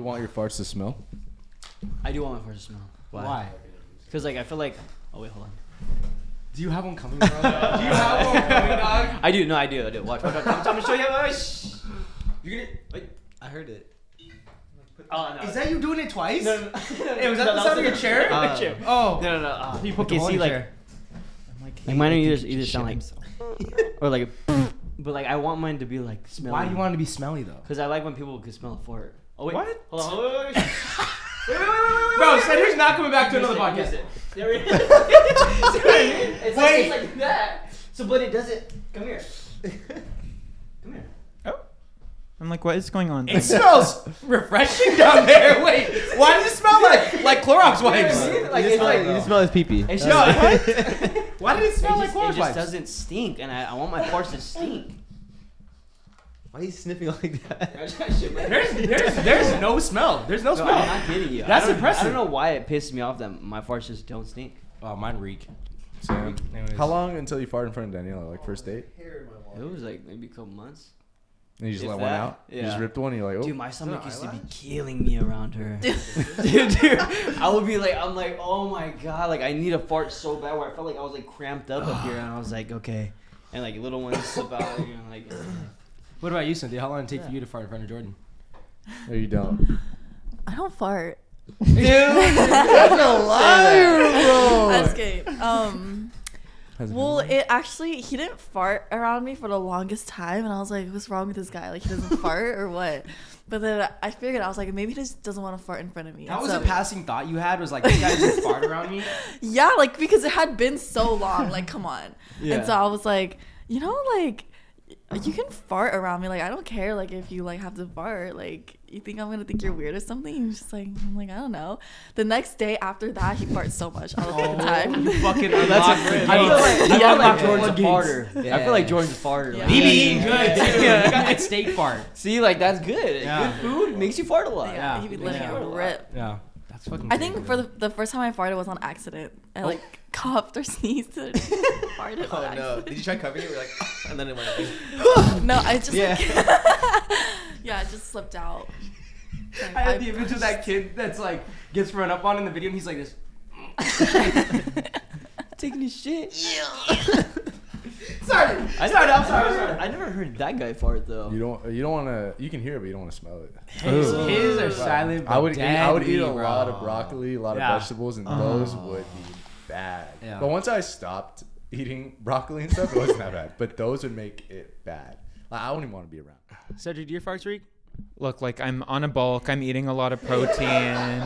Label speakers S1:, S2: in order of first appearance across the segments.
S1: want your farts to smell?
S2: I do want my farts to smell.
S3: Why?
S2: Because like I feel like. Oh wait, hold on.
S3: Do you have one coming, bro? Do you have one coming, dog?
S2: I do. No, I do. Watch. I'm trying to show you.
S3: You're gonna.
S2: Wait.
S4: I heard it.
S2: Oh no.
S3: Is that you doing it twice?
S2: No.
S3: Hey, was that the sound of your chair?
S2: Chair.
S3: Oh.
S2: No.
S3: You put
S2: okay, see, like,
S3: chair.
S2: like mine either sound like, or like, but like I want mine to be like smelly.
S3: Why do you want it to be smelly though?
S2: Because I like when people can smell a fart. Oh wait.
S4: What?
S2: Hold on. Wait.
S3: Bro, Cedric's not coming back to another podcast.
S2: There it is. It's like that. So, but it doesn't. Come here. Come here.
S4: Oh. I'm like, what is going on?
S3: It smells refreshing down there. Wait, why does it smell like Clorox wipes?
S2: Like
S4: you just smell his pee-pee.
S2: It's
S3: No,
S2: just,
S3: why did it smell like
S2: it
S3: Clorox
S2: just
S3: wipes?
S2: doesn't stink, and I want my farts to stink.
S4: Why are you sniffing like that?
S3: There's no smell. There's no
S2: No,
S3: smell.
S2: I'm not kidding you.
S3: That's
S2: I don't-
S3: impressive.
S2: I don't know why it pisses me off that my farts just don't stink.
S3: Oh, mine reek.
S1: Sam, how long until you fart in front of Daniela? Like first date?
S2: It was like maybe a couple months.
S1: And you just
S2: If
S1: let one
S2: that,
S1: out? You
S2: yeah.
S1: just ripped one and you're like, oh.
S2: Dude, my stomach
S4: No,
S2: used to be
S4: eyelash?
S2: killing me around her. dude, I would be like, I'm like, oh my god, like I need a fart so bad where I felt like I was like cramped up here, and I was like, okay, and like little ones slip out, you know, like.
S3: What about you, Cynthia? How long did it take for you to fart in front of Jordan?
S1: No, you don't.
S5: I don't fart.
S3: Dude,
S1: That's a liar, bro.
S5: That's good. Well, it actually, he didn't fart around me for the longest time, and I was like, what's wrong with this guy? Like, he doesn't fart or what? But then I figured, I was like, maybe he just doesn't want to fart in front of me.
S3: that was
S5: So-
S3: a passing thought you had, was like, this guy just fart around me?
S5: Yeah, like, because it had been so long. Like, come on.
S3: Yeah.
S5: And so I was like, you know, like, you can fart around me. Like, I don't care, like, if you, like, have to fart. Like, you think I'm going to think you're weird or something? He's just like, I'm like, I don't know. The next day after that, he farts so much all the time.
S3: You fucking
S2: That's
S3: unlocked
S2: a,
S3: the
S2: I feel like,
S3: gates.
S2: I feel like
S3: Yeah.
S2: Jordan's a
S3: Gates.
S2: farter. I feel like Jordan's a farter.
S5: Yeah.
S2: Like,
S3: He be eating good, too. You got that steak fart.
S2: See, like that's good.
S3: Yeah.
S2: Good food makes you fart a lot.
S5: Yeah, he'd be letting
S3: Yeah.
S5: it rip.
S3: Yeah. That's fucking
S5: I
S3: crazy,
S5: think
S3: man.
S5: for the first time I farted was on accident. I like coughed or sneezed and farted on
S4: Oh no!
S5: accident.
S4: Did you try covering it? We're like, and then it went.
S5: No, I just
S4: Yeah.
S5: yeah, I just slipped out. Like,
S3: I had the image of that kid that's like, gets run up on in the video and he's like this.
S2: Taking his shit.
S3: Sorry. I'm sorry.
S2: I never heard that guy fart though.
S1: You don't want to, you can hear it, but you don't want to smell it.
S3: His are silent.
S1: I would eat
S3: deadly,
S1: a
S3: bro.
S1: lot of broccoli, a lot
S3: Yeah.
S1: of vegetables, and those would be bad.
S3: Yeah.
S1: But once I stopped eating broccoli and stuff, it wasn't that bad. But those would make it bad. Like, I wouldn't even want to be around.
S3: Cedric, do your farts reek?
S4: Look, like I'm on a bulk. I'm eating a lot of protein.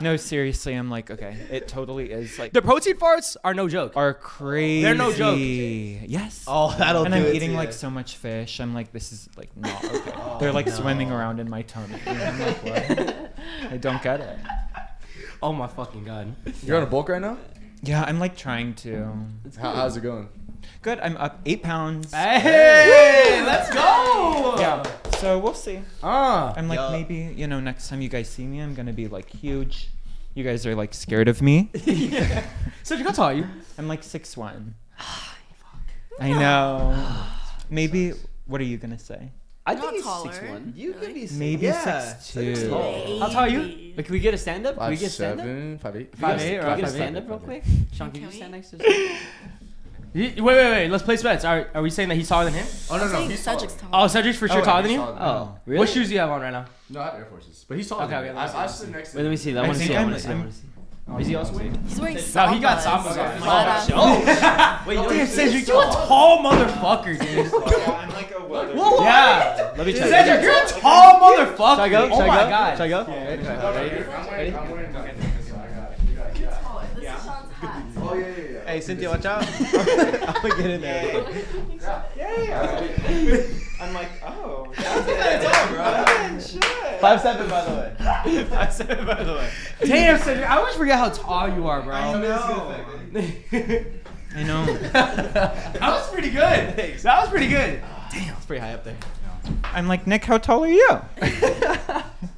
S4: No, seriously, I'm like, okay, it totally is like
S3: The protein farts are no joke.
S4: are crazy.
S3: They're no joke.
S4: Yes.
S6: Oh, that'll
S4: and
S6: do
S4: I'm
S6: it
S4: eating
S6: to
S4: like
S6: you.
S4: so much fish. I'm like, this is like not okay. They're like swimming around in my tummy. And I'm like, what? I don't get it.
S3: Oh my fucking god.
S1: You're on a bulk right now?
S4: Yeah, I'm like trying to.
S1: How's it going?
S4: Good. I'm up 8 pounds.
S3: Hey, let's go.
S4: Yeah. So we'll see. I'm like,
S6: Yo.
S4: maybe, you know, next time you guys see me, I'm going to be like huge. You guys are like scared of me.
S3: Cedric, how tall are you?
S4: I'm like 6'1". I know. Maybe, what are you going to say?
S2: I
S5: Not
S2: think he's
S5: taller.
S2: 6'1".
S6: You could be
S4: Maybe
S6: yeah.
S4: 6'2".
S3: How tall are you?
S2: But can we get a stand up? Can we get a stand up?
S1: 5'7", 5'8".
S3: 5'8"
S2: Can
S3: or
S2: we get a
S3: 5'8"?
S2: stand up real quick? Sean, can you
S5: Can
S2: stand
S5: we?
S2: next to us?
S3: Wait. Let's place bets. Are we saying that he's taller than him?
S1: Oh, no,
S5: I
S1: no.
S5: think
S1: He's
S5: Cedric's
S1: tall.
S5: tall.
S3: Oh, Cedric's for sure taller than you?
S2: Oh, really?
S3: What shoes do you have on right now?
S1: No, I have Air Forces. But he's taller
S3: Okay,
S1: than me.
S3: okay, let's
S1: I
S3: see.
S1: sit next to
S2: Wait, let me
S1: him.
S2: see. I
S4: I
S2: want to
S4: think
S2: see. I
S4: I'm-
S2: want to see. I
S4: I'm-
S2: want to see. Is he also wearing?
S5: He's wearing
S3: No,
S5: sambas.
S3: he got sambas on.
S5: But,
S3: Oh,
S2: Wait,
S3: damn, Cedric, you're a tall motherfucker, dude.
S4: I'm like a
S3: Whoa. Yeah.
S2: Let me check.
S3: Cedric, you're a tall motherfucker.
S2: Should I go?
S3: Oh
S2: Should
S3: my
S2: I go?
S3: god.
S2: Should I go?
S1: I'm wearing
S5: This is Sean's hat.
S1: Oh, yeah.
S6: Hey, Cynthia, watch out. I'm gonna get in there.
S4: I'm like, oh.
S6: That's all, bro. 5'7", by the way. 5'7", by the way.
S3: Damn, Cedric, I always forget how tall you are, bro.
S4: I know.
S3: That was pretty good. That was pretty good.
S6: It's pretty high up there.
S4: I'm like, Nick, how tall are you?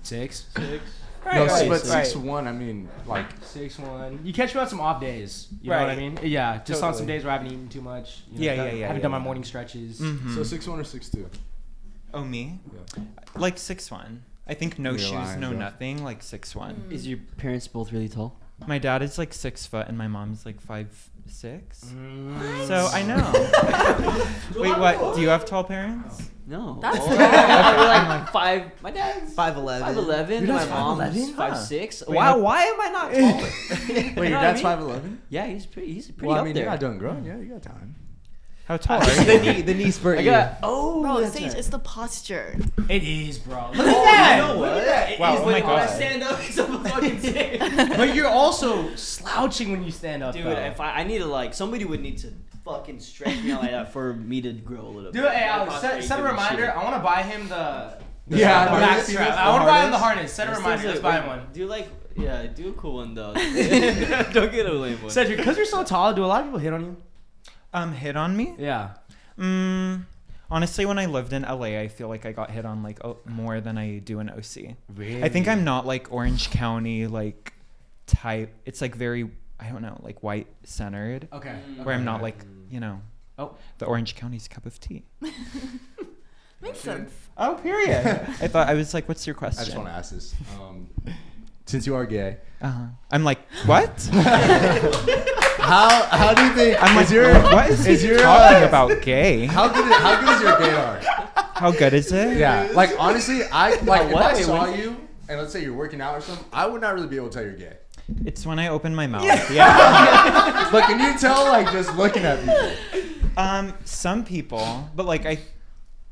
S3: 6.
S1: No,
S3: Right,
S1: but
S3: right.
S1: 6'1", I mean, like,
S3: 6'1". You catch me on some off days. You know what I
S4: Right.
S3: mean? Yeah, just on some
S4: Totally.
S3: days where I haven't eaten too much. You know,
S4: Yeah,
S3: haven't
S4: yeah,
S3: done my
S4: yeah.
S3: morning stretches.
S4: Mhm.
S1: so 6'1" or 6'2"?
S4: Oh, me?
S1: Yeah.
S4: Like 6'1". I think no
S1: You're
S4: shoes,
S1: lying,
S4: no
S1: bro.
S4: nothing. Like 6'1".
S2: Is your parents both really tall?
S4: My dad is like 6 foot and my mom's like 5'6".
S2: Mm.
S4: So I know. Wait, what? Do you have tall parents?
S2: No.
S5: That's
S2: We're like 5. My dad's
S6: 5'11".
S2: 5'11".
S6: Your
S2: My
S6: dad's
S2: mom's
S6: 5'11"?
S2: 5'6".
S4: Wait,
S2: Why am I not taller?
S1: Wait, your dad's 5'11"?
S2: Yeah, he's pretty
S1: Well, I
S2: up
S1: mean,
S2: there.
S1: you're not doing grown. Yeah, you got time.
S4: How tall are you?
S6: the knee spurt.
S2: I
S6: you.
S2: got
S5: Bro,
S2: that's
S5: Sage,
S2: right.
S5: it's the posture.
S3: It is, bro. Look
S2: Oh,
S3: at that.
S2: you know what?
S3: Look at that. It
S4: Wow,
S3: is
S4: oh
S3: when
S4: my
S3: you
S4: God.
S3: stand up. It's a fucking thing. But you're also slouching when you stand up,
S2: Dude,
S3: though.
S2: if I need to like somebody would need to fucking stretch me out like that for me to grow a little bit.
S3: Dude, hey,
S2: My
S3: Alex,
S2: posture
S3: set a
S2: ain't
S3: reminder.
S2: shit.
S3: I want to buy him the
S1: Yeah,
S3: the
S1: I
S3: back
S1: wanna see
S3: strap.
S1: this,
S3: I want to
S1: the
S3: buy him the
S1: harness.
S3: harness. Set a
S2: This
S3: reminder.
S2: thing's
S3: Let's buy
S2: like-
S3: him one.
S2: Do like, yeah, do a cool one though. Don't get a lame one.
S3: Cedric, because you're so tall, do a lot of people hit on you?
S4: Hit on me?
S3: Yeah.
S4: Honestly, when I lived in LA, I feel like I got hit on like more than I do in OC.
S3: Really?
S4: I think I'm not like Orange County like type. It's like very, I don't know, like white centered.
S3: Okay.
S4: Where I'm not like, you know,
S3: Oh.
S4: the Orange County's cup of tea.
S5: Makes sense.
S4: Oh, period. I thought I was like, what's your question?
S1: I just want to ask this. Since you are gay,
S4: I'm like, what?
S1: how do you think?
S4: I'm like,
S1: is your,
S4: what is
S1: is
S4: he
S1: your
S4: talking about? Gay?
S1: How good is your gaydar?
S4: How good is it?
S1: Yeah, like honestly, if I
S2: Wait,
S1: saw you and let's say you're working out or something, I would not really be able to tell you're gay.
S4: It's when I open my mouth. Yeah.
S1: But can you tell like just looking at people?
S4: Some people, but like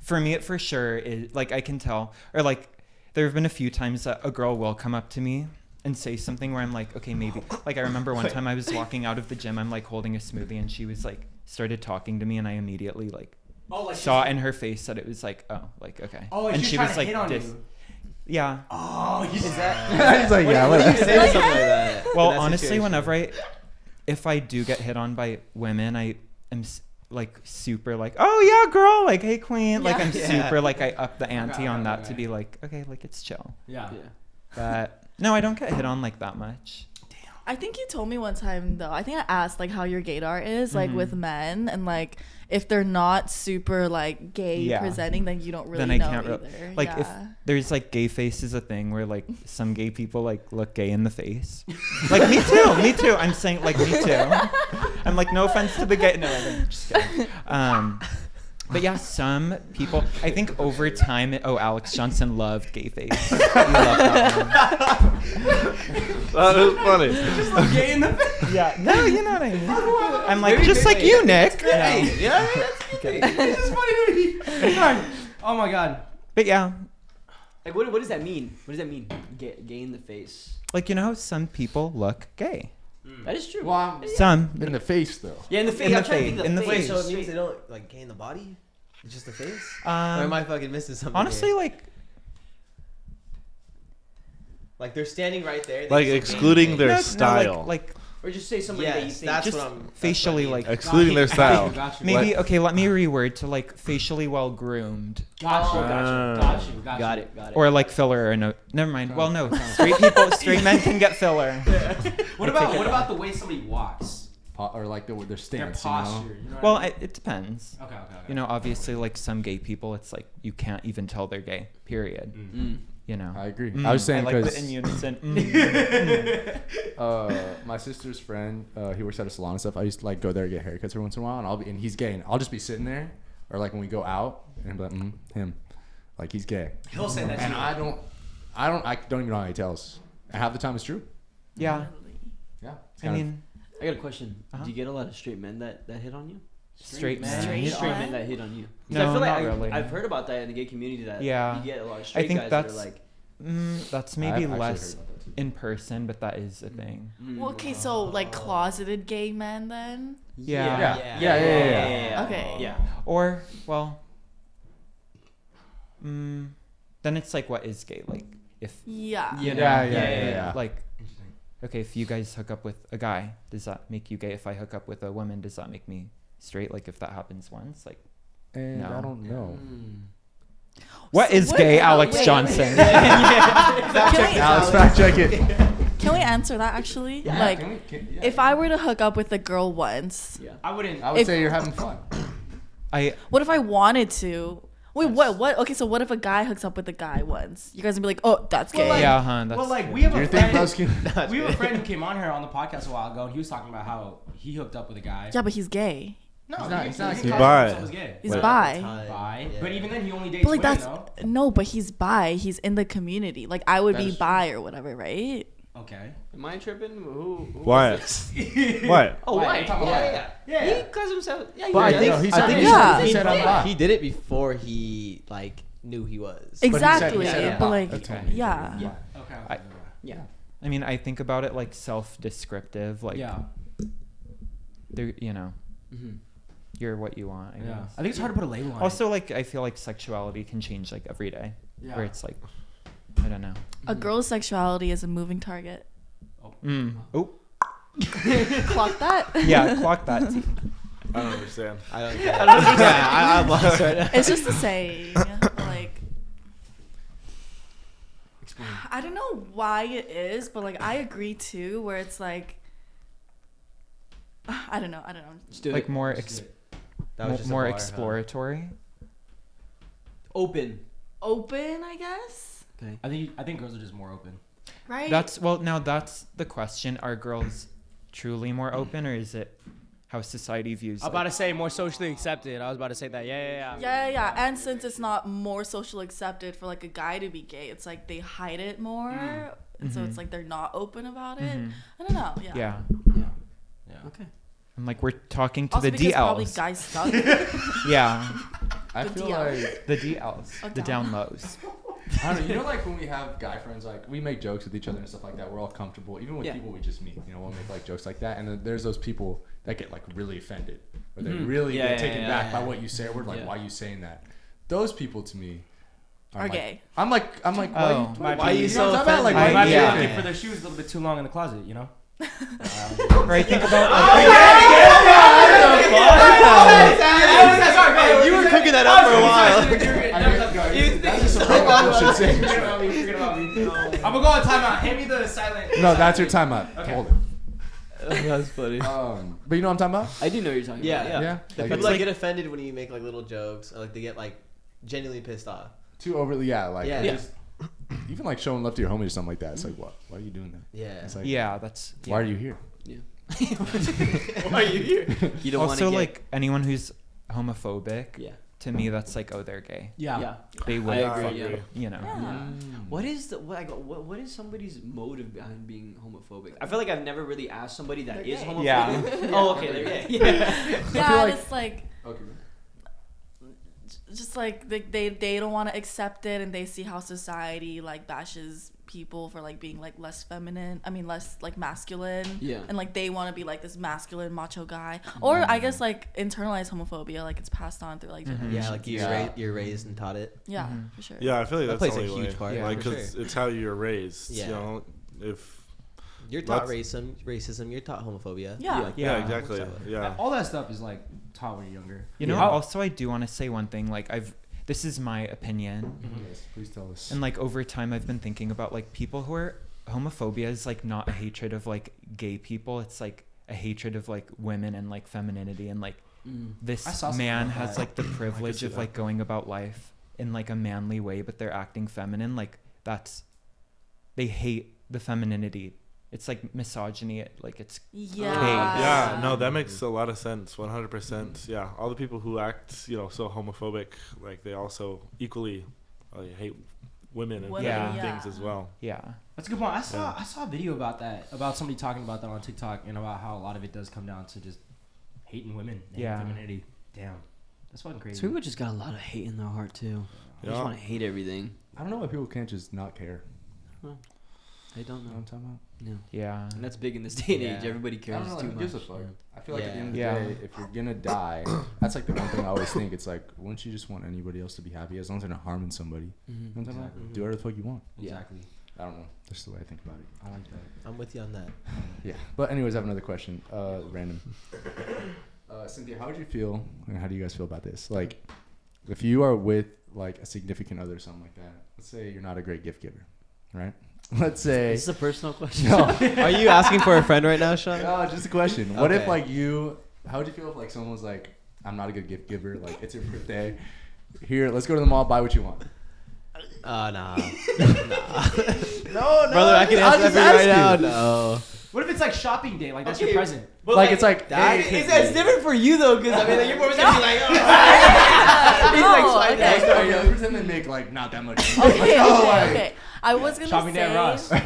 S4: for me, it for sure is like I can tell, or like there have been a few times that a girl will come up to me and say something where I'm like, okay, maybe. Like I remember one time I was walking out of the gym, I'm like holding a smoothie, and she was like started talking to me, and I immediately like saw in her face that it was like, oh, like okay.
S3: Oh,
S4: and
S3: she was trying to hit on you.
S4: Yeah.
S3: Oh,
S2: Is that?
S1: He's like, yeah.
S2: What do you
S1: whatever.
S2: say to something like that?
S4: Well,
S2: in that
S4: honestly,
S2: situation?
S4: whenever if I do get hit on by women, I am like super like, oh yeah, girl, like hey queen, like I'm super like I up the ante on that to be like, okay, like it's chill.
S3: Yeah.
S4: But no, I don't get hit on like that much.
S5: I think you told me one time though. I think I asked like how your gaydar is like with men, and like if they're not super like gay
S4: Yeah.
S5: presenting, then you don't really
S4: Then I
S5: know
S4: can't
S5: either.
S4: like if
S5: Yeah.
S4: there's like gay face is a thing where like some gay people like look gay in the face. Like me too. I'm saying like me too. I'm like no offense to the gay. No, I'm just kidding. But yeah, some people. I think over time. Alex Johnson loved gay face. He loved that one.
S6: That is funny.
S3: Just look gay in the face.
S4: Yeah. No, you know what I mean. I'm like just like you, Nick. No.
S3: Yeah, that's
S4: Okay.
S3: This is funny to me. Sorry. Oh my god.
S4: But yeah,
S2: Like what does that mean? What does that mean? Gay in the face.
S4: like you know, how some people look gay.
S2: That is true.
S1: Well,
S4: Some.
S1: in the face though.
S2: Yeah, in the face.
S4: In the
S2: I'm trying to
S4: face,
S2: think
S4: in the
S6: Wait,
S4: face.
S6: so it means they don't like gay in the body? It's just the face? Or am I fucking missing something?
S4: Honestly,
S6: here? like they're standing right there. they
S7: Like
S6: just look
S7: excluding
S6: gay.
S7: their
S4: no,
S7: style.
S4: like
S2: Or just say somebody that you
S6: Yes,
S2: think.
S6: that's
S4: just
S6: what I'm. that's
S4: facially
S6: what I mean.
S4: like
S7: Excluding their style.
S3: Got you.
S4: maybe okay. Let me reword to like facially well groomed,
S3: Got you. Got you.
S2: Got it.
S4: or like filler or no. Never mind. Well, no. Straight men can get filler.
S3: What about the way somebody walks?
S1: Or like their
S3: Their
S1: stance.
S3: posture.
S1: You know?
S3: You know
S4: Well,
S3: what I mean?
S4: it depends.
S3: Okay.
S4: You know, obviously, like some gay people, it's like you can't even tell they're gay. Period. You know.
S1: I agree. I was saying
S4: I like
S1: because
S4: the in unison.
S1: my sister's friend, he works at a salon and stuff. I used to like go there and get haircuts every once in a while, and he's gay, and I'll just be sitting there, or like when we go out, and be like, him, like he's gay.
S3: He'll say that.
S1: And
S3: too.
S1: I don't even know how he tells. And half the time it's true.
S4: Yeah.
S1: Yeah.
S4: I mean,
S2: I got a question.
S4: Uh-huh.
S2: Do you get a lot of straight men that hit on you?
S4: straight men.
S5: Straight
S2: men that hit on you. 'Cause
S4: No,
S2: I feel like
S4: not really.
S2: I've heard about that in the gay community. That
S4: Yeah.
S2: you get a lot of straight
S4: think
S2: guys
S4: that's-
S2: that are like.
S4: That's
S1: I've
S4: maybe
S1: actually
S4: less
S1: heard about that too.
S4: in person, but that is a thing.
S5: Well, okay, so like closeted gay men then?
S4: Yeah.
S1: Yeah.
S5: Okay.
S2: Yeah.
S4: Or well, then it's like what is gay? Like if
S5: Yeah.
S1: Yeah.
S4: like okay, if you guys hook up with a guy, does that make you gay? If I hook up with a woman, does that make me straight? Like if that happens once, like
S1: And
S4: No.
S1: I don't know.
S4: what
S5: So
S4: is
S5: what-
S4: gay,
S5: oh,
S4: Alex
S5: wait.
S4: Johnson?
S1: Alex, fact check it.
S5: Can we answer that actually? Like, if I were to hook up with a girl once,
S2: Yeah.
S3: I wouldn't.
S1: I would
S5: if-
S1: say you're having fun.
S4: I
S5: what if I wanted to? Wait, what? Okay, so what if a guy hooks up with a guy once? You guys would be like, oh, that's gay.
S3: like-
S4: Yeah, huh? That's
S3: Well, like we have
S1: Do
S3: a
S1: you think
S3: friend.
S1: those can?
S3: We have a friend who came on here on the podcast a while ago, and he was talking about how he hooked up with a guy.
S5: Yeah, but he's gay.
S3: No,
S1: He's not- he's not
S3: he
S1: gay.
S3: called
S7: Bi.
S3: himself as gay.
S5: He's
S7: Wait.
S5: bi.
S3: Bi.
S6: Yeah.
S3: But even then, he only dates
S5: But like
S3: women,
S5: that's
S3: though.
S5: no, but he's bi. He's in the community. Like I would
S1: That
S5: be
S1: is true.
S5: bi or whatever, right?
S3: Okay.
S2: Am I tripping? Who
S7: Why?
S2: is this?
S7: What?
S2: Oh,
S3: Why?
S2: why?
S3: You're talking about
S2: Yeah.
S3: Yeah.
S2: He calls himself. Yeah,
S6: But I
S2: yeah,
S6: think
S1: no, he
S6: I
S1: said-
S6: think
S1: he
S5: said-
S1: he said I'm bi.
S6: he did it before he like knew he was.
S5: Exactly.
S1: said
S5: But
S1: bi.
S5: like,
S1: That's what I
S5: yeah.
S1: mean.
S3: Okay.
S4: I-
S2: Yeah.
S4: I mean, I think about it like self-descriptive. Like,
S3: yeah.
S4: there, you know,
S2: Mhm.
S4: you're what you want. I
S3: Yeah.
S4: guess.
S3: I think it's hard to put a label on
S4: Also, like, I feel like sexuality can change like every day.
S3: Yeah.
S4: Where it's like, I don't know.
S5: A girl's sexuality is a moving target.
S4: Oh,
S5: Clock that.
S4: yeah, clock that. T.
S7: I don't understand.
S6: I don't. Yeah, I'm lost right now.
S5: It's just a saying. Like, I don't know why it is, but like I agree too. Where it's like, I don't know.
S2: Just do
S4: Like
S2: it.
S4: more,
S3: Just do it.
S6: That was just a
S4: more
S6: bar, huh?
S4: exploratory.
S2: Open.
S5: Open, I guess.
S2: Okay.
S3: I think girls are just more open.
S5: Right.
S4: That's now that's the question. Are girls truly more open, or is it how society views?
S3: I'm about to say more socially accepted. I was about to say that.
S5: Yeah. And since it's not more social accepted for like a guy to be gay, it's like they hide it more, and so it's like they're not open about it. I don't know. Yeah.
S4: Yeah.
S3: Yeah.
S2: Okay.
S4: I'm like, we're talking to
S5: Also
S4: the
S5: because probably
S4: DLs.
S5: guys suck.
S4: Yeah,
S1: I
S5: The
S1: feel
S5: DL.
S1: like
S4: the DLs,
S5: Oh,
S4: the
S5: down
S4: down lows.
S1: I don't know. You know, like when we have guy friends, like we make jokes with each other and stuff like that. We're all comfortable, even with
S2: Yeah.
S1: people we just meet. You know, we'll make like jokes like that, and then there's those people that get like really offended, or they
S2: Mhm.
S1: really
S2: Yeah,
S1: get
S2: yeah,
S1: taken
S2: yeah,
S1: back by
S2: yeah.
S1: what you say. We're like,
S2: Yeah.
S1: why are you saying that? Those people to me
S5: Are
S1: like,
S5: gay.
S1: I'm like,
S4: Oh.
S1: why you
S6: you
S1: know
S6: so
S1: what I'm talking about? Like,
S6: offended?
S1: why
S3: Might
S1: you
S3: be
S4: Yeah.
S3: looking for their shoes a little bit too long in the closet, you know?
S4: Or I think about
S6: You were cooking that up for a while.
S1: That's just a real bullshit saying.
S3: I'm gonna go on timeout. Hand me the silent.
S1: No, that's your timeout.
S3: Okay.
S1: Hold it.
S6: That's funny.
S1: But you know what I'm talking about?
S2: I do know what you're talking
S6: Yeah,
S2: about.
S6: yeah.
S1: Yeah.
S6: People
S1: Like,
S6: like get offended when you make like little jokes, or like they get like genuinely pissed off.
S1: too overly, yeah. Like,
S6: Yeah.
S1: just, even like showing love to your homie or something like that. It's like, what? Why are you doing that?
S6: Yeah.
S1: It's like,
S4: yeah, that's
S1: why are you here?
S6: Why are you here?
S2: You don't want
S4: also
S2: to get.
S4: like anyone who's homophobic.
S2: Yeah.
S4: To me, that's like, oh, they're gay.
S3: Yeah.
S4: They would,
S2: agree, yeah.
S4: you know.
S5: Yeah.
S2: What is the what is somebody's motive behind being homophobic? I feel like I've never really asked somebody that is
S5: gay.
S2: homophobic.
S4: Yeah.
S2: Oh, okay. They're gay. Yeah.
S5: Yeah,
S1: like-
S5: it's like
S1: Okay.
S5: just like they don't want to accept it, and they see how society like bashes people for like being like less feminine. I mean less like masculine.
S2: Yeah.
S5: And like they want to be like this masculine macho guy, or I guess like internalized homophobia, like it's passed on through like generations.
S6: Yeah, like you're raised and taught it.
S5: Yeah, for sure.
S7: Yeah, I feel like
S6: That
S7: that's
S6: plays a
S7: the only
S6: huge
S7: way.
S6: part.
S4: Yeah,
S7: Like,
S6: for
S7: because
S6: sure.
S7: it's how you're raised.
S6: Yeah.
S7: You know, if
S6: You're taught
S7: Let's-
S6: racism. You're taught homophobia.
S5: Yeah.
S6: You're like,
S7: yeah,
S4: Yeah.
S7: exactly. Yeah.
S3: All that stuff is like taught when you're younger.
S4: You know,
S3: Yeah.
S4: also I do want to say one thing. Like this is my opinion,
S1: Yes, please tell us.
S4: and like over time I've been thinking about like people who are homophobia is like not a hatred of like gay people. It's like a hatred of like women and like femininity, and like this
S3: I saw something
S4: man
S3: about
S4: has
S3: that.
S4: like the privilege
S7: see
S4: of
S7: that.
S4: like going about life in like a manly way, but they're acting feminine. Like they hate the femininity. It's like misogyny. Like it's
S5: Yeah.
S7: Yeah, no, that makes a lot of sense. 100%. Yeah, all the people who act, you know, so homophobic, like they also equally hate women and
S5: Women,
S4: Yeah.
S7: things as well.
S4: yeah.
S3: That's a good point. I saw a video about that, about somebody talking about that on TikTok, and about how a lot of it does come down to just hating women and
S4: Yeah.
S3: femininity. Damn, that's fucking crazy.
S2: Some people just got a lot of hate in their heart too. They just
S7: Yeah.
S2: want to hate everything.
S1: I don't know why people can't just not care.
S2: They don't
S1: You know what
S2: know.
S1: I'm talking about?
S2: No.
S4: Yeah.
S2: And that's big in this day and age.
S6: Yeah.
S2: Everybody
S1: I
S2: cares
S1: don't know,
S2: too
S1: like, who
S2: much.
S1: gives a fuck? I feel like at the end of the
S4: Yeah.
S1: day, if you're gonna die, that's like the one thing I always think. It's like, wouldn't you just want anybody else to be happy as long as they're not harming somebody? You know what I'm talking about?
S3: Exactly.
S1: Do whatever the fuck you want.
S3: Exactly.
S1: I don't know. That's the way I think about it. I like that.
S6: I'm with you on that.
S1: Yeah. But anyways, I have another question. Random. Cynthia, how would you feel, and how do you guys feel about this? Like, if you are with like a significant other or something like that, let's say you're not a great gift giver, right? Let's say.
S2: This is a personal question.
S1: No,
S6: Are you asking for a friend right now, Sean?
S1: no, just a question. What if
S6: Okay.
S1: like you? How would you feel if like someone was like, "I'm not a good gift giver. Like it's your birthday, Here, let's go to the mall. Buy what you want.
S6: Nah.
S1: No,
S6: Brother, I can
S1: I'll
S6: answer
S1: just
S6: that right
S1: ask
S6: now.
S1: you.
S6: No.
S3: What if it's like shopping day? Like that's your present.
S2: But
S1: Like, it's like,
S2: that,
S1: hey,
S2: it's different for you though, because I mean, like, you're probably gonna be like, oh, he's like,
S5: Oh,
S2: slide
S5: okay.
S2: down.
S1: Okay, pretend they make like not that much.
S5: Okay,
S1: No way.
S5: okay. I was gonna
S3: Shopping day at Ross.
S5: say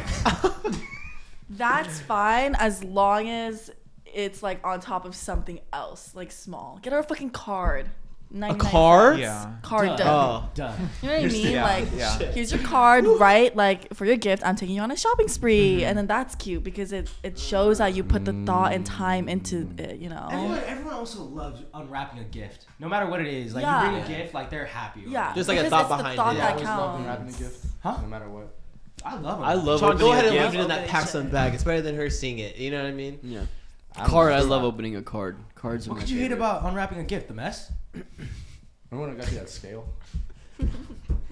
S5: that's fine as long as it's like on top of something else, like small. Get her a fucking card. 99
S6: card?
S5: cents.
S4: Yeah.
S5: Card.
S3: Duh.
S6: Oh.
S3: Duh.
S5: You know what I mean?
S4: Yeah,
S5: Like,
S4: yeah.
S5: here's your card, right? Like, for your gift, I'm taking you on a shopping spree. And then that's cute because it shows that you put the thought and time into it, you know?
S3: Everyone also loves unwrapping a gift, no matter what it is. Like
S5: Yeah.
S3: you bring a gift, like they're happy. over
S5: Yeah.
S3: it.
S6: Just like a
S5: because
S6: thought
S5: it's the
S6: behind
S5: thought
S6: it.
S1: I
S5: that
S1: always love unwrapping a
S5: counts.
S1: gift,
S3: Huh?
S1: no matter what.
S3: I love.
S6: I love
S2: Sean,
S6: opening
S2: go ahead
S6: a
S2: and
S6: gift
S2: leave it in that
S6: opening
S2: pack some bag. It's better than her seeing it. You know what I mean? Yeah. Card. I love opening a card. Cards are
S3: What
S2: my
S3: could you hate
S2: favorite.
S3: about unwrapping a gift? The mess.
S1: Remember when I got you that scale?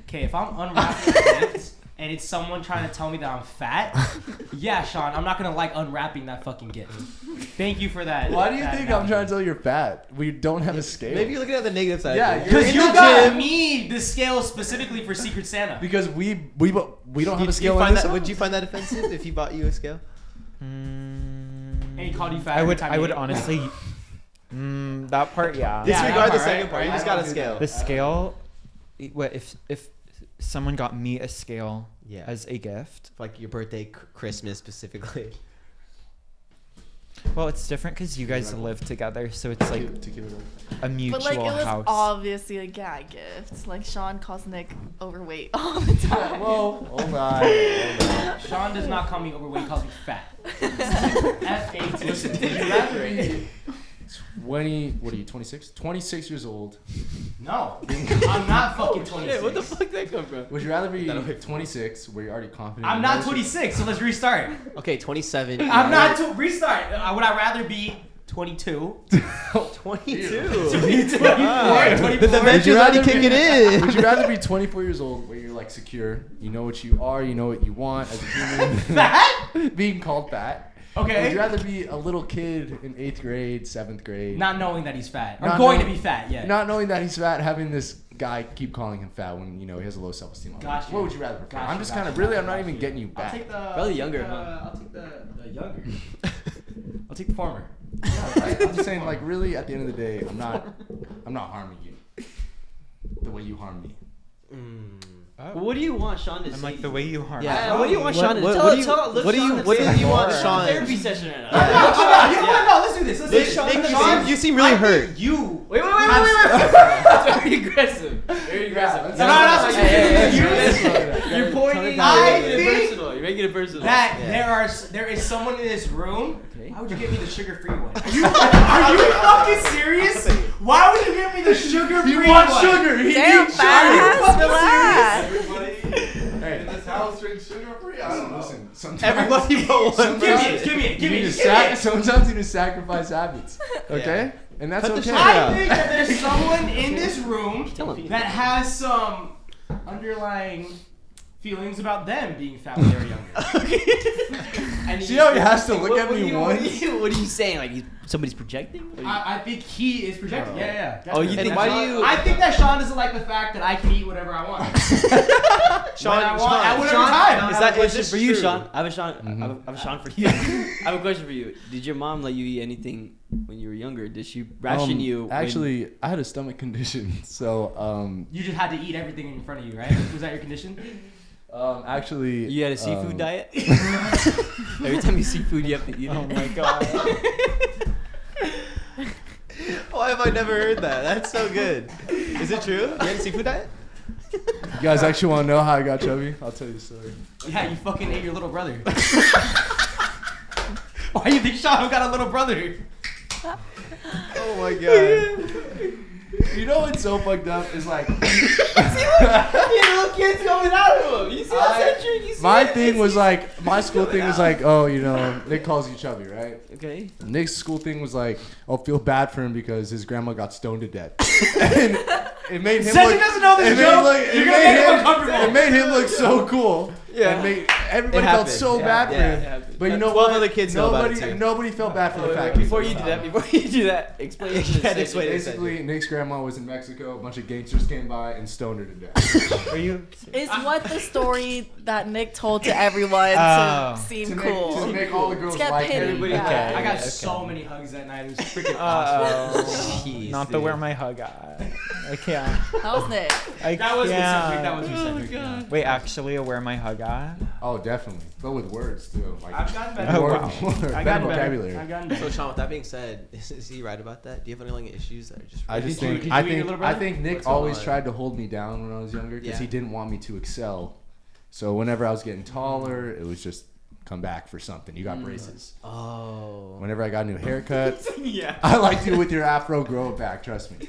S3: Okay, if I'm unwrapping a gift and it's someone trying to tell me that I'm fat, yeah, Sean, I'm not gonna like unwrapping that fucking gift. Thank you for that.
S1: Why do you
S3: that
S1: think I'm
S3: analogy.
S1: tell you you're fat? We don't have a scale.
S6: Maybe you're looking at the negative side.
S1: Yeah,
S6: of things.
S1: you're
S3: Because
S1: in
S3: you
S1: the
S3: got
S1: gym.
S3: me the scale specifically for Secret Santa.
S1: Because we don't have a
S6: Did
S1: scale
S6: you
S1: in
S6: find
S1: this
S6: that?
S1: house.
S6: Would you find that offensive if he bought you a scale?
S3: And he called you fat.
S4: I
S3: every
S4: would.
S3: time
S4: I
S3: you
S4: would
S3: ate.
S4: honestly. That part, yeah.
S3: Yeah,
S6: Disregard
S3: that
S6: the
S3: part,
S6: second
S3: right?
S6: part. You
S1: I
S6: just
S1: don't
S6: got a
S1: do
S6: scale.
S1: that.
S4: The scale. What if someone got me a scale
S6: Yeah.
S4: as a gift?
S6: Like your birthday, Christmas specifically.
S4: Well, it's different because you guys live together, so it's like
S1: to keep it
S4: a mutual
S5: But like, it was
S4: house.
S5: obviously a gag gift. Like, Sean calls Nick overweight all the time.
S1: Whoa, hold on.
S3: Sean does not call me overweight. He calls me fat. F-A-T.
S1: Listen, would you rather be 20? What are you? 26? 26 years old.
S3: No, I'm not fucking 26.
S2: Shit, what the fuck did that come from?
S1: Would you rather be 26, where you're already confident?
S3: I'm
S1: in
S3: not
S1: yourself?
S3: 26, so let's restart.
S6: Okay, 27.
S3: I'm not to restart. Would I rather be 22?
S6: 22.
S3: 24?
S6: The dimensions already kicking in.
S1: Would you rather be 24 years old, where you're like secure, you know what you are, you know what you want as a human,
S3: Fat?
S1: being called fat? Would
S3: Okay.
S1: you rather be a little kid in 8th grade, 7th grade,
S3: Not knowing that he's fat. Or
S1: Not
S3: going to
S1: knowing-
S3: be fat, yeah.
S1: not knowing that he's fat, having this guy keep calling him fat when he has a low self-esteem?
S3: Gotcha.
S1: What would you rather prefer?
S3: Gotcha,
S1: I'm just
S3: gotcha,
S1: kind of really,
S3: gotcha,
S1: I'm not
S3: gotcha.
S1: even getting you
S3: I'll
S1: back.
S3: take the...
S2: Probably younger,
S3: I'll take the younger. I'll take the former.
S1: I'm just saying, like, really, at the end of the day, I'm not harming you the way you harm me.
S2: Well, what do you want Sean to
S4: I'm
S2: say?
S4: like the way you harm.
S2: Yeah, what do you want Sean to
S6: What
S2: tell?
S6: do you-
S2: Tell, look
S6: what do you-
S2: Sean
S6: what
S2: say
S6: do you want
S2: We're in a
S6: Sean-
S2: therapy session right now.
S3: You know what? No, let's do this. Let's do this.
S6: Nick, you seem really hurt.
S3: You.
S2: Wait. That's very aggressive. Very aggressive.
S3: No, no, no,
S2: You're pointing.
S3: I
S2: You're making it
S3: think
S2: personal. You're making it personal.
S3: That there is someone in this room.
S2: Okay.
S3: Why would you give me the sugar-free one? Are you fucking serious? Why would you give me the sugar-free one?
S1: He wants sugar. He
S5: Damn,
S1: needs
S5: fast, relax.
S1: Everybody in this house drinks sugar-free. I don't know. Listen, sometimes
S6: Everybody but one.
S3: Give me it.
S1: sometimes you need to sacrifice habits. Okay, and that's
S6: Cut the
S1: okay.
S6: shit
S3: I think that there's someone in this room
S2: Tell him.
S3: that has some underlying feelings about them being fat when they were younger. And
S1: See how he has to look at
S2: What
S1: me
S2: are
S1: once?
S2: you saying? Like somebody's projecting? What are you-
S3: I think he is projecting. Yeah.
S2: Oh, you
S3: definitely.
S2: think?
S6: why do you-
S3: I think that Sean doesn't like the fact that I can eat whatever I want.
S6: Sean,
S3: When I want, at whatever
S6: Sean,
S3: time.
S2: I
S3: Is
S2: have
S6: that-
S2: a question
S6: is
S2: for
S6: this
S2: you,
S6: true?
S2: Sean. I have a Sean for you. I have a question for you. Did your mom let you eat anything when you were younger? Did she ration you? when-
S1: Actually, I had a stomach condition, so
S3: You just had to eat everything in front of you, right? Was that your condition?
S1: actually,
S2: you had a seafood diet. Every time you see food, you have to eat it.
S4: Oh my god.
S6: Why have I never heard that? That's so good. Is it true? You had a seafood diet?
S1: You guys actually want to know how I got chubby? I'll tell you the story.
S3: Yeah, you fucking ate your little brother. Why do you think Sean got a little brother?
S6: Oh my god.
S1: You know what's so fucked up is like
S2: You little kids coming out of him. You see that Cedric? You see
S1: my
S2: that?
S1: thing was like my school thing was like, oh, Nick calls you chubby, right?
S2: Okay.
S1: Nick's school thing was like, oh, feel bad for him because his grandma got stoned to death. And it made him
S3: Cedric
S1: look,
S3: doesn't know this
S1: it made
S3: joke.
S1: look-
S3: You're gonna make him uncomfortable.
S1: It made him look so cool.
S6: Yeah.
S1: And everybody felt
S6: happened.
S1: so bad for him. But you know
S6: 12
S1: what?
S6: other kids know about it too.
S1: Nobody felt bad for the fact.
S2: Before you do that, explain.
S1: Basically, Nick's grandma was in Mexico. A bunch of gangsters came by and stoned her to death.
S4: Are you?
S5: Is what the story that Nick told to everyone
S4: Oh.
S5: to seem
S1: to
S5: cool.
S1: make all the girls
S5: To get
S1: like
S5: pity.
S1: him.
S5: Yeah.
S4: Okay.
S3: I got
S4: Okay.
S3: so many hugs that night. It was freaking awesome.
S4: Oh, not the wear my hug eye. I can't.
S5: That was Nick.
S4: I
S3: That was
S4: can't.
S3: Cedric. That was Cedric. Yeah.
S4: Wait, actually, a wear my hug eye?
S1: Oh, definitely. But with words too. Like
S3: I've gotten better.
S4: Oh,
S1: more,
S4: wow.
S1: more
S3: I've
S1: better
S3: gotten
S1: vocabulary.
S3: better. I've gotten
S6: So
S3: better.
S6: Sean, with that being said, is he right about that? Do you have underlying issues that are just?
S1: I just
S3: Did you-
S1: think
S3: did
S1: I
S3: you meet your
S1: think
S3: little
S1: I
S3: brother?
S1: think Nick
S6: What's going
S1: always
S6: on?
S1: tried to hold me down when I was younger because
S6: Yeah.
S1: he didn't want me to excel. So whenever I was getting taller, it was just come back for something. You got braces.
S6: Oh.
S1: Whenever I got a new haircut,
S3: Yeah.
S1: I like you with your afro, grow it back. Trust me.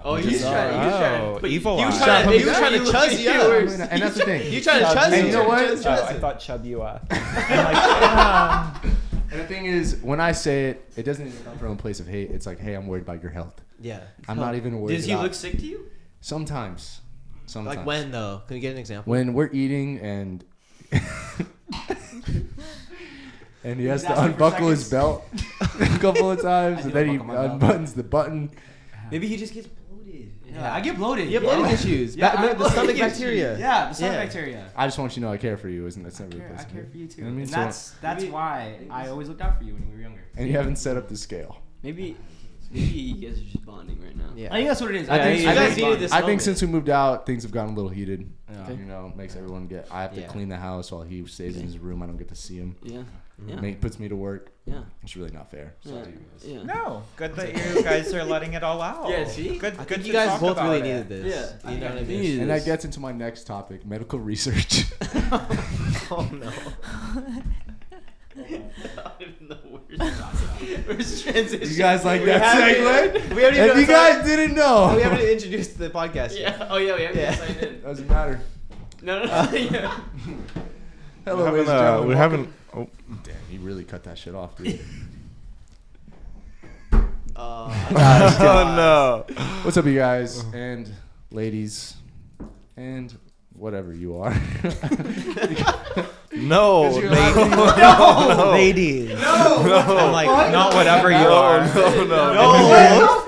S6: Oh, he's
S1: Oh,
S6: trying.
S4: Oh, evil
S6: He was
S4: eye.
S6: trying to chuzz you up.
S1: And that's the thing.
S6: You trying to chuzz
S1: And
S6: you?
S1: you know what?
S4: Oh, I thought chub you up. I'm like,
S1: And the thing is, when I say it, it doesn't even come from a place of hate. It's like, hey, I'm worried about your health.
S6: Yeah.
S1: I'm not even worried.
S2: Does he
S1: about
S2: look sick to you?
S1: Sometimes.
S6: Like when though? Can you get an example?
S1: When we're eating and and he has
S3: He's
S1: to
S3: asking for
S1: unbuckle his
S3: seconds.
S1: belt a couple of times,
S3: I
S1: and
S3: do
S1: then he
S3: unbuckle my belt.
S1: unbuttons the button.
S2: Maybe he just gets bloated.
S3: Yeah, I get bloated.
S6: You have bloating issues.
S3: Yeah, I
S6: The
S3: get bloating
S6: stomach
S3: issues.
S6: bacteria.
S3: Yeah, the stomach
S6: Yeah.
S3: bacteria.
S1: I just want you to know I care for you, isn't that never a
S3: I
S1: place of
S3: care
S1: hate.
S3: for you too.
S1: You know what I mean?
S3: And
S1: So-
S3: that's why I always looked out for you when we were younger.
S1: And you haven't set up the scale.
S2: Maybe you guys are just bonding right now.
S6: Yeah.
S3: I think that's what it is.
S1: I think-
S6: you guys
S1: think-
S6: needed this
S1: I think
S6: moment.
S1: since we moved out, things have gotten a little heated.
S3: Yeah.
S1: You know, makes everyone get. I have to
S6: Yeah.
S1: clean the house while he stays in his room. I don't get to see him.
S2: Yeah. Yeah.
S1: Puts me to work.
S2: Yeah.
S1: It's really not fair. So
S2: Yeah.
S1: to you guys.
S2: Yeah.
S4: no, good that you guys are letting it all out.
S2: Yeah, see?
S4: Good,
S6: I
S4: good
S6: think you
S4: to
S6: guys
S4: talk
S6: both
S4: about
S6: really
S4: it.
S6: needed this.
S2: Yeah.
S6: You know what I
S2: I
S6: mean?
S2: think-
S1: And that gets into my next topic: medical research.
S6: Oh no.
S2: Where's transition?
S1: You guys like
S6: We
S1: that
S6: haven't-
S1: segue?
S6: we haven't even
S1: If you
S6: started-
S1: guys didn't know,
S6: We haven't introduced the podcast yet.
S2: Yeah. Oh yeah, we haven't
S6: Yeah.
S2: signed in.
S1: doesn't matter.
S2: No. Yeah.
S1: Hello,
S7: We
S1: ladies and
S7: haven't.
S1: gentlemen.
S7: We
S1: Welcome-
S7: haven't. Oh,
S1: Damn, he really cut that shit off, dude.
S7: oh no.
S1: What's up, you guys and ladies and whatever you are?
S7: No.
S1: Because you're
S7: Nate.
S1: allowed
S7: No.
S4: Ladies.
S7: No.
S4: I'm like, not whatever you are.
S7: No.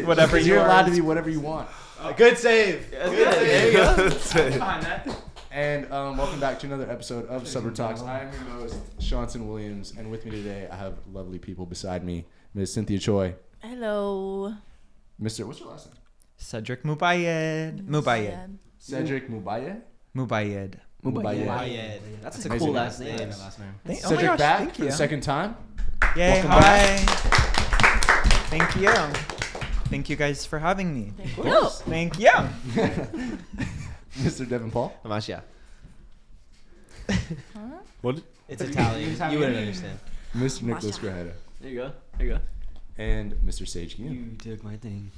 S4: Whatever
S1: Because
S4: you
S1: you're
S4: are.
S1: allowed to be whatever you want.
S6: Good save.
S2: There you go.
S3: Behind that.
S1: And welcome back to another episode of Suburb Talks. I am your host, Shanson Williams, and with me today I have lovely people beside me, Ms. Cynthia Choi,
S5: Hello.
S1: Mr. What's your last name?
S4: Cedric Mubayed. Mubayed.
S1: Cedric Mubaye.
S4: Mubayed.
S1: Mubaye.
S2: That's a
S1: Amazing
S2: cool
S1: name.
S2: last name.
S3: Last name.
S4: Oh my
S1: Cedric
S4: gosh,
S1: back
S4: thank
S1: for the
S4: you.
S1: second time.
S4: Yay,
S1: Welcome
S4: hi. Thank you. Thank you guys for having me.
S5: No.
S4: Thank you.
S1: Mr. Devin Paul.
S6: Amasha.
S7: What?
S6: It's Italian. You wouldn't understand.
S1: Mr. Nicholas
S5: Masha.
S1: Grajeda.
S2: There you go. There you go.
S1: And Mr. Sage Guillen.
S2: You took my thing.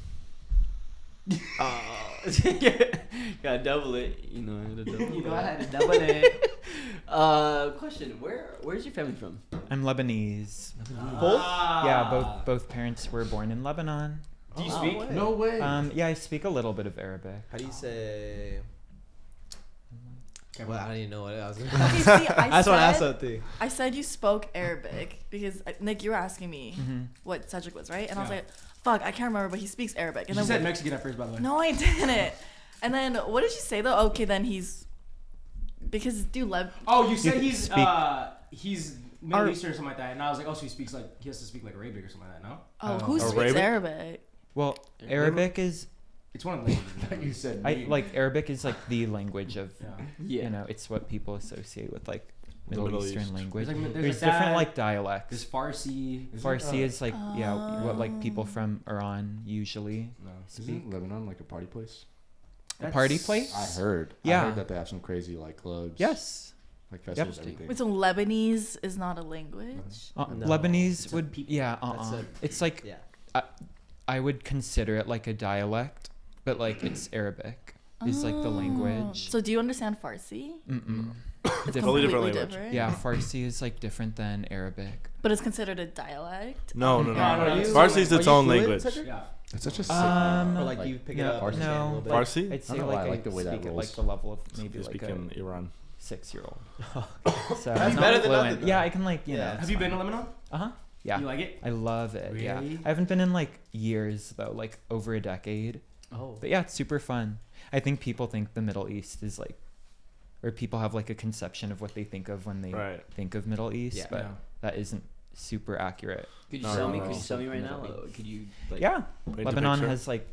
S2: Gotta double it. You know, I had to double
S3: You know,
S2: it.
S3: I had to double it.
S2: Question: Where's your family from?
S4: I'm Lebanese.
S6: Both?
S4: Yeah, both parents were born in Lebanon.
S3: Do you
S6: Oh,
S3: speak?
S6: way.
S1: No way.
S4: Yeah, I speak a little bit of Arabic.
S6: How do you say? Well, I don't even know what I was gonna
S5: Okay, see,
S6: I just want to ask something.
S5: I said you spoke Arabic because Nick, you were asking me
S4: Mhm.
S5: what Cedric was, right? And I was
S3: Yeah.
S5: like, "Fuck, I can't remember," but he speaks Arabic. And
S3: You
S5: then
S3: said Mexican at first, by the way.
S5: no, I didn't. And then what did you say though? Okay, then he's because dude,
S3: Oh, you said
S4: You
S3: he's
S4: speak-
S3: he's Middle Eastern or something like that, and I was like, oh, so he has to speak like Arabic or something like that. No,
S5: who speaks
S7: Arabic?
S5: Arabic?
S4: Well, Arabic is
S3: it's one of the languages.
S1: you said
S4: Arabic is like the language of
S3: Yeah.
S4: you know, it's what people associate with like
S7: The
S4: Middle
S7: Middle
S4: Eastern
S7: East.
S4: language.
S3: There's
S4: There's
S3: like
S4: different
S3: that,
S4: like dialects.
S3: There's Farsi.
S4: Farsi is like what like people from Iran usually
S3: No.
S4: speak.
S1: Isn't Lebanon like a party place?
S4: A party place?
S1: I heard. I
S4: Yeah.
S1: heard that they have some crazy like clubs.
S4: Yes.
S1: Like festivals,
S4: Yep.
S1: everything.
S5: Wait, so Lebanese is not a language?
S6: No.
S4: Lebanese
S3: It's a
S4: would
S3: people.
S4: yeah.
S6: That's a-
S4: It's like
S6: Yeah.
S4: I would consider it like a dialect, but like it's Arabic is like the language.
S5: So do you understand Farsi?
S4: Mm-mm.
S5: It's
S7: Totally different
S5: completely
S7: language.
S5: different.
S4: Yeah, Farsi is like different than Arabic.
S5: But it's considered a dialect.
S7: No.
S3: No, no,
S6: Are you-
S7: Farsi is its
S6: are you
S7: own
S6: fluent,
S7: language.
S6: Cedric?
S3: Yeah.
S1: It's such a sick
S6: Or like
S1: like,
S6: you pick it
S4: no,
S6: up. and understand a
S4: no,
S6: little bit?
S7: Farsi?
S4: I'd say
S1: I don't know why
S4: like
S1: I like the way that
S4: speak at like
S1: rolls.
S4: the level of maybe
S7: You
S4: like
S7: speak
S4: a
S7: in Iran.
S4: 6-year-old.
S6: That's
S4: So
S6: better
S4: not
S6: than
S4: fluent.
S6: nothing,
S4: Yeah,
S6: though.
S4: I can like you
S6: Yeah.
S4: know.
S3: Have you been to Lebanon?
S4: Yeah.
S3: You like it?
S4: I love it. Yeah.
S3: Really?
S4: I haven't been in like years though, like over a decade.
S6: Oh.
S4: But yeah, it's super fun. I think people think the Middle East is like, or people have like a conception of what they think of when they
S7: Right.
S4: think of Middle East,
S6: Yeah.
S4: but
S3: Yeah.
S4: that isn't super accurate.
S2: Could you
S1: No,
S2: sell
S1: no,
S2: me?
S1: no.
S2: Could you sell me right now? Could you? Like,
S4: Yeah.
S7: Paint a
S4: Lebanon
S7: picture.
S4: has like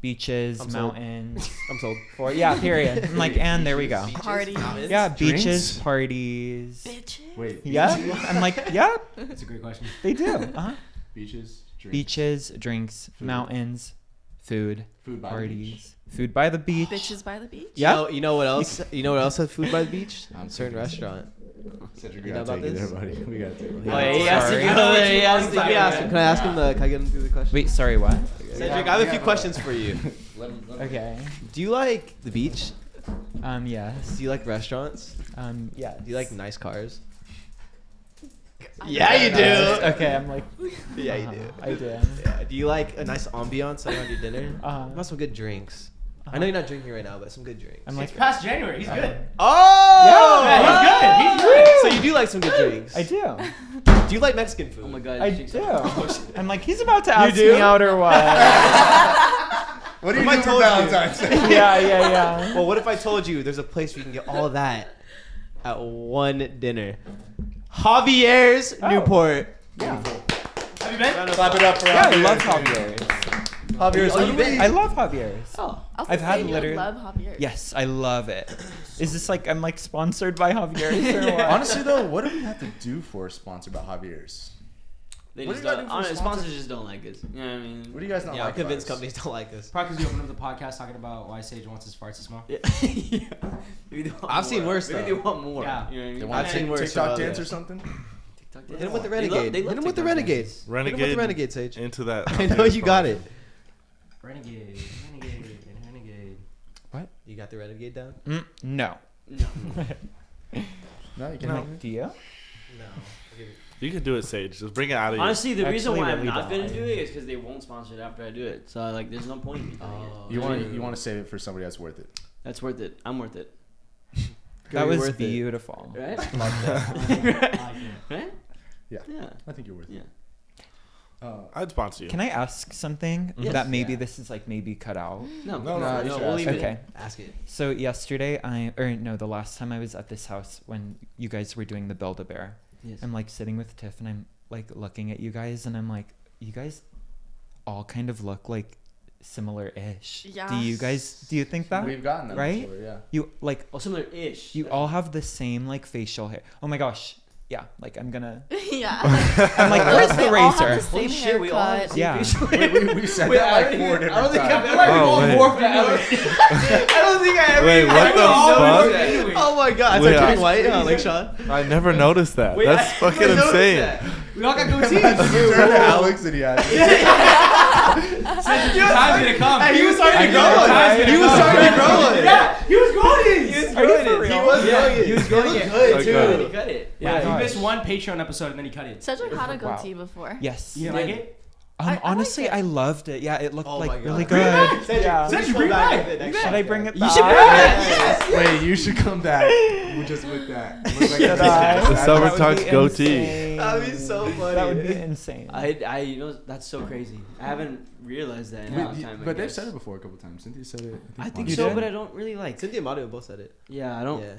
S4: beaches,
S6: I'm sold.
S4: mountains.
S6: I'm told.
S4: Yeah, period. I'm like, and there we go.
S5: Parties.
S4: Yeah,
S1: Drinks?
S4: beaches, parties.
S5: Bitches.
S1: Wait.
S4: Yeah. I'm like, yeah,
S3: That's a great question.
S4: they do. Uh-huh.
S1: Beaches, drinks,
S4: Beaches, drinks,
S1: Food.
S4: mountains, food,
S1: food by the beach.
S4: parties, food by the beach.
S5: Bitches by the beach.
S4: Yeah.
S6: You know what else? You know what else has food by the beach?
S1: I'm
S6: Certain
S1: thinking-
S6: restaurant.
S1: Cedric,
S6: You
S1: we
S6: know
S1: gotta
S6: about
S1: take it
S6: this?
S1: there, buddy. We gotta take it.
S6: Oh,
S4: yeah,
S6: he has to
S4: sorry.
S6: go there. He has to.
S3: Sorry.
S6: Can I ask him the? Can I get him through the question?
S4: Wait, sorry, what?
S6: Cedric, I have a few questions for you.
S4: Okay.
S6: Do you like the beach?
S4: Yes.
S6: Do you like restaurants?
S4: Yeah.
S6: Do you like nice cars?
S5: I
S6: Yeah, you do.
S4: Okay, I'm like.
S6: Yeah, you do.
S4: I do.
S6: Yeah. Do you like a nice ambiance around your dinner?
S4: Uh-huh.
S6: What about some good drinks? I know you're not drinking right now, but some good drinks.
S4: I'm
S3: It's
S4: like,
S3: past January. He's good.
S6: Oh!
S3: Yeah, he's good. He's good.
S6: So you do like some good drinks?
S4: I do.
S6: Do you like Mexican food?
S2: Oh my god.
S4: I
S2: chicks
S4: do.
S2: are-
S4: I'm like, he's about to ask
S6: do?
S4: me out or what?
S1: What do
S6: If
S1: you
S6: I
S1: do for
S6: told you-
S1: Valentine's Day?
S4: yeah.
S6: Well, what if I told you there's a place where you can get all of that at one dinner? Javier's
S4: Oh.
S6: Newport.
S4: Yeah.
S3: Have you been?
S1: Clap it up for
S4: Yeah, I
S1: Javier.
S4: love Javier's.
S1: Javier's.
S6: Oh, you been?
S4: I love Javier's.
S6: Oh.
S5: I was
S4: I've
S5: gonna
S4: had
S5: say you
S4: literally-
S5: love Javier.
S4: Yes, I love it. Is this like I'm like sponsored by Javier's or what?
S1: Honestly though, what do we have to do for a sponsor about Javier's?
S2: They
S1: What
S2: just
S1: do you gotta
S2: don't.
S1: do for
S2: Honestly,
S1: sponsors?
S2: sponsors just don't like us. You know what I mean?
S1: What do you guys not
S6: Yeah, I'm
S1: like?
S6: convinced
S1: about us?
S6: companies don't like us.
S3: Probably because you opened up the podcast talking about why Sage wants his farts to smell.
S2: Yeah. Maybe they want
S6: I've seen
S2: more.
S6: worse,
S2: Maybe
S6: though.
S2: they want more.
S3: Yeah.
S2: You know what I mean?
S1: They want
S6: I've
S1: to
S6: seen worse
S1: TikTok
S6: about
S1: dance
S6: it.
S1: or something?
S2: TikTok
S6: Hit him with the
S2: They love-
S6: renegade.
S2: they love
S6: Hit him with the
S2: TikTok
S6: renegade.
S2: dances.
S6: Hit him with the
S7: Renegade
S6: renegade, Sage.
S7: into that.
S6: I know you got it.
S3: Renegade.
S6: You got the renegade down?
S4: No.
S2: No.
S1: No, you can
S4: No.
S1: have it.
S4: Do you?
S6: No.
S7: You can do it, Sage. Just bring it out of you.
S2: Honestly, the reason
S4: Actually,
S2: why I'm
S4: really
S2: not gonna
S4: don't.
S2: do it is because they won't sponsor it after I do it. So like, there's no point in me doing it.
S1: You want to save it for somebody that's worth it.
S2: That's worth it. I'm worth it.
S4: That
S6: You're
S4: was
S6: worth it.
S4: beautiful.
S2: Right? Right?
S1: Yeah.
S2: Yeah.
S1: I think you're worth it.
S2: Yeah.
S7: I'd sponsor you.
S4: Can I ask something
S2: Yes.
S4: that maybe
S2: Yeah.
S4: this is like maybe cut out?
S2: No.
S1: No,
S2: No.
S1: you should
S2: We'll
S1: ask
S2: leave
S1: it.
S2: it.
S4: Okay.
S6: Ask it.
S4: So yesterday the last time I was at this house when you guys were doing the Build-A-Bear,
S2: Yes.
S4: I'm like sitting with Tiff and I'm like looking at you guys and I'm like, you guys all kind of look like similar-ish.
S5: Yeah.
S4: Do you think that?
S1: We've gotten that
S4: Right?
S1: before, yeah.
S4: You like
S2: Oh, similar-ish.
S4: you all have the same like facial hair. Oh my gosh. Yeah, like I'm gonna
S5: Yeah.
S4: I'm like, where's
S5: They
S4: the
S5: all have
S4: razor?
S5: the same
S2: shit, we all have
S5: haircut.
S2: the same
S4: Yeah.
S2: facial
S1: We said
S2: Wait,
S1: that
S2: I
S1: like
S2: don't
S1: 4
S2: even-
S1: different
S2: I don't think
S1: times.
S2: I feel like we
S7: Oh,
S2: all
S7: wait.
S2: morphed that. I don't think I ever.
S7: Wait, what the fuck?
S6: Oh my god, is
S7: Wait,
S6: that
S7: I-
S6: turning white? Like Sean?
S7: I never noticed that.
S2: Wait,
S7: That's
S2: I
S7: fucking
S2: never noticed
S7: insane.
S2: that.
S3: We all got goatees.
S1: You turned to Alex and he had
S3: Cedric, your time's gonna come.
S6: Hey, he was starting to grow
S3: Your
S6: one.
S3: time's gonna
S6: He was
S3: come.
S6: starting to grow one.
S3: Yeah, he was growing it.
S4: Are you for real?
S6: He was growing it.
S2: He was growing it.
S6: good
S7: Okay.
S6: too.
S2: He cut it.
S3: Yeah,
S4: Oh my
S3: he missed
S4: gosh.
S3: one Patreon episode and then he cut it.
S5: Cedric had a
S4: Wow.
S5: goatee before.
S4: Yes.
S3: You didn't like it?
S5: I
S4: Honestly,
S5: liked it.
S4: I loved it. Yeah, it looked
S6: Oh my
S4: like
S6: God.
S4: really
S6: Bring
S4: good.
S6: it back. Cedric,
S4: Yeah.
S6: Cedric,
S3: Cedric,
S6: bring
S3: bring
S6: back
S3: back.
S6: the next
S4: Should
S6: time.
S4: I bring it
S6: You
S4: back?
S6: should bring it back.
S1: Wait, you should come back just with that. Look like
S4: Should
S1: a-
S4: I?
S7: The
S4: That
S7: Summer
S4: would
S7: Talks
S4: be
S7: goatee.
S4: insane.
S6: That'd be so funny.
S4: That would be insane.
S2: You know, that's so crazy. I haven't realized that in a long time.
S1: But they've said it before a couple times. Cynthia said it.
S2: I think
S4: You
S2: so,
S4: did?
S2: but I don't really like.
S6: Cynthia and Maru both said it.
S2: Yeah, I don't.
S6: Yeah.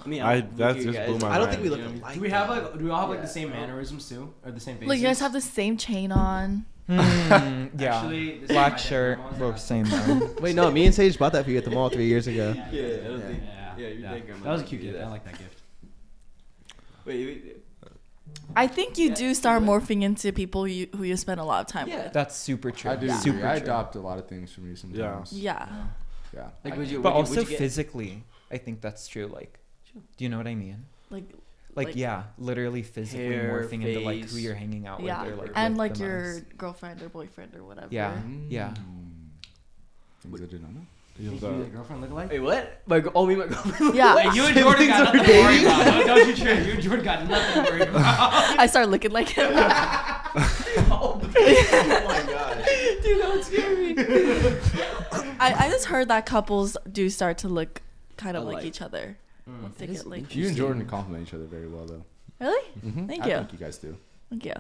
S2: I mean,
S7: That
S2: you
S7: just
S2: guys-
S7: blew my
S6: I don't think
S7: mind.
S6: we look
S2: You know what I mean?
S6: alike.
S3: Do we have like? Do we all have like
S6: Yeah.
S3: the same mannerisms too, or the same faces?
S5: Like you guys have the same chain on.
S4: Yeah.
S3: Actually, this is
S4: Black
S3: my
S4: shirt.
S3: dad.
S4: Well, same though.
S6: Wait, no, me and Sage bought that for you at the mall 3 years ago.
S2: Yeah, I don't think.
S3: Yeah,
S2: Yeah, your grandma
S3: that was a
S2: did
S3: cute
S2: do
S3: gift.
S2: that.
S3: I like that gift.
S2: Wait.
S5: I think you
S2: Yeah.
S5: do start morphing into people who you spend a lot of time
S2: Yeah.
S5: with.
S4: That's super true.
S1: I do.
S4: Super
S1: I
S4: true.
S1: adopt a lot of things from you sometimes.
S5: Yeah.
S1: Yeah.
S2: Like, would you?
S4: But
S2: would you
S4: also
S2: get-
S4: physically, I think that's true. Like, do you know what I mean?
S5: Like
S4: Like yeah, literally physically
S2: hair,
S4: morphing into like who
S2: face.
S4: you're hanging out
S5: yeah.
S4: with, or like
S5: And
S4: with
S5: like
S4: the
S5: your
S4: most.
S5: girlfriend or boyfriend or whatever.
S4: Yeah. Yeah.
S1: Things I did not know.
S7: You
S3: You
S7: know,
S3: and your girlfriend look alike?
S2: Wait, what? My me, my girlfriend.
S5: Yeah.
S3: Hey, you and Jordan got nothing to worry about. Don't you trip? You and Jordan got nothing to worry about.
S5: I start looking like him.
S6: Oh my god.
S2: Dude, that would scare me.
S5: I just heard that couples do start to look kind of like
S2: Alike.
S5: each other. Once they
S2: That is
S5: get like.
S1: You and Jordan compliment each other very well, though.
S5: Really?
S1: Thank
S5: you.
S1: I think you guys do.
S5: Thank you.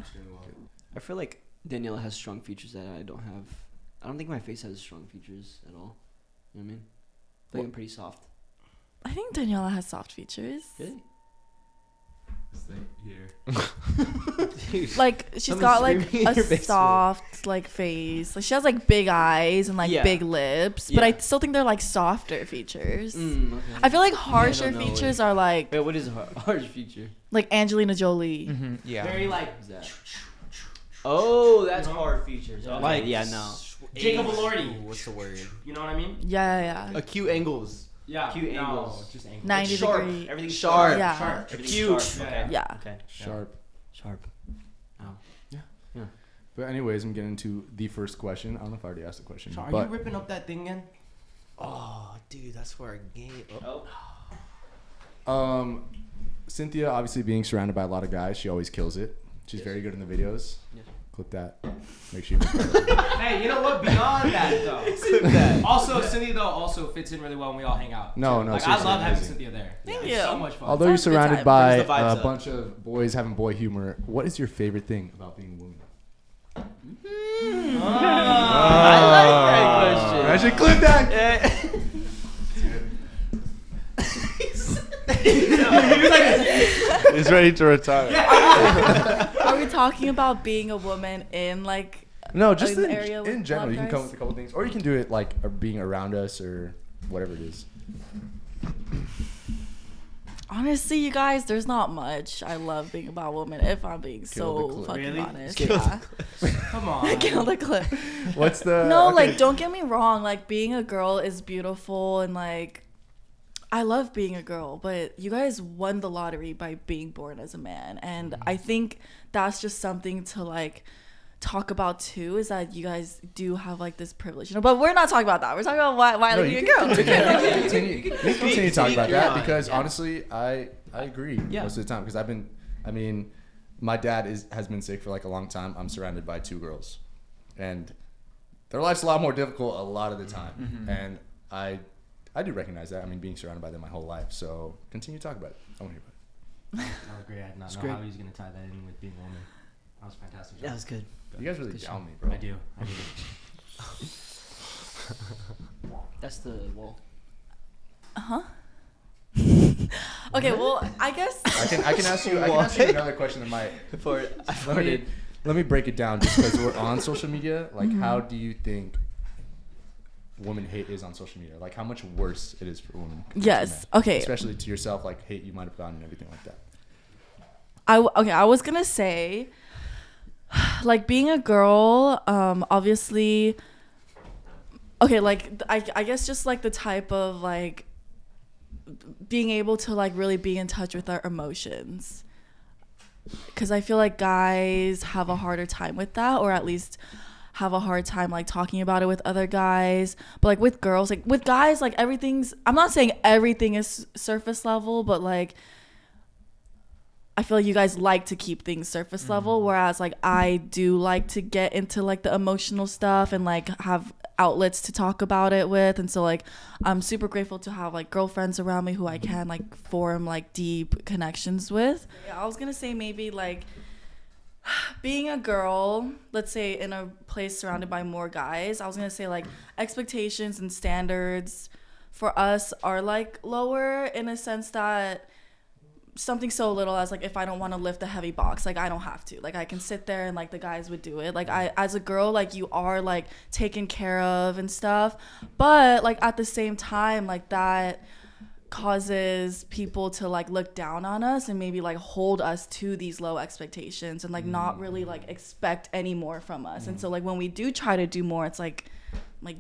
S2: I feel like Daniela has strong features that I don't have. I don't think my face has strong features at all. You know what I mean? I think I'm pretty soft.
S5: I think Daniela has soft features.
S2: Really?
S5: Like she's
S6: Someone's
S5: got like
S6: screaming in
S5: a
S6: your basement.
S5: soft like face. Like she has like big eyes and like
S2: Yeah.
S5: big lips, but I
S2: Yeah.
S5: still think they're like softer features.
S2: Okay.
S5: I feel like harsher
S2: know
S5: features
S2: it.
S5: are like
S2: Wait, what is a harsh feature?
S5: like Angelina Jolie.
S4: Mm-hmm. Yeah.
S3: Very like
S2: What is that? Oh, that's
S3: You know?
S2: hard features. Okay,
S6: Like,
S2: yeah, no.
S3: Jacob Elordi.
S6: What's the word?
S3: You know what I mean?
S5: Yeah.
S6: Acute angles.
S3: Yeah.
S2: Cute
S3: no,
S2: angles.
S3: Just angles.
S5: 90
S2: Sharp.
S5: degree.
S2: Everything's
S6: Sharp.
S2: sharp.
S5: Yeah.
S3: Sharp.
S2: Everything's
S6: Cute.
S2: sharp.
S3: Yeah,
S2: Okay.
S5: Yeah.
S2: Okay.
S1: Sharp.
S2: Sharp.
S1: But anyways, I'm getting to the first question. I don't know if I already asked the question.
S3: Sean, are
S1: but
S3: you ripping up that thing again?
S6: Oh, dude, that's where I game.
S2: Oh.
S1: Cynthia, obviously being surrounded by a lot of guys, she always kills it. She's
S2: Yes.
S1: very good in the videos.
S2: Yes.
S1: Clip that. Make sure you make that.
S3: Hey, you know what? Beyond that, though. Also, Cynthia though also fits in really well when we all hang out.
S1: No,
S3: too.
S1: no,
S3: Like I
S1: seriously,
S3: love having
S1: amazing.
S3: Cynthia there.
S5: Thank
S3: It's
S5: you.
S3: so much fun.
S1: Although you're
S5: Sounds good
S1: surrounded
S5: time.
S1: by
S6: Brings the vibes
S1: a
S6: up.
S1: bunch of boys having boy humor, what is your favorite thing about being a woman?
S2: I like that question.
S1: I should clip that.
S7: He's ready to retire.
S5: Are we talking about being a woman in like
S1: No, just
S5: an
S1: in,
S5: area with
S1: in general.
S5: black
S1: You can come
S5: guys?
S1: with a couple things, or you can do it like being around us or whatever it is.
S5: Honestly, you guys, there's not much I love being about women. If I'm being
S1: Kill the
S5: so
S1: clip.
S5: fucking
S3: Really?
S5: honest,
S2: Kill
S5: yeah.
S3: Come on.
S5: Kill the clip.
S1: What's the
S5: No,
S1: okay.
S5: like don't get me wrong. Like being a girl is beautiful, and like I love being a girl. But you guys won the lottery by being born as a man, and I think that's just something to like talk about too. Is that you guys do have like this privilege, you know? But we're not talking about that. We're talking about why
S1: No,
S5: like
S1: you
S5: being a
S1: can
S5: girl.
S1: continue, you can continue talking about that because honestly, I agree
S2: Yeah.
S1: most of the time because I mean, my dad has been sick for like a long time. I'm surrounded by 2 girls, and their life's a lot more difficult a lot of the time, and I do recognize that. I mean, being surrounded by them my whole life. So continue to talk about it. I want to hear about it.
S3: That was great. I did not
S2: It's
S3: know
S2: great.
S3: how he was gonna tie that in with being a woman. That was fantastic.
S2: That was good.
S1: You guys really
S2: Good
S1: down me, bro.
S3: I do.
S2: That's the wall.
S5: Okay, well, I guess
S1: I can ask you another question that might
S2: Before I
S1: let me break it down just because we're on social media. Like, how do you think woman hate is on social media? Like, how much worse it is for women? compared to
S5: yes.
S1: men?
S5: Okay.
S1: Especially to yourself, like hate you might have gotten and everything like that.
S5: I was gonna say, like being a girl, obviously. Okay, like I guess just like the type of like being able to like really be in touch with our emotions, because I feel like guys have a harder time with that, or at least have a hard time like talking about it with other guys. But like with girls, like with guys, like everything's, I'm not saying everything is surface level, but like I feel like you guys like to keep things surface level, whereas like I do like to get into like the emotional stuff and like have outlets to talk about it with. And so like I'm super grateful to have like girlfriends around me who I can like form like deep connections with. Yeah, I was gonna say maybe like being a girl, let's say in a place surrounded by more guys, I was gonna say like expectations and standards for us are like lower, in a sense that something so little as like if I don't want to lift a heavy box, like I don't have to, like I can sit there and like the guys would do it. Like I, as a girl, like you are like taken care of and stuff, but like at the same time, like that causes people to like look down on us and maybe like hold us to these low expectations and like not really like expect any more from us. And so like when we do try to do more, it's like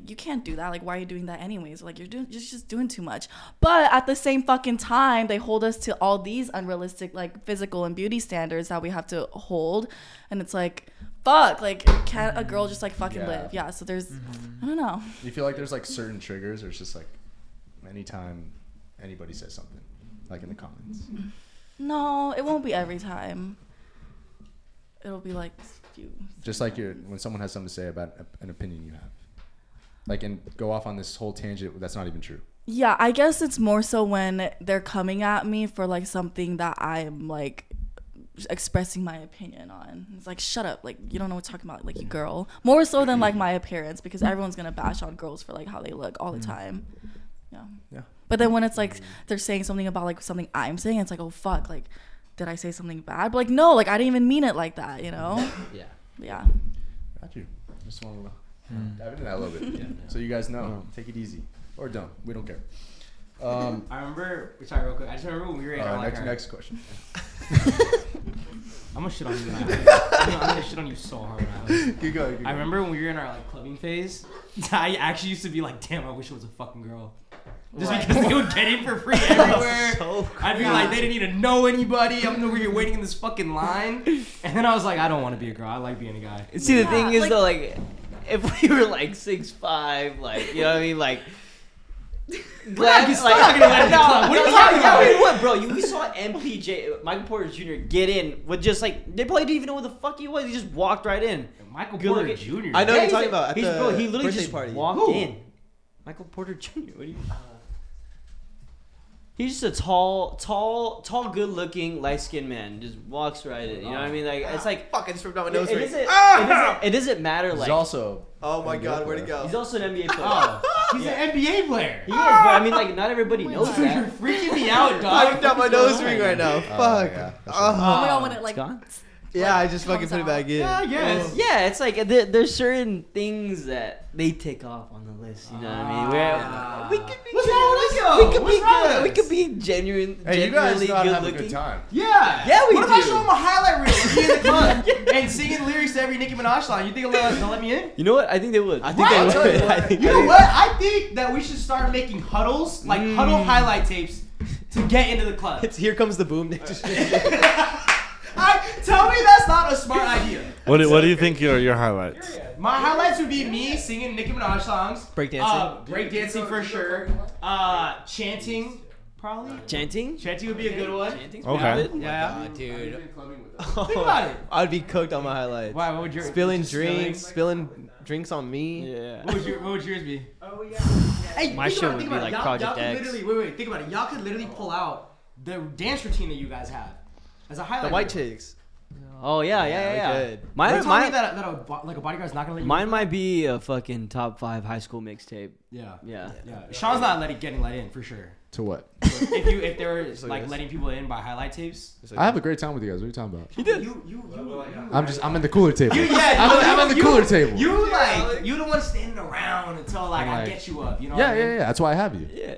S5: you can't do that. Like, why are you doing that anyways? Like, you're just doing too much. But at the same fucking time, they hold us to all these unrealistic, like, physical and beauty standards that we have to hold. And it's like, fuck. Like, can't a girl just, like, fucking live? Yeah, so there's, I don't know.
S1: You feel like there's, like, certain triggers or it's just, like, anytime anybody says something, like, in the comments?
S5: No, it won't be every time. It'll be, like,
S1: Just like when someone has something to say about an opinion you have, like, and go off on this whole tangent that's not even true.
S5: Yeah, I guess it's more so when they're coming at me for like something that I'm like expressing my opinion on. It's like, shut up, like you don't know what you're talking about, like you girl. More so than like my appearance, because everyone's gonna bash on girls for like how they look all the time. Yeah. But then when it's like they're saying something about like something I'm saying, it's like, oh fuck, like did I say something bad? But like no, like I didn't even mean it like that, you know? Yeah.
S1: Got you. Just want to dive into that a little bit. So you guys know, take it easy or don't. We don't care.
S3: I remember. Sorry, real quick. I just remember when we were in like
S1: next question.
S3: I'm gonna shit on you. I'm gonna shit on you so hard.
S1: Keep going.
S3: I remember when we were in our like clubbing phase. I actually used to be like, damn, I wish it was a fucking girl. Just because they would get in for free everywhere. I'd be like, they didn't need to know anybody. I'm over here waiting in this fucking line. And then I was like, I don't want to be a girl. I like being a guy.
S2: See, the thing is though, like, if we were like 6'5", like, you know what I mean, like. Glad, like,
S3: what are you talking about?
S2: Wait, what, bro? We saw MPJ, Michael Porter Jr. get in with just like they probably didn't even know who the fuck he was. He just walked right in.
S3: Michael Porter Jr.
S6: I know what you're talking about.
S2: He literally
S6: birthday
S2: just
S6: party.
S2: walked in. Michael Porter Jr. What do you? He's just a tall, good-looking, light-skinned man. Just walks right in. You know what I mean? Like it's like
S6: fuck. I just ripped out my nose.
S2: It doesn't matter. Like
S1: he's also.
S6: Oh my god, where'd it go?
S2: He's also an NBA player.
S3: He's an NBA player.
S2: He is, but I mean, like, not everybody knows
S3: You're
S2: that.
S3: freaking me out, dog.
S6: I ripped out my nose ring right now. Fuck.
S1: Yeah.
S5: Oh my god, when it like
S2: gone?
S6: Yeah, I just fucking put it back in.
S3: Yeah, I guess.
S2: Yeah, it's like there's certain things that they take off on the list. You know what I mean? We could be.
S3: What's wrong with us, yo?
S2: We could
S3: What's
S2: be
S3: wrong with
S2: good.
S3: us?
S2: We could be genuinely
S1: Hey, you guys know how to
S2: good
S1: have a
S2: looking.
S1: good time.
S3: Yeah.
S2: Yeah, we
S3: What if I
S2: do.
S3: show him a highlight reel of me in the club and singing lyrics to every Nicki Minaj song? You think they'll let me in?
S2: You know what? I think they would.
S6: I think
S3: Right.
S6: they would. I think
S3: You know what? I think that we should start making huddles, like huddle highlight tapes, to get into the club.
S6: It's Here Comes the Boom.
S3: Tell me that's not a smart idea.
S7: What do you think your highlights?
S3: My highlights would be me singing Nicki Minaj songs.
S6: Breakdancing.
S3: Breakdancing for sure. Chanting, probably.
S2: Chanting?
S3: Chanting would be a good one.
S2: Chanting's
S7: Okay.
S2: good.
S3: Yeah.
S6: Dude.
S3: Think about it.
S6: I'd be cooked on my highlights.
S3: Why? What would your
S6: Spilling
S3: just
S6: drinks, spilling drinks on me.
S2: Yeah.
S3: What would yours be? Oh yeah. Hey,
S2: My
S3: think
S2: shit
S3: about it,
S2: would
S3: think
S2: be
S3: about it.
S2: like
S3: Y'all
S2: Project
S3: could
S2: X.
S3: literally wait. Think about it. Y'all could literally pull out the dance routine that you guys have as a highlight.
S6: The white
S3: reel.
S6: chicks.
S2: Oh yeah.
S6: we could.
S3: Are you
S2: Mine,
S3: telling me
S2: mine,
S3: that a bodyguard's not gonna let you?
S2: mine might be a fucking top 5 high school mixtape.
S3: Yeah.
S2: Yeah.
S3: Sean's not getting let in for sure.
S1: To what?
S3: if they were
S6: So
S3: like
S6: yes.
S3: letting people in by highlight tapes.
S1: I have a great time with you guys. What are you talking about?
S3: He did.
S1: I'm in the cooler table.
S3: Yeah,
S1: I'm in the cooler table.
S3: You the one standing around until like I get you up. You know?
S1: Yeah,
S3: what I mean?
S1: yeah. That's why I have you.
S2: Yeah.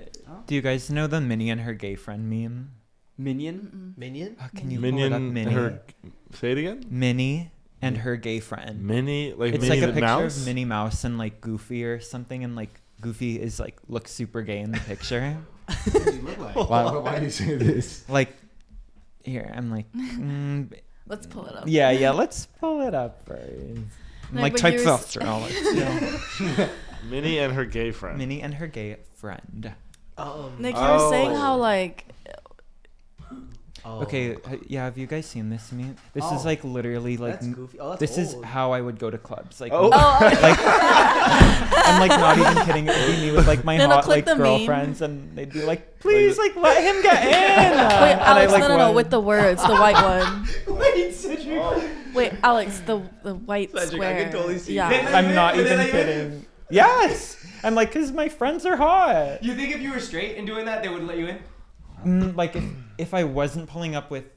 S4: Do you guys know the Minnie and her gay friend meme?
S2: Minion?
S6: Minion?
S4: Can you pull it up,
S7: Minion.
S4: Minnie?
S7: Her. Say it again.
S4: Minnie and her gay friend.
S7: Minnie, like
S4: It's
S7: Minnie
S4: like a
S7: the
S4: picture
S7: mouse.
S4: of Minnie Mouse and like Goofy or something, and like Goofy is like looks super gay in the picture.
S3: What do you look like?
S1: Why do you say this?
S4: Like, here I'm like,
S5: let's pull it up.
S4: yeah. Let's pull it up first. I'm
S5: No,
S4: like
S5: but
S4: type
S5: yours-
S4: faster.
S7: Minnie and her gay friend.
S4: Minnie and her gay friend.
S5: Nick, you were saying how like
S4: Okay, yeah. Have you guys seen this meme? This is like literally like.
S6: That's goofy. Oh, that's
S4: This is
S6: old.
S4: how I would go to clubs. Like,
S6: Oh.
S4: like I'm like not even kidding. It would be me with like my
S5: No,
S4: hot
S5: click
S4: like
S5: the meme.
S4: girlfriends, and they'd be like, "Please, like let him get in."
S5: wait,
S4: And I,
S5: Alex,
S4: like,
S5: no,
S4: went-
S5: with the words, the white one.
S3: Wait, Cedric.
S5: Wait, Alex, the white
S6: Cedric, I
S5: square.
S6: can totally see
S5: yeah.
S6: that.
S4: I'm not
S3: Were they
S4: even
S3: like-
S4: kidding. Yes, I'm like, cause my friends are hot.
S3: You think if you were straight and doing that, they would let you in?
S4: Like if I wasn't pulling up with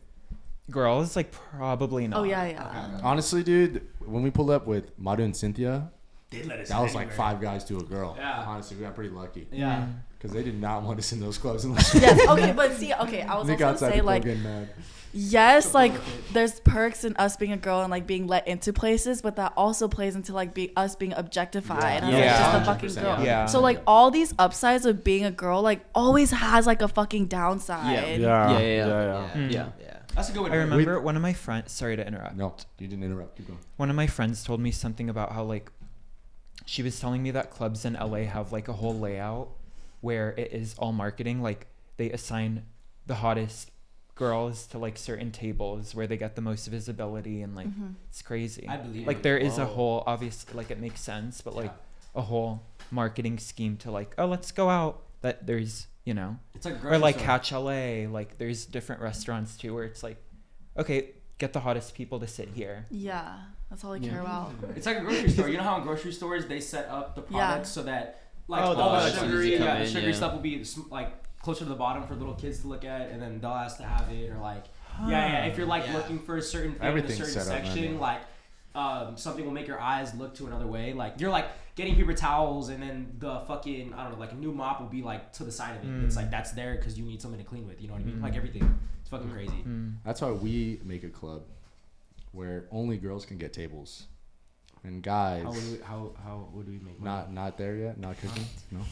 S4: girls, like probably not.
S5: Oh yeah.
S1: Honestly, dude, when we pulled up with Maru and Cynthia,
S3: They'd let us
S1: that
S3: in
S1: was like
S3: anywhere.
S1: 5 guys to a girl.
S3: Yeah.
S1: Honestly, we got pretty lucky.
S3: Yeah.
S1: Because they did not want us in those clubs unless
S5: Yes. Okay, but see, okay, I was
S1: Nick
S5: also
S1: outside
S5: gonna say
S1: the club
S5: like,
S1: getting mad.
S5: yes, like there's perks in us being a girl and like being let into places, but that also plays into like us being objectified as like
S4: Yeah.
S5: just a fucking
S1: 100%,
S5: girl.
S4: yeah.
S5: So like all these upsides of being a girl like always has like a fucking downside.
S2: Yeah.
S3: That's a good one.
S4: I remember one of my friends. Sorry to interrupt.
S1: No, you didn't interrupt. Keep going.
S4: One of my friends told me something about how like she was telling me that clubs in LA have like a whole layout where it is all marketing. Like they assign the hottest girls to like certain tables where they get the most visibility, and like it's crazy.
S3: I believe
S4: like
S3: it.
S4: there is a whole, obviously, like it makes sense, but like a whole marketing scheme to like, oh, let's go out. That there's, you know,
S3: It's like a
S4: or
S3: grocery
S4: like
S3: store.
S4: Catch LA. Like there's different restaurants too where it's like, okay, get the hottest people to sit here.
S5: Yeah, that's all I care about.
S3: It's like a grocery store. You know how in grocery stores they set up the products so that like
S6: Oh,
S3: all
S6: the
S3: the
S6: products
S3: sugary,
S6: easy to come
S3: the
S6: in,
S3: sugary
S6: yeah.
S3: stuff will be like closer to the bottom for little kids to look at, and then they'll ask to have it, or like yeah. If you're like looking for a certain thing in a
S1: Everything's
S3: certain
S1: set up,
S3: section,
S1: man.
S3: like something will make your eyes look to another way. Like you're like getting paper towels, and then the fucking I don't know, like a new mop will be like to the side of it. It's like that's there because you need something to clean with. You know what I mean? Like everything. It's fucking crazy.
S1: That's why we make a club where only girls can get tables, and guys.
S3: How would we make money?
S1: Not there yet. Not cooking. No.
S3: Well,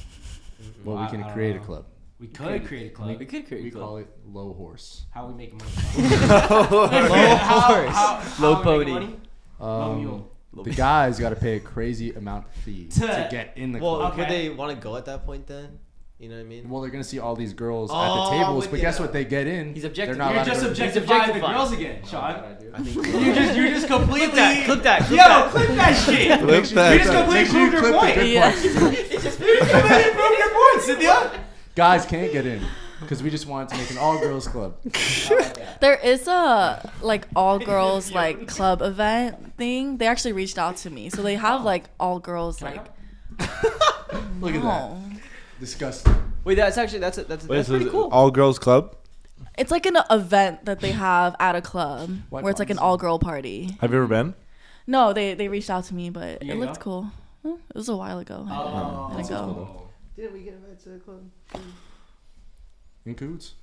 S1: Well, we
S3: I
S1: can
S3: don't
S1: create a
S3: know.
S1: club.
S3: We could create a club.
S6: We could create
S1: We
S6: a club.
S1: call it Low Horse.
S3: How are we making money?
S6: Low horse.
S3: How
S6: Low
S3: are we making
S6: pony.
S3: money? Low mule.
S1: The guys got to pay a crazy amount of fee to get in the
S6: Well,
S1: club.
S6: would they want to go at that point then? You know what I mean?
S1: Well, they're gonna see all these girls at
S6: Oh,
S1: the tables,
S6: with
S1: but
S6: the-
S1: guess what? They get in.
S6: He's
S1: They're
S6: objective.
S1: not
S3: You're
S1: allowed
S3: just
S1: to-
S3: objectifying the
S6: objectifying.
S3: girls again, Sean.
S6: I think
S3: You just completely
S6: clip that.
S3: Yo, clip that shit.
S7: Clip that.
S3: You just completely proved your point.
S1: good
S5: Yeah.
S3: You just completely proved your point, Cynthia.
S1: Guys can't get in because we just wanted to make an all-girls club.
S5: There is a like all girls like club event thing. They actually reached out to me, so they have like all girls
S3: Can I
S5: like.
S1: Look at that.
S5: No.
S1: Disgusting.
S6: Wait, that's pretty cool.
S7: All girls club.
S5: It's like an event that they have at a club
S1: White
S5: where it's like an
S1: Box.
S5: all-girl party.
S7: Have you ever been?
S5: No, they reached out to me, but
S3: You
S5: it
S3: gonna
S5: looked
S3: go?
S5: cool. It was a while ago. I didn't go.
S6: Didn't we get invited to the club?
S1: In Coots.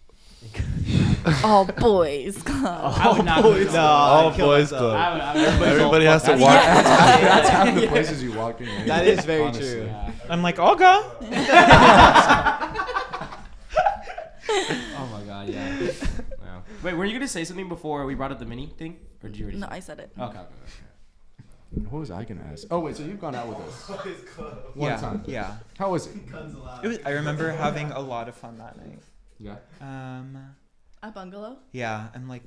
S5: All boys club.
S3: I would not go.
S6: No,
S7: All
S6: I'd kill
S7: boys
S6: myself.
S7: club.
S3: I would
S7: Everybody has to
S1: That's,
S7: watch.
S1: that's half the places you walk in. man.
S6: That is very
S1: Honestly.
S6: true.
S3: Yeah.
S4: I'm like, I'll go.
S3: Oh my god, yeah. Wow. Wait, were you gonna say something before we brought up the mini thing, or did you already?
S5: No,
S3: say
S5: I said it.
S3: Okay.
S1: What was I gonna ask? Oh wait, so you've gone out with us one
S4: yeah,
S1: time.
S4: yeah.
S1: How was it?
S4: It was. I remember having a lot of fun that night.
S1: Yeah.
S5: At Bungalow?
S4: Yeah, I'm like,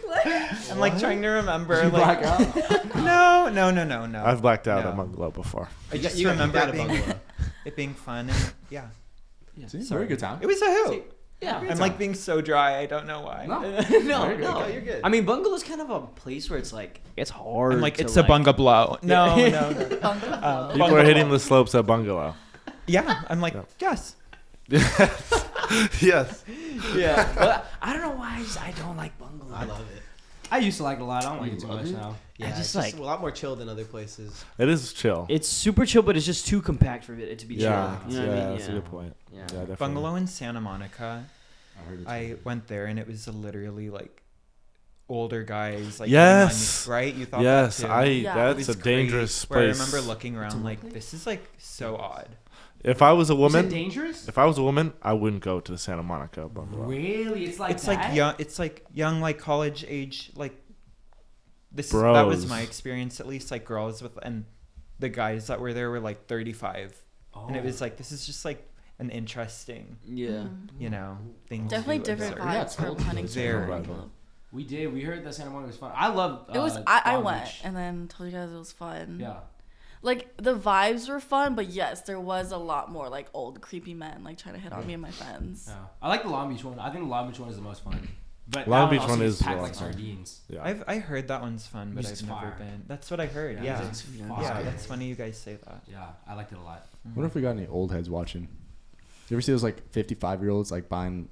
S5: What?
S4: I'm like trying to remember.
S1: Did you
S4: like,
S1: black out?
S4: no.
S7: I've blacked out
S4: No.
S7: at Bungalow before.
S4: I just
S6: You got
S4: remember
S6: out
S4: it
S6: of
S4: being,
S6: Bungalow.
S4: it being fun and yeah.
S1: See,
S4: Sorry.
S1: very good time.
S4: It was a hoot.
S6: Yeah.
S4: I'm like being so dry. I don't know why.
S1: No.
S6: No,
S1: Very good.
S6: no, you're good.
S2: I mean, bungalow's kind of a place where it's like it's hard.
S4: I'm like,
S2: to,
S4: it's a bunga blow. No, no.
S5: Bungalow.
S7: People are hitting the slopes at Bungalow.
S4: Yeah, I'm like,
S7: Yeah.
S4: yes.
S7: Yes.
S2: Yeah, but I don't know why I don't like bungalow.
S6: I love it.
S3: I used to like it a lot. I don't like it too
S1: love
S3: much
S1: it?
S3: now.
S6: Yeah,
S2: just
S6: it's
S2: like-
S6: a lot more chill than other places.
S7: It is chill.
S2: It's super chill, but it's just too compact for it to be
S7: Yeah.
S2: chill. You know what I mean?
S7: That's a good point.
S2: Yeah.
S7: Yeah, definitely.
S4: Bungalow in Santa Monica.
S1: I heard it's
S4: I went there and it was literally like older guys. Like
S7: Yes.
S4: right? You thought
S7: Yes,
S4: that too?
S5: Yeah.
S4: It
S7: that's
S4: was
S7: a dangerous
S4: great, where
S7: place.
S4: I remember looking around like, this is like so odd.
S7: If I was a
S3: Is it
S7: woman,
S3: dangerous?
S7: if I was a woman, I wouldn't go to the Santa Monica Bungalow.
S3: Really? It's like
S4: It's
S3: that?
S4: like young. It's like young, like college age, like this. That was
S7: Bros.
S4: my experience, at least. Like girls with, and the guys that were there were like 35, and it was like, this is just like an interesting,
S2: Yeah.
S4: you know, thing.
S5: Definitely
S4: to
S5: different
S4: observe.
S1: Yeah,
S5: vibes from
S1: totally.
S5: Huntington.
S4: Very.
S5: Bungalow.
S3: We did. We heard that Santa Monica was fun. I love.
S5: It was. I
S3: Long
S5: went
S3: Beach.
S5: and then told you guys it was fun.
S3: Yeah.
S5: Like the vibes were fun, but yes, there was a lot more like old creepy men like trying to hit on me and my friends.
S3: Yeah. I like the Long Beach one. I think the Long Beach one is the most fun. But
S7: Long
S3: that
S7: Beach
S3: also
S7: one
S3: gets
S7: is
S3: packed
S7: a lot
S3: like
S7: of fun.
S3: sardines.
S7: Yeah.
S4: I heard that one's fun, but
S3: Music's
S4: I've never
S3: fire.
S4: been. That's what I heard. Yeah,
S3: Music's fire.
S4: yeah, that's funny. You guys say that.
S3: Yeah, I liked it a lot.
S1: I wonder if we got any old heads watching. You ever see those like 55-year-olds like buying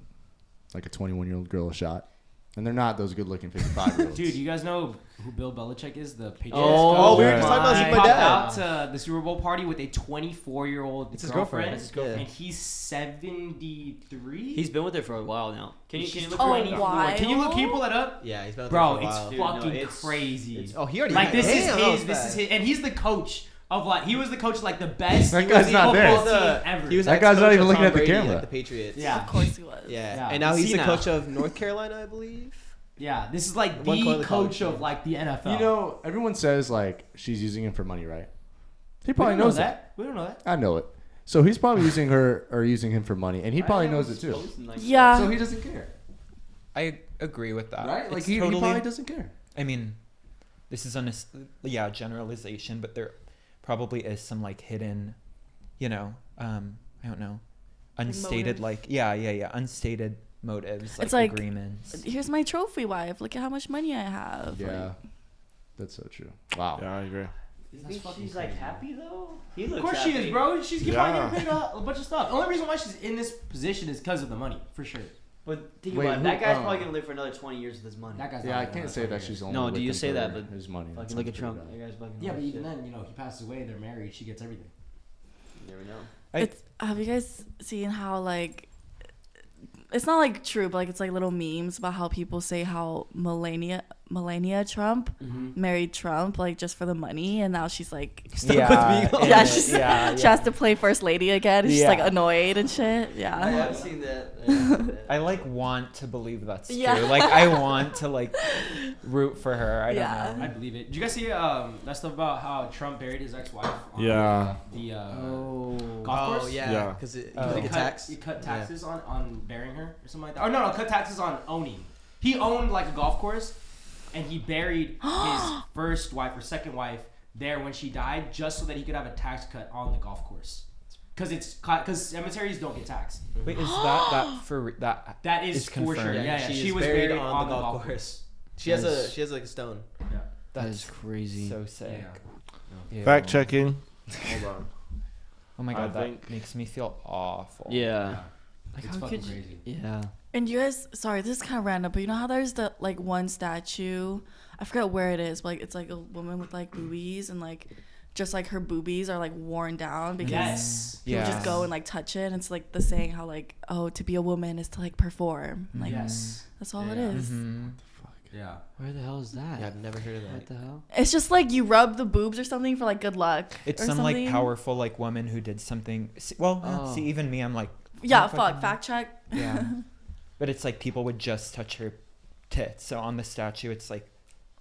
S1: like a 21-year-old girl a shot? And they're not those good-looking 55-year-olds.
S3: Dude, you guys know who Bill Belichick is? The Patriots
S6: Oh,
S3: coach?
S6: we were just talking about this
S3: He
S6: with my
S3: popped
S6: dad.
S3: out to the Super Bowl party with a 24-year-old
S1: It's his
S3: girlfriend.
S1: girlfriend.
S6: It's his girlfriend.
S3: And he's 73.
S2: He's been with her for a while now. Can you
S3: She's
S2: look
S5: Oh,
S2: her up?
S3: 24.
S5: why?
S3: Can you pull that up?
S6: Yeah, he's been with
S3: Bro,
S6: her for a
S3: it's
S6: while.
S2: Dude, no,
S3: fucking
S2: it's-
S3: crazy.
S6: Oh, he already.
S3: Like this is
S6: Damn, that was
S3: his. This is
S6: fast.
S3: his, and he's the coach of like he was the coach of, like the best.
S1: That guy's not
S3: football
S1: there.
S3: team ever.
S6: He was
S1: That guy's not
S6: ex-coach
S1: even
S6: of
S1: looking
S6: Tom
S1: at the
S6: Brady,
S1: camera.
S6: like the Patriots.
S3: Yeah.
S5: Of course he was.
S6: Yeah.
S3: Yeah.
S6: And now he's the
S2: Cena.
S6: coach of North Carolina, I believe.
S3: Yeah, this is like
S6: One
S3: the
S6: quarter
S3: coach
S6: college.
S3: of like the NFL.
S1: You know, everyone says like she's using him for money, right? He
S3: we
S1: probably
S3: don't know
S1: knows
S3: that. We don't know that.
S1: I know it. So he's probably using her or using him for money, and he probably knows it too.
S5: Yeah.
S1: So he doesn't care,
S4: I agree with that.
S1: right? Like
S4: It's
S1: he probably doesn't care.
S4: I mean, this is generalization, but there probably is some like hidden, I don't know, unstated
S5: motive.
S4: unstated motives,
S5: It's
S4: like
S5: like,
S4: agreements.
S5: Here's my trophy wife. Look at how much money I have.
S1: Yeah,
S5: Like,
S1: that's so true. Wow.
S7: Yeah, I agree.
S2: You think she's like happy though? He looks
S3: Of course
S2: happy.
S3: she is, bro. She's probably
S7: Yeah.
S3: getting paid a bunch of stuff. The only reason why she's in this position is because of the money, for sure.
S2: But think
S1: Wait,
S2: about it.
S1: who-
S2: That guy's
S1: oh.
S2: probably gonna live for another 20 years with his money.
S3: That guy's
S1: Yeah,
S3: not
S1: I
S3: gonna
S1: can't
S3: last
S1: say
S3: 20
S1: that
S3: years.
S1: she's only.
S2: No,
S1: with
S2: do you
S1: him
S2: say
S1: for
S2: that, but
S1: his money?
S2: Fucking
S1: That
S2: look at
S1: sounds
S2: Trump.
S1: pretty
S2: That guy's fucking.
S3: Yeah, but
S2: holy
S3: even
S2: shit.
S3: then, he passes away, they're married, she gets everything.
S2: You never know.
S5: it's have you guys seen how like it's not like true, but like it's like little memes about how people say how Melania Trump married Trump like just for the money, and now she's like
S2: Stuck with me.
S5: yeah,
S2: Yeah,
S5: she has to play first lady again. She's like
S4: Yeah.
S5: annoyed and shit.
S2: I
S5: Yeah.
S2: have seen that.
S4: I like want to believe that's
S5: Yeah.
S4: true. Like I want to like root for her. I
S5: Yeah.
S4: don't
S3: I
S4: know.
S3: believe it. Did you guys see that stuff about how Trump buried his ex-wife on
S7: Yeah.
S3: the
S2: Oh.
S3: golf course?
S6: Oh yeah,
S7: Yeah.
S6: because it
S4: Oh.
S6: like a tax.
S3: He cut taxes on burying her or something like that. Oh no, cut taxes on owning. He owned like a golf course, and he buried his first wife or second wife there when she died, just so that he could have a tax cut on the golf course. Because cemeteries don't get taxed.
S4: Wait, is that for that?
S3: That
S4: Is
S3: is for sure.
S4: confirmed.
S3: Yeah,
S6: She
S3: she
S6: is
S3: was
S6: buried
S3: buried
S6: on the golf course. She has like a stone.
S3: Yeah.
S2: That is crazy.
S4: So sick. Ew.
S7: Fact checking. Hold on.
S4: Oh my
S7: I
S4: god, that
S7: think-
S4: makes me feel awful.
S2: Yeah. Like
S3: It's
S2: how
S3: fucking
S2: could you?
S3: crazy.
S2: Yeah.
S5: And you guys, sorry, this is kind of random, but you know how there's the like one statue, I forget where it is, but like it's like a woman with like boobies, and like just like her boobies are like worn down because
S3: Yes.
S5: people
S4: Yeah.
S5: just go and like touch it. And it's like the saying how like, oh, to be a woman is to like perform. Like
S3: Yes.
S5: that's all it
S3: Yeah.
S5: is.
S4: Mm-hmm.
S3: Yeah.
S2: Where the hell is that?
S6: Yeah, I've never heard of
S2: What
S6: that.
S2: the hell?
S5: It's just like you rub the boobs or something for like good luck.
S4: It's
S5: or
S4: some
S5: something.
S4: like powerful like woman who did something. Well,
S2: Oh.
S4: see, even me, I'm like,
S5: Yeah,
S4: oh,
S5: fuck,
S4: fucking-
S5: fact check.
S4: Yeah. But it's like people would just touch her tits. So on the statue, it's like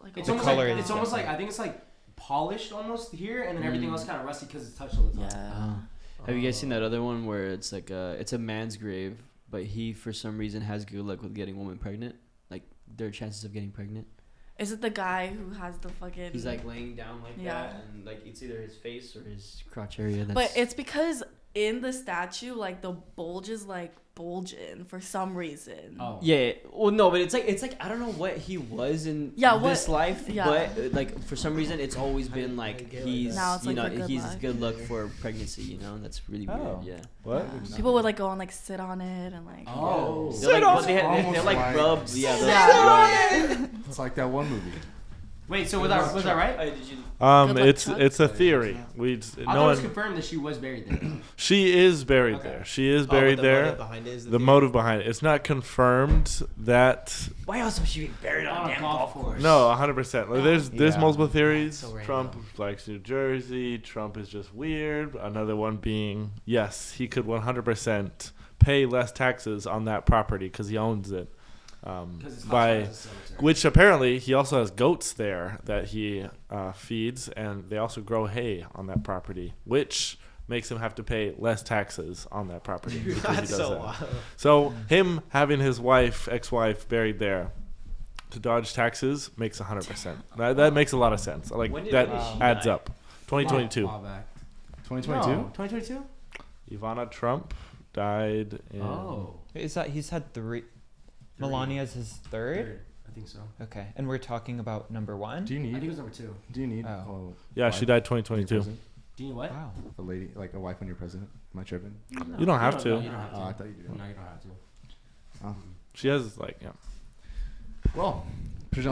S5: Like
S3: It's
S4: The
S3: almost
S4: color
S3: like
S4: is
S3: it's almost like
S4: different.
S3: I think it's like polished almost here, and then everything else kind of rusty because it's touched all the time.
S5: yeah.
S2: Have you guys seen that other one where it's like it's a man's grave, but he for some reason has good luck with getting women pregnant? Like their chances of getting pregnant.
S5: Is it the guy who has the fucking?
S2: He's like laying down like
S5: Yeah.
S2: that, and like it's either his face or his crotch area. That's,
S5: But it's because in the statue, like the bulge is like bulging for some reason.
S3: Oh.
S2: yeah. Well, no, but it's like I don't know what he was in
S5: Yeah,
S2: this
S5: what-
S2: life,
S5: yeah.
S2: but like for some reason it's always been like
S6: get like
S2: he's
S6: that?
S5: Now it's,
S2: you
S5: like,
S2: know
S5: for good
S2: he's
S5: luck.
S2: good luck for pregnancy. You know, and that's really
S4: Oh.
S2: weird. Yeah.
S7: What?
S5: Yeah. People would like go and like sit on it and like.
S3: Oh.
S2: They're like, they
S1: Almost
S2: like
S1: like-
S2: rub. Yeah.
S5: Yeah.
S1: It's like that one movie.
S3: Wait, so was that right?
S2: Did you?
S5: Good luck,
S7: It's
S5: Chuck.
S7: it's a theory. We
S3: I thought it
S7: no
S3: was
S7: one.
S3: confirmed that she was buried there.
S7: She is buried
S3: Okay.
S7: there. She is
S6: Oh, but
S7: buried
S6: the
S7: there.
S6: motive behind it is
S7: The
S6: theory.
S7: motive behind it. It's not confirmed that.
S2: Why else would she be buried
S3: on a golf course?
S7: No, 100%. Like, there's
S4: Yeah.
S7: multiple theories.
S6: So random.
S7: Trump likes New Jersey. Trump is just weird. Another one being yes, he could 100% pay less taxes on that property because he owns it.
S3: Because it's
S7: By
S3: classified as a cemetery.
S7: which apparently he also has goats there that he feeds, and they also grow hay on that property, which makes him have to pay less taxes on that property because he
S6: That's
S7: does
S6: so
S7: that.
S6: wild.
S7: So him having his ex-wife buried there to dodge taxes makes 100%. That makes a lot of sense. Like
S2: When did
S7: that
S2: she
S7: adds
S2: die?
S7: up. 2022.
S3: While back.
S1: 2022.
S3: No, 2022?
S7: Ivana Trump died in.
S3: Oh.
S4: is that he's had three. Melania's his third.
S3: I think so.
S4: Okay, and we're talking about number one.
S1: Do you
S3: I think it
S1: need?
S3: was number 2.
S1: Do you need?
S4: Oh.
S7: Yeah, she died 2022.
S3: Do you what?
S4: Wow.
S1: A lady, like a wife when you're president. Am I tripping?
S7: You don't have
S3: No,
S7: to.
S3: you don't have to.
S1: Oh, I thought you did.
S3: No, you don't have to.
S1: Oh.
S7: She has like yeah.
S1: Well, pushing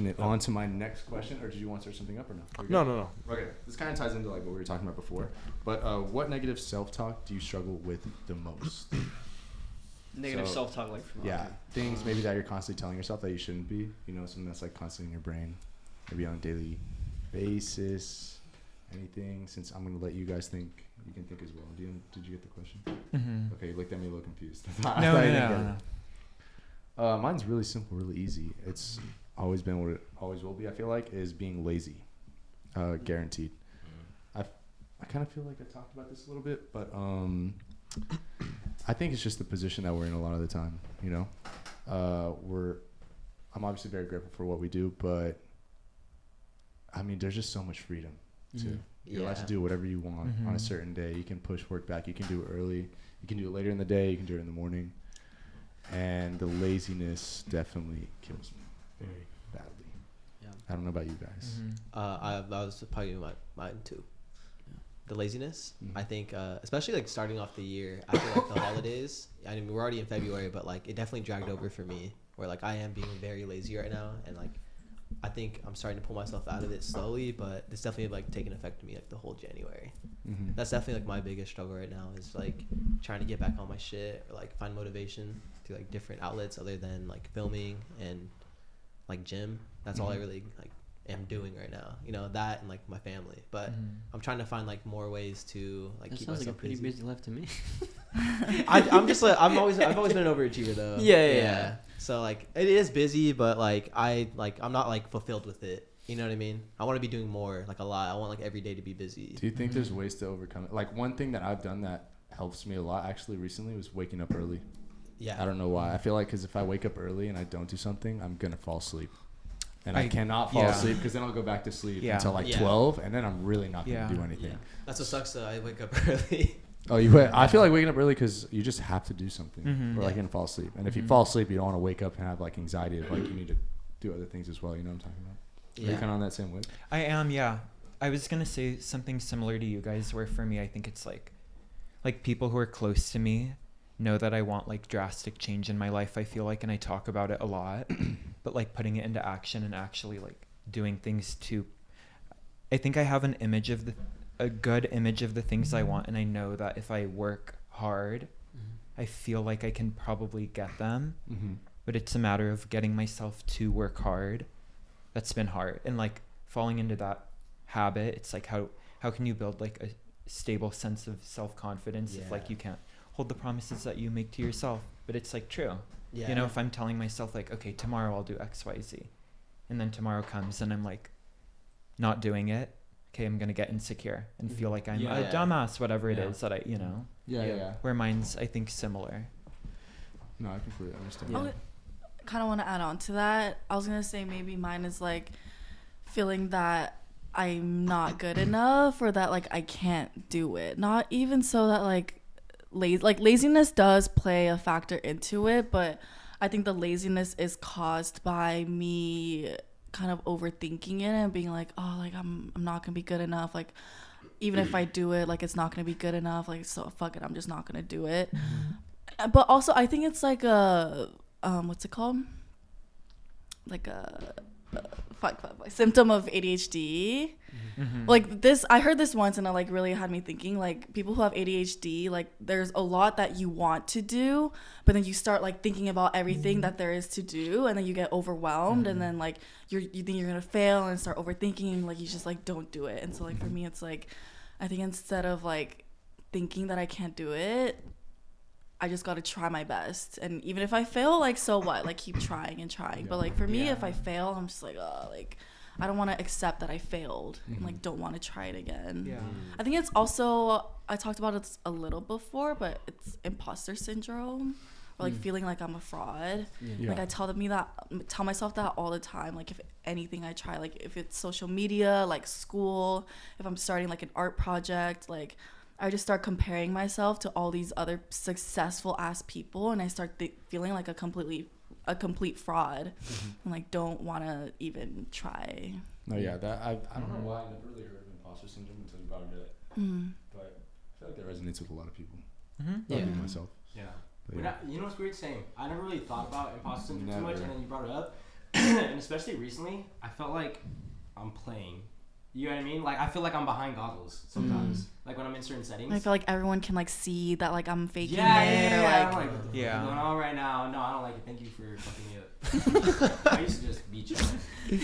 S1: it on to my next question, or did you want to search something up or no? We're good?
S7: No.
S1: Okay, this kind of ties into like what we were talking about before. But what negative self-talk do you struggle with the most?
S2: Negative
S1: So-
S2: self-talk, like from
S1: Yeah, things maybe that you're constantly telling yourself that you shouldn't be. You know, something that's like constantly in your brain, maybe on a daily basis. Anything. Since I'm gonna let you guys think, you can think as well. Did you get the question?
S4: Mm-hmm.
S1: Okay, you looked at me a little confused.
S4: No,
S1: I
S4: no,
S1: thought you didn't
S4: no,
S1: get
S4: no.
S1: it. Mine's really simple, really easy. It's always been what it always will be. I feel like is being lazy, guaranteed. I kind of feel like I talked about this a little bit, but I think it's just the position that we're in a lot of the time. You know, I'm obviously very grateful for what we do, but I mean, there's just so much freedom too. You're allowed to do whatever you want on a certain day. You can push work back. You can do it early. You can do it later in the day. You can do it in the morning. And the laziness definitely kills me very badly. Yeah. I don't know about you guys.
S6: That was probably mine too. The laziness. I think, especially like starting off the year after like the holidays. I mean, we're already in February, but like it definitely dragged over for me. Where like I am being very lazy right now, and like I think I'm starting to pull myself out of it slowly, but it's definitely like taking effect to me like the whole January. That's definitely like my biggest struggle right now is like trying to get back on my shit or like find motivation through like different outlets other than like filming and like gym. That's all I really like am doing right now. You know, that and like my family. But I'm trying to find like more ways to like keep myself
S2: sounds like a pretty busy life to me.
S6: I'm just like I've always been an overachiever though.
S2: Yeah.
S6: So like it is busy, but like I'm not like fulfilled with it. You know what I mean? I want to be doing more, like a lot. I want like every day to be busy.
S1: Do you think there's ways to overcome it? Like one thing that I've done that helps me a lot actually recently was waking up early.
S6: Yeah.
S1: I don't know why. I feel like because if I wake up early and I don't do something, I'm gonna fall asleep. And I cannot fall asleep because then I'll go back to sleep until like 12, and then I'm really not gonna do anything.
S6: That's what sucks though. I wake up early.
S1: Oh, I feel like waking up early because you just have to do something, or like you can fall asleep. And if you fall asleep, you don't want to wake up and have like anxiety of like you need to do other things as well. You know what I'm talking about? Are you kind of on that same way?
S4: I am, yeah. I was gonna say something similar to you guys, where for me, I think it's like people who are close to me know that I want like drastic change in my life. I feel like, and I talk about it a lot, but like putting it into action and actually like doing things to. I think I have a good image of the things I want, and I know that if I work hard, I feel like I can probably get them. But it's a matter of getting myself to work hard. That's been hard, and like falling into that habit. It's like how can you build like a stable sense of self-confidence if like you can't hold the promises that you make to yourself? But it's like true. You know, if I'm telling myself like, okay, tomorrow I'll do XYZ, and then tomorrow comes and I'm like not doing it, okay, I'm gonna get insecure and feel like I'm a dumbass, whatever it is that I, you know. Where mine's, I think, similar.
S1: No, I completely understand.
S5: I kind of want to add on to that. I was gonna say maybe mine is like feeling that I'm not good enough, or that like I can't do it. Not even so that like laziness does play a factor into it, but I think the laziness is caused by me kind of overthinking it and being like, oh, like I'm not gonna be good enough, like even if I do it, like it's not gonna be good enough, like so fuck it, I'm just not gonna do it. But also I think it's like a what's it called, like a symptom of ADHD. Like this, I heard this once and it like really had me thinking, like people who have ADHD, like there's a lot that you want to do, but then you start like thinking about everything that there is to do, and then you get overwhelmed, and then like you think you're gonna fail and start overthinking, like you just like don't do it. And so like for me it's like I think instead of like thinking that I can't do it, I just gotta try my best, and even if I fail, like so what, like keep trying and trying. But like for me, if I fail, I'm just like, oh, like I don't want to accept that I failed and like don't want to try it again. I think it's also, I talked about it a little before, but it's imposter syndrome, or like feeling like I'm a fraud. Like I tell myself that all the time. Like if anything I try, like if it's social media, like school, if I'm starting like an art project, like I just start comparing myself to all these other successful ass people, and I start feeling like a complete fraud, and like don't want to even try.
S1: No, that I don't know why I never really heard of imposter syndrome until you brought it up. But I feel like that resonates with a lot of people. Including myself.
S3: But you know what's weird? Same. I never really thought about imposter syndrome too much, and then you brought it up, and especially recently, I felt like I'm playing. You know what I mean? Like I feel like I'm behind goggles sometimes. Like when I'm in certain settings.
S5: I feel like everyone can like see that like I'm faking it.
S3: Or like,
S5: I'm
S3: like what's going on right now? No, I don't like it. Thank you for fucking me up. I used to just beat you.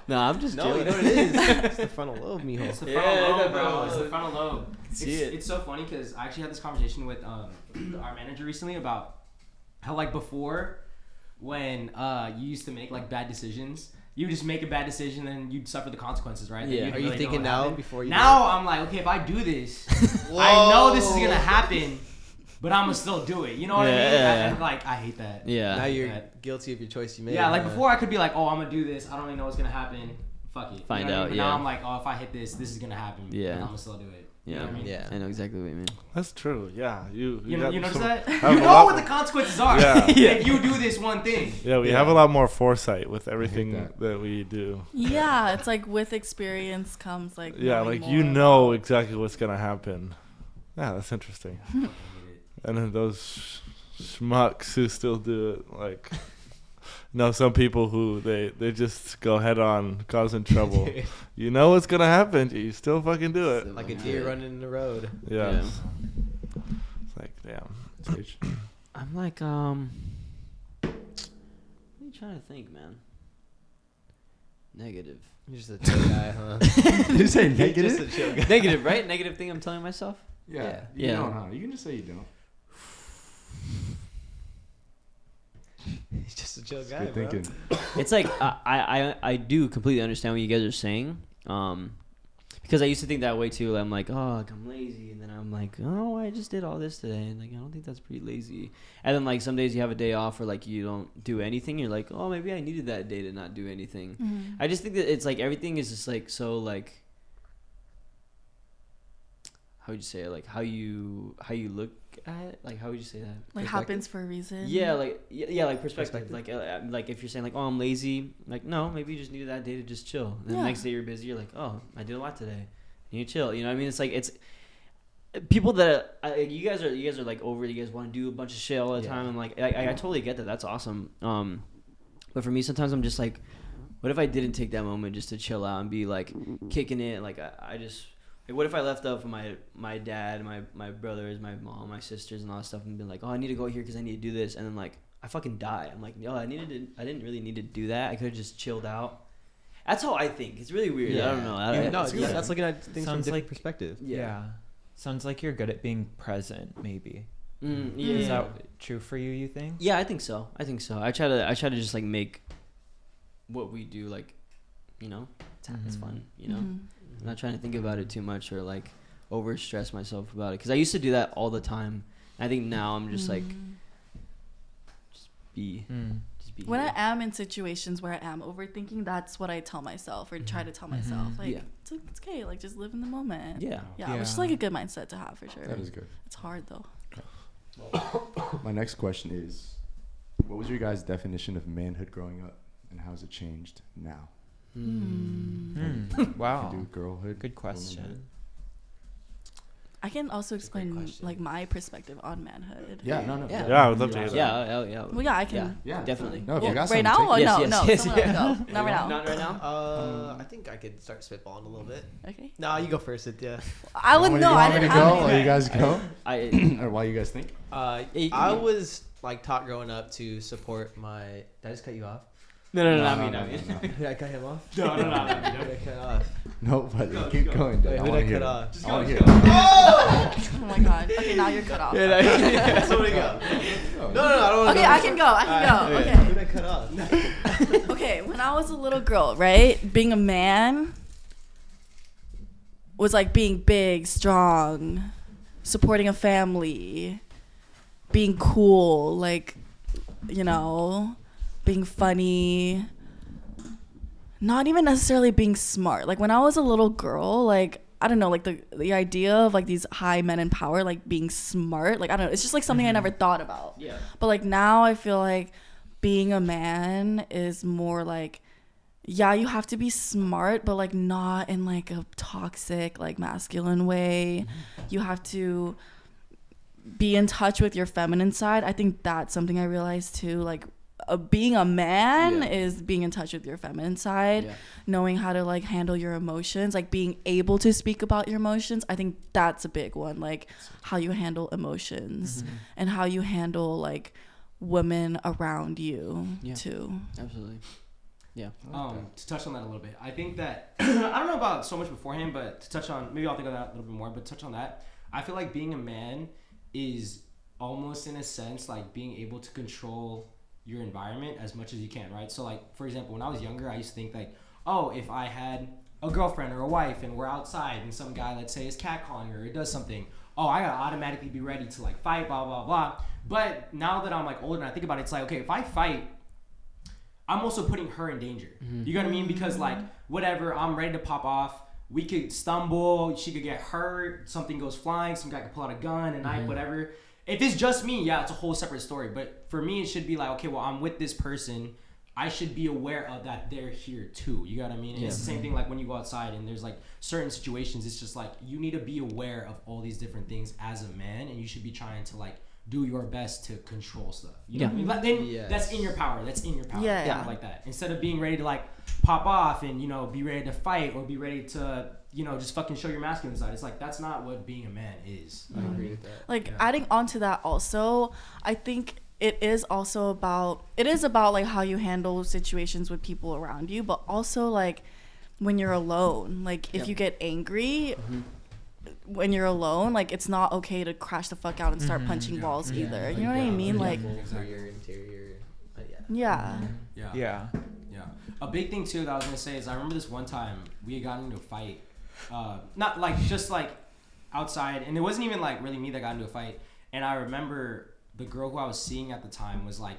S6: No, I'm just joking. You know what it is? It's the frontal lobe, mijo.
S3: It's the frontal lobe, bro. It's the frontal lobe. It's so funny because I actually had this conversation with our manager recently about how like before when you used to make like bad decisions, you just make a bad decision and you'd suffer the consequences, right?
S2: Yeah.
S6: Are you thinking now before you?
S3: Now I'm like, okay, if I do this, I know this is gonna happen, but I'm gonna still do it. You know what I mean?
S2: Yeah.
S3: I hate that.
S2: Yeah.
S6: Now you're guilty of your choice you made.
S3: Yeah, like before I could be like, oh, I'm gonna do this. I don't even know what's gonna happen. Fuck it.
S2: Find
S3: you know what I
S2: out,
S3: mean? But
S2: yeah.
S3: Now I'm like, oh, if I hit this is gonna happen.
S2: Yeah.
S3: And I'm gonna still do it. You know
S2: Yeah.
S3: what I mean?
S6: Yeah.
S2: I know exactly what you mean.
S7: That's true. Yeah, you
S3: You
S7: got
S3: notice
S7: some-
S3: that?
S7: have
S3: You
S7: a
S3: know
S7: lot-
S3: what the consequences are
S7: Yeah.
S3: if you do this one thing.
S7: Yeah, we have a lot more foresight with everything
S1: that.
S7: that we do.
S5: Yeah, it's like with experience comes like
S7: Yeah,
S5: knowing
S7: like you
S5: more.
S7: know exactly what's gonna happen. Yeah, that's interesting. And then those schmucks who still do it, like, some people who they just go head on, causing trouble. You know what's gonna happen, you still fucking do it.
S6: Like a deer running in the road.
S7: Yeah. It's like, damn. Sage.
S2: I'm like, what are you trying to think, man? Negative.
S6: You're just a chill guy, huh?
S1: Did you say
S6: You're
S1: negative?
S6: just a chill guy.
S2: Negative, right? Negative thing I'm telling myself?
S1: Yeah.
S2: Yeah.
S1: You don't, huh? You can just say you don't.
S6: He's just a chill guy,
S1: Good
S6: bro.
S1: thinking.
S2: It's like I do completely understand what you guys are saying, because I used to think that way too. I'm like, oh, like I'm lazy, and then I'm like, oh, I just did all this today, and like I don't think that's pretty lazy. And then like some days you have a day off where like you don't do anything. You're like, oh, maybe I needed that day to not do anything.
S5: Mhm.
S2: I just think that it's like everything is just like so like, how would you say it? Like how you look at it? Like how would you say that?
S5: Like happens for a reason.
S2: Yeah, like like perspective. Like if you're saying like, oh, I'm lazy, like no, maybe you just needed that day to just chill. And then the
S5: Yeah.
S2: next day you're busy. You're like, oh, I did a lot today. And you chill. You know what I mean? It's like it's people that you guys are like over. You guys want to do a bunch of shit all the
S6: Yeah.
S2: time. I'm like, I totally get that. That's awesome. But for me, sometimes I'm just like, what if I didn't take that moment just to chill out and be like kicking it? Like I just. Like, what if I left out for my dad, my brothers, my mom, my sisters, and all that stuff, and been like, oh, I need to go here because I need to do this, and then like I fucking die. I'm like, yo, I didn't really need to do that. I could have just chilled out. That's how I think. It's really weird. I don't know.
S6: That's looking at things from a
S4: Sounds
S6: different
S4: like-
S6: perspective.
S4: Yeah. Sounds like you're good at being present, maybe.
S2: Yeah.
S4: Is that true for you, you think?
S2: Yeah, I think so. I try to just like make what we do like, it's fun.
S5: Mhm.
S2: I'm not trying to think about it too much or like over stress myself about it because I used to do that all the time. I think now I'm just like just be
S5: When
S2: here.
S5: I am in situations where I am overthinking, that's what I tell myself or try to tell myself. Like,
S2: Yeah.
S5: it's okay. Like, just live in the moment.
S2: Yeah.
S5: Yeah, which is
S4: Yeah.
S5: like a good mindset to have for sure.
S1: That is good.
S5: It's hard though.
S1: My next question is, what was your guys' definition of manhood growing up, and how has it changed now?
S4: Wow.
S1: You do girlhood.
S4: Good question.
S1: womanhood?
S5: I can also
S6: That's a great
S5: explain
S6: question.
S5: like my perspective on manhood.
S1: Yeah, no.
S2: Yeah.
S7: Yeah, I would love to hear that.
S2: Yeah.
S5: Well, yeah, I can.
S1: Yeah,
S2: Definitely.
S1: No, if
S5: Well,
S1: you got
S5: right
S1: something,
S5: now
S1: take
S5: or
S1: it.
S2: Yes,
S5: no?
S2: yes,
S5: No,
S2: yes,
S5: someone else
S2: yeah.
S5: go. Not right now.
S2: Not right now.
S6: I think I could start spitballing a little bit.
S5: Okay.
S6: No, you go first, Cynthia.
S5: I would
S1: You
S5: know. I
S1: want me
S5: didn't
S1: to go,
S5: have
S1: or
S5: any.
S1: you guys go,
S2: I
S1: or while you guys think?
S6: I was like taught growing up to support my. Did I just cut you off?
S2: no, not me.
S6: Did I cut him off?
S3: No.
S6: Who did I cut off?
S1: No, but keep going.
S6: Wait,
S1: I
S6: who
S1: wanna
S6: did I
S1: hear
S6: cut
S1: it.
S6: off?
S1: I wanna hear it.
S5: Oh my god. Okay, now you're cut off.
S6: Somebody go. No, I don't want to
S5: Okay, I can go. I can go. Okay.
S6: Who did I cut off?
S5: Okay, when I was a little girl, right? Being a man was like being big, strong, supporting a family, being cool, like, being funny. Not even necessarily being smart. Like when I was a little girl, like I don't know, like the idea of like these high men in power, like being smart, like I don't know, it's just like something I never thought about.
S2: Yeah.
S5: But like now I feel like being a man is more like, yeah, you have to be smart, but like not in like a toxic, like masculine way. You have to be in touch with your feminine side. I think that's something I realized too. Like being a man is being in touch with your feminine side, knowing how to like handle your emotions, like being able to speak about your emotions. I think that's a big one, like how you handle emotions and how you handle like women around you too.
S2: Absolutely. Yeah.
S3: To touch on that a little bit, I think that I don't know about so much beforehand, but to touch on, maybe I'll think of that a little bit more. But to touch on that, I feel like being a man is almost in a sense like being able to control your environment as much as you can, right? So like, for example, when I was younger, I used to think like, oh, if I had a girlfriend or a wife and we're outside and some guy, let's say, is catcalling her or does something, oh, I gotta automatically be ready to like fight, blah, blah, blah. But now that I'm like older and I think about it, it's like, okay, if I fight, I'm also putting her in danger. You know what I mean? Because like, whatever, I'm ready to pop off. We could stumble, she could get hurt, something goes flying, some guy could pull out a gun, a knife, whatever. If it's just me, yeah, it's a whole separate story. But for me, it should be like, okay, well, I'm with this person. I should be aware of that they're here too. You got what I mean? And it's the same thing like when you go outside and there's like certain situations, it's just like you need to be aware of all these different things as a man, and you should be trying to like do your best to control stuff. You know what I mean? Like, then that's in your power. That's in your power. Yeah. Like that. Instead of being ready to like pop off and, you know, be ready to fight or be ready to, you know, just fucking show your masculine side. It's like, that's not what being a man is. I agree with that.
S5: Like adding on to that also, I think it is about like how you handle situations with people around you, but also like when you're alone, like if you get angry when you're alone, like it's not okay to crash the fuck out and start punching walls either. You know what I mean? Like
S6: your interior.
S5: Yeah.
S3: A big thing too that I was gonna say is I remember this one time we had gotten into a fight, not like just like outside, and it wasn't even like really me that got into a fight. And I remember the girl who I was seeing at the time was like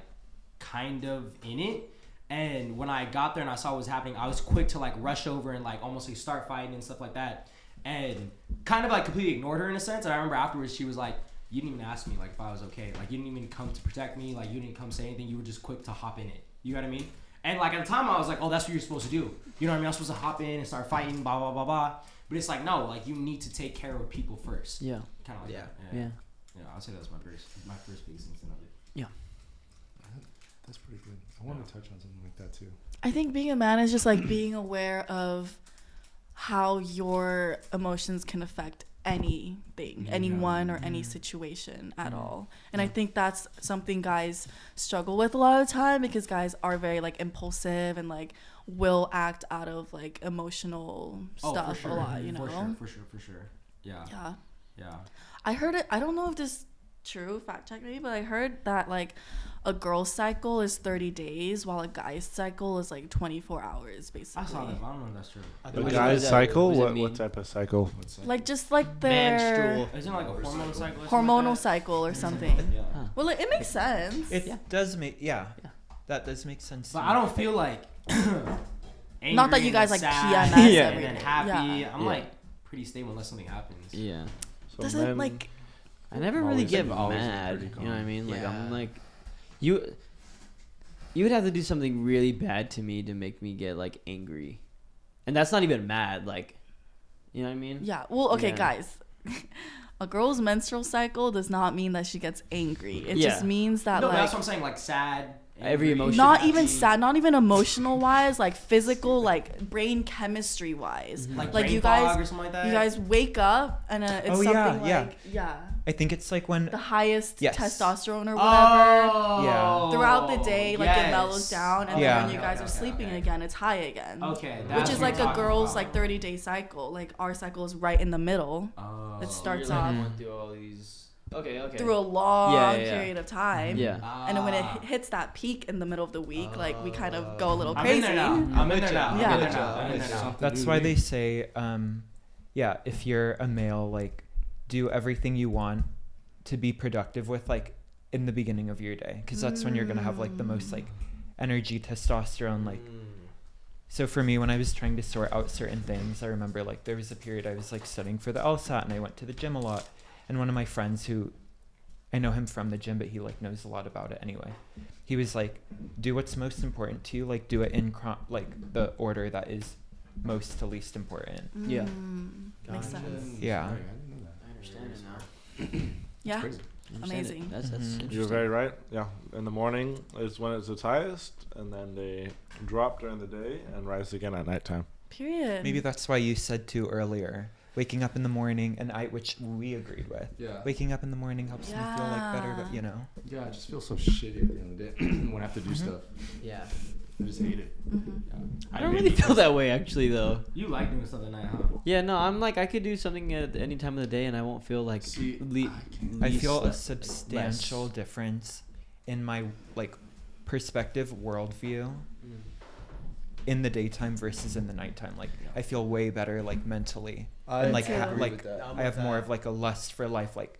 S3: kind of in it. And when I got there and I saw what was happening, I was quick to like rush over and like almost like start fighting and stuff like that. And kind of like completely ignored her in a sense. And I remember afterwards she was like, you didn't even ask me like if I was okay. Like you didn't even come to protect me. Like you didn't come say anything. You were just quick to hop in it. You know what I mean? And like at the time I was like, oh, that's what you're supposed to do. You know what I mean? I'm supposed to hop in and start fighting, blah, blah, blah, blah. But it's like, no, like you need to take care of people first.
S2: Yeah.
S3: Kind of like that.
S2: Yeah.
S3: Yeah, I'll say that's my first biggest instant of it.
S2: Yeah.
S1: That's pretty good. I want to touch on something like that too.
S5: I think being a man is just like being aware of how your emotions can affect anything, anyone, or any situation at all. And I think that's something guys struggle with a lot of the time, because guys are very like impulsive and like will act out of like emotional stuff a lot, you know?
S3: For sure. Yeah.
S5: I heard it, I don't know if this is true, fact check me, but I heard that like a girl's cycle is 30 days while a guy's cycle is like 24 hours basically.
S3: I saw that, but I don't know if that's true.
S7: The guy's cycle? What type of cycle?
S5: Like just like their
S3: menstrual. Isn't it like a hormonal cycle?
S5: Hormonal cycle or something.
S3: Yeah.
S5: Well, it makes sense.
S4: It does make that does make sense.
S3: But I don't feel like angry
S5: Not that you guys like
S3: sad,
S5: PMS
S3: and
S5: every
S3: then
S5: day.
S3: happy. I'm like pretty stable unless something happens.
S2: Yeah.
S7: So
S5: Doesn't like
S2: I never really get
S1: always
S2: mad.
S1: pretty
S2: You know what I mean? Like
S6: Yeah.
S2: I'm like, you would have to do something really bad to me to make me get like angry, and that's not even mad. Like, you know what I mean?
S5: yeah. Well, okay,
S2: Yeah.
S5: guys. A girl's menstrual cycle does not mean that she gets angry. It
S2: Yeah.
S5: just means that
S3: No, but
S5: like
S3: that's what I'm saying. Like sad.
S2: Every
S3: angry,
S2: emotion.
S5: not
S3: happy.
S5: even sad, not even emotional wise, like physical, like brain chemistry wise.
S3: Like
S5: Like
S3: brain
S5: you
S3: fog
S5: guys,
S3: or something like that.
S5: you guys wake up and it's
S4: Oh,
S5: something
S4: yeah,
S5: like yeah,
S4: I think it's like when
S5: the highest
S4: Yes.
S5: testosterone or whatever.
S3: Oh,
S4: Yeah.
S5: Throughout the day, like it
S3: yes.
S5: mellows down, and
S4: Yeah.
S5: then when you guys are sleeping again, it's high again.
S3: Okay,
S5: Which
S3: that's
S5: is
S3: what
S5: like
S3: you're
S5: a
S3: talking
S5: girl's
S3: about.
S5: like 30-day cycle. Like our cycle is right in the middle.
S3: Oh.
S5: It starts
S2: You're, like,
S5: off
S2: going through all these. Okay.
S5: through a long
S2: Yeah, yeah.
S5: period of time.
S2: Yeah.
S5: And then when it hits that peak in the middle of the week, like we kind of go a little
S3: I'm
S5: crazy.
S3: in there now. I'm in there now.
S5: Yeah.
S3: I'm in there now. I'm in there now.
S4: that's why they say, if you're a male, like do everything you want to be productive with, like in the beginning of your day, because that's when you're gonna have like the most like energy, testosterone, like. So for me, when I was trying to sort out certain things, I remember like there was a period I was like studying for the LSAT, and I went to the gym a lot. And one of my friends, who I know him from the gym, but he like knows a lot about it anyway, he was like, do what's most important to you, like do it in like the order that is most to least important.
S2: Yeah.
S5: Makes sense.
S4: Yeah.
S1: I didn't know that.
S2: I understand it now.
S5: Yeah.
S1: Crazy.
S2: I understand it.
S5: Amazing.
S2: That's interesting.
S7: You're very right. Yeah. In the morning is when it's its highest, and then they drop during the day and rise again at nighttime.
S5: Period.
S4: Maybe that's why you said too earlier, waking up in the morning, and which we agreed with.
S1: Yeah.
S4: Waking up in the morning helps me feel like better, but you know.
S1: Yeah, I just feel so shitty at the end of the day when I have to do stuff.
S6: Yeah.
S1: I just hate it.
S2: I don't really feel that way actually though.
S3: You like doing stuff at night, huh?
S2: Yeah, no, I'm like I could do something at any time of the day and I won't feel like
S4: I feel a substantial difference in my like perspective, worldview in the daytime versus in the nighttime. Like I feel way better like mentally. And like I have more of like a lust for life. Like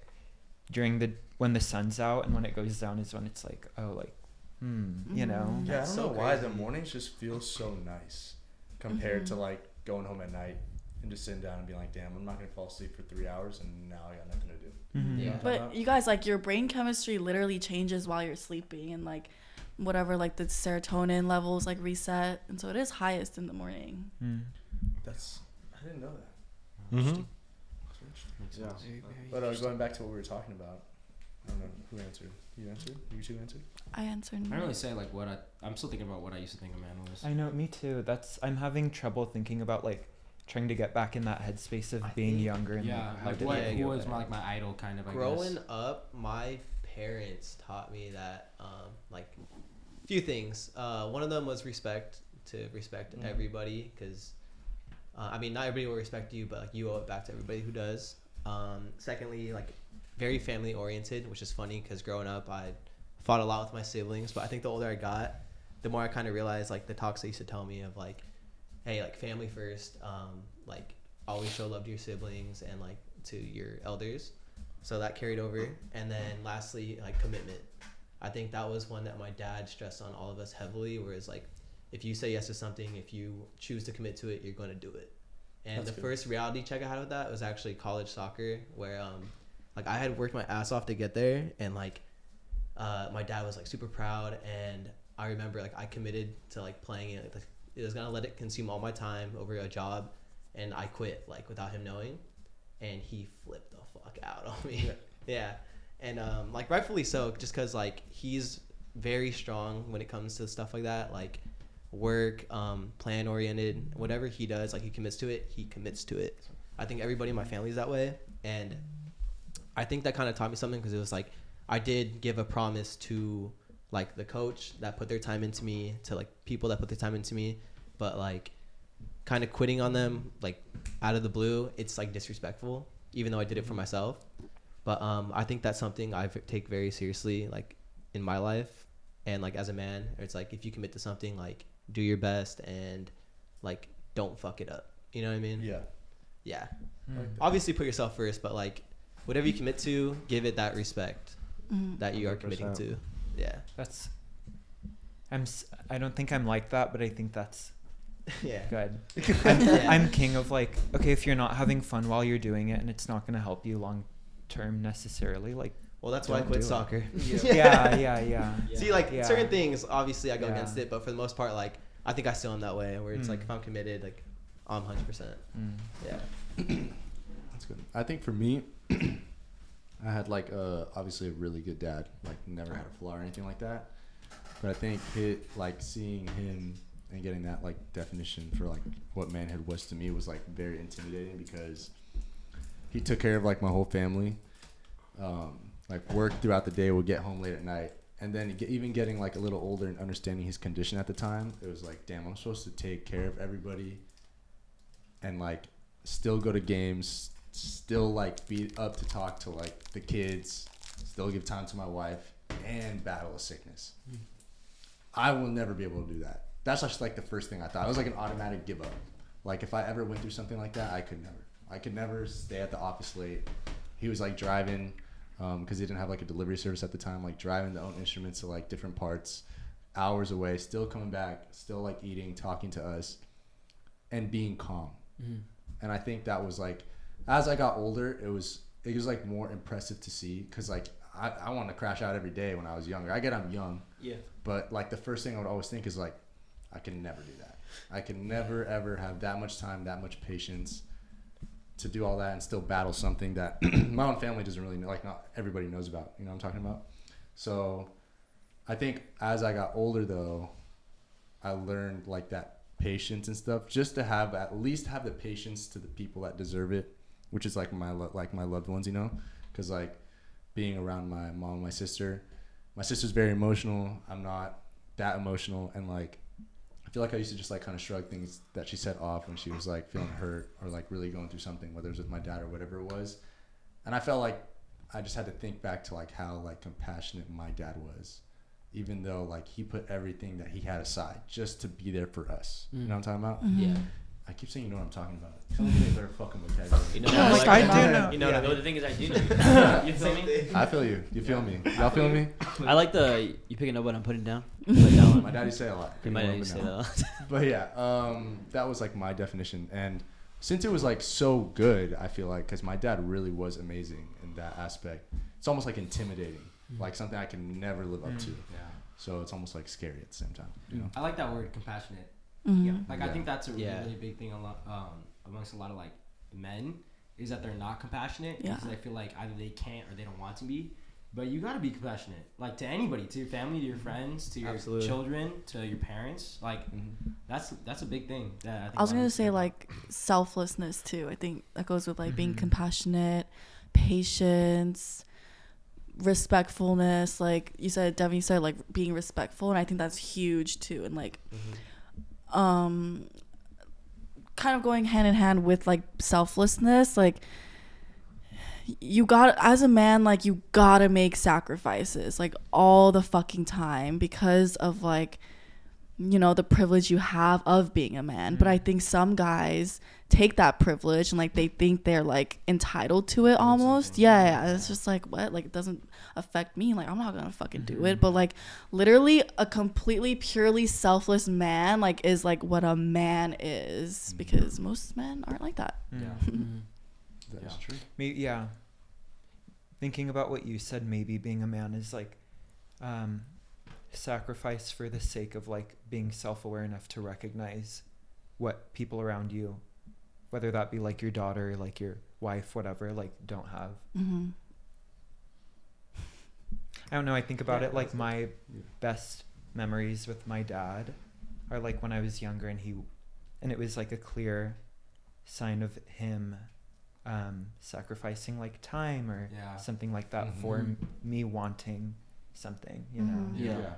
S4: during when the sun's out and when it goes down is when it's like, oh, like, you know.
S1: Yeah, I don't know why the mornings just feel so nice compared to like going home at night and just sitting down and being like, damn, I'm not gonna fall asleep for 3 hours and now I got nothing to do.
S6: Yeah.
S5: But you guys, like, your brain chemistry literally changes while you're sleeping, and like whatever, like the serotonin levels like reset, and so it is highest in the morning.
S1: I didn't know that. Yeah. But going back to what we were talking about, I don't know who answered. You answered? You two answered?
S5: I answered.
S3: I don't really say like what I'm still thinking about what I used to think a man was.
S4: I know, me too. I'm having trouble thinking about like trying to get back in that headspace of being younger and
S3: who was my idol kind of.
S6: Growing up, my parents taught me that like a few things. One of them was respect everybody, because I mean, not everybody will respect you, but like you owe it back to everybody who does. Secondly, like very family oriented, which is funny because growing up I fought a lot with my siblings, but I think the older I got, the more I kind of realized like the talks they used to tell me of like, hey, like family first, like always show love to your siblings and like to your elders. So that carried over. And then lastly, like commitment. I think that was one that my dad stressed on all of us heavily, whereas like if you say yes to something, if you choose to commit to it, you're going to do it. And the first reality check I had with that was actually college soccer, where like I had worked my ass off to get there, and like my dad was like super proud, and I remember like I committed to like playing it. Like, it was gonna let it consume all my time over a job, and I quit like without him knowing, and he flipped the fuck out on me. Yeah. And like rightfully so, just because like he's very strong when it comes to stuff like that, like work, plan oriented. Whatever he does, like he commits to it. I think everybody in my family is that way, and I think that kind of taught me something, because it was like I did give a promise to like the coach that put their time into me, to like people that put their time into me, but like kind of quitting on them like out of the blue, it's like disrespectful, even though I did it for myself. But I think that's something I take very seriously, like in my life, and like as a man, it's like if you commit to something, like do your best and like don't fuck it up. You know what I mean? Yeah. Obviously put yourself first, but like whatever you commit to, give it that respect that you are committing to. Yeah.
S4: I don't think I'm like that, but I think that's good.
S6: Yeah.
S4: I'm king of like, okay, if you're not having fun while you're doing it and it's not going to help you long term necessarily, like,
S6: well, that's why I quit soccer.
S4: Yeah.
S6: See, like certain things, obviously I go against it, but for the most part, like I think I still am that way, where it's like if I'm committed, like I'm 100%. Yeah.
S1: That's good. I think for me, I had like obviously a really good dad, like never had a flaw or anything like that. But I think like seeing him and getting that like definition for like what manhood was to me was like very intimidating, because he took care of like my whole family. Like worked throughout the day, would get home late at night, and then even getting like a little older and understanding his condition at the time, it was like, damn, I'm supposed to take care of everybody and like still go to games, still like be up to talk to like the kids, still give time to my wife, and battle a sickness. I will never be able to do that. That's just like the first thing I thought. It was like an automatic give up. Like if I ever went through something like that, I could never stay at the office late. He was like driving, because he didn't have like a delivery service at the time, like driving the own instruments to like different parts, hours away, still coming back, still like eating, talking to us, and being calm. And I think that was like, as I got older, it was like more impressive to see, because like I wanted to crash out every day when I was younger. I get I'm young, but like the first thing I would always think is like, I can never do that. I can never ever have that much time, that much patience to do all that and still battle something that my own family doesn't really know, like not everybody knows about, you know what I'm talking about? So I think as I got older though, I learned like that patience and stuff, just to have at least have the patience to the people that deserve it, which is like my loved ones, you know? Because like being around my mom and my sister's very emotional. I'm not that emotional, and like I feel like I used to just like kind of shrug things that she said off when she was like feeling hurt or like really going through something, whether it was with my dad or whatever it was. And I felt like I just had to think back to like how like compassionate my dad was, even though like he put everything that he had aside just to be there for us. You know what I'm talking about?
S2: Yeah.
S1: I keep saying you know what I'm talking about. Tell me they better fucking vocabulary.
S2: You know,
S5: Yeah,
S2: like,
S4: I do know.
S2: You know,
S6: Yeah.
S2: the thing is, I do know. You feel me?
S1: I feel you. You feel me? Y'all feel me?
S2: I like the you picking up what I'm putting down. Put that one.
S1: My daddy say a lot.
S2: You might not say that. a lot.
S1: But yeah, that was like my definition. And since it was like so good, I feel like, because my dad really was amazing in that aspect, it's almost like intimidating, like something I can never live up to.
S3: Yeah.
S1: So it's almost like scary at the same time. You know?
S3: I like that word, compassionate.
S5: Mhm.
S3: Like I think that's a really,
S6: Yeah.
S3: really big thing amongst a lot of like men is that they're not compassionate
S5: Yeah.
S3: because they feel like either they can't or they don't want to be. But you gotta be compassionate, like to anybody, to your family, to your friends, to your
S6: Absolutely.
S3: children, to your parents. Like that's a big thing. That I think
S5: I was
S3: a lot
S5: gonna
S3: of
S5: say
S3: people-
S5: like selflessness too. I think that goes with like being compassionate, patience, respectfulness. Like you said, Devin, you said like being respectful, and I think that's huge too. And like, kind of going hand in hand with like selflessness. Like you got, as a man, like you gotta make sacrifices like all the fucking time because of like, you know, the privilege you have of being a man. But I think some guys take that privilege and like they think they're like entitled to it almost. Yeah. It's just like, what? Like it doesn't affect me. Like I'm not gonna fucking do it. But like literally a completely purely selfless man like is like what a man is, because most men aren't like that.
S1: That's true.
S4: Maybe, yeah. Thinking about what you said, maybe being a man is like sacrifice for the sake of like being self-aware enough to recognize what people around you, whether that be like your daughter, like your wife, whatever, like don't have. I don't know. I think about it like my best memories with my dad are like when I was younger and it was like a clear sign of him sacrificing like time or something like that for me wanting something, you know?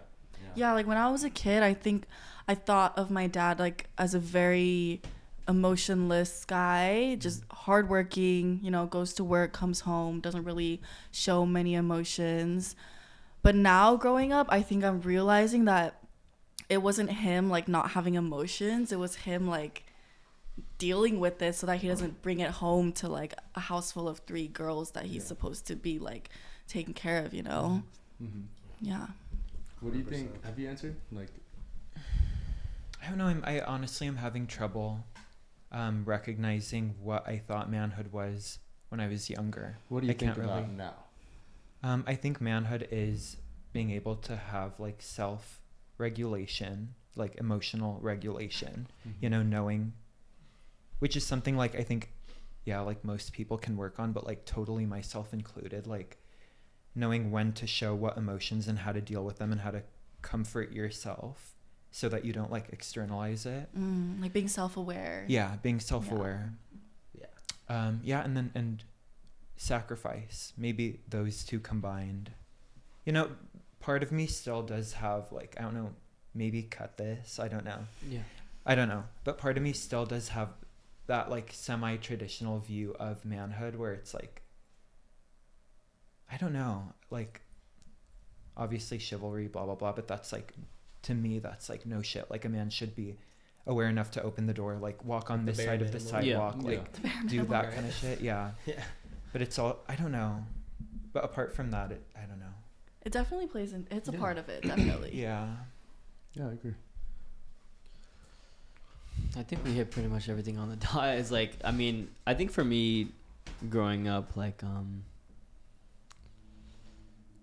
S5: Yeah, like when I was a kid, I think I thought of my dad like as a very emotionless guy, just hardworking, you know, goes to work, comes home, doesn't really show many emotions. But now growing up, I think I'm realizing that it wasn't him like not having emotions, it was him like dealing with it so that he doesn't bring it home to like a house full of 3 girls that he's supposed to be like taking care of, you know? Yeah.
S1: What do you think? Have you answered? Like,
S4: I don't know. I honestly am having trouble recognizing what I thought manhood was when I was younger.
S1: what do you
S4: I
S1: think
S4: can't
S1: about
S4: really-
S1: now?
S4: I think manhood is being able to have like self-regulation, like emotional regulation, you know, knowing, which is something like I think, yeah, like most people can work on, but like totally myself included, like knowing when to show what emotions and how to deal with them and how to comfort yourself so that you don't like externalize it.
S5: Like being self-aware.
S4: Yeah, being self-aware.
S6: Yeah.
S4: Yeah, and sacrifice. Maybe those two combined. You know, part of me still does have like, I don't know, maybe cut this. I don't know.
S2: Yeah.
S4: I don't know. But part of me still does have that like semi-traditional view of manhood where it's like, I don't know, like obviously chivalry, blah, blah, blah. But that's like, to me, that's like no shit. Like a man should be aware enough to open the door, like walk on
S6: The
S4: this
S6: bare
S4: side of the
S6: minimum.
S4: sidewalk,
S2: Yeah.
S4: like do that kind of shit. Yeah.
S6: Yeah.
S4: But it's all, I don't know. But apart from that, I don't know.
S5: It definitely plays in, it's a part of it, definitely.
S4: Yeah.
S1: Yeah, I agree.
S2: I think we hit pretty much everything on the dot. It's like, I mean, I think for me, growing up, like,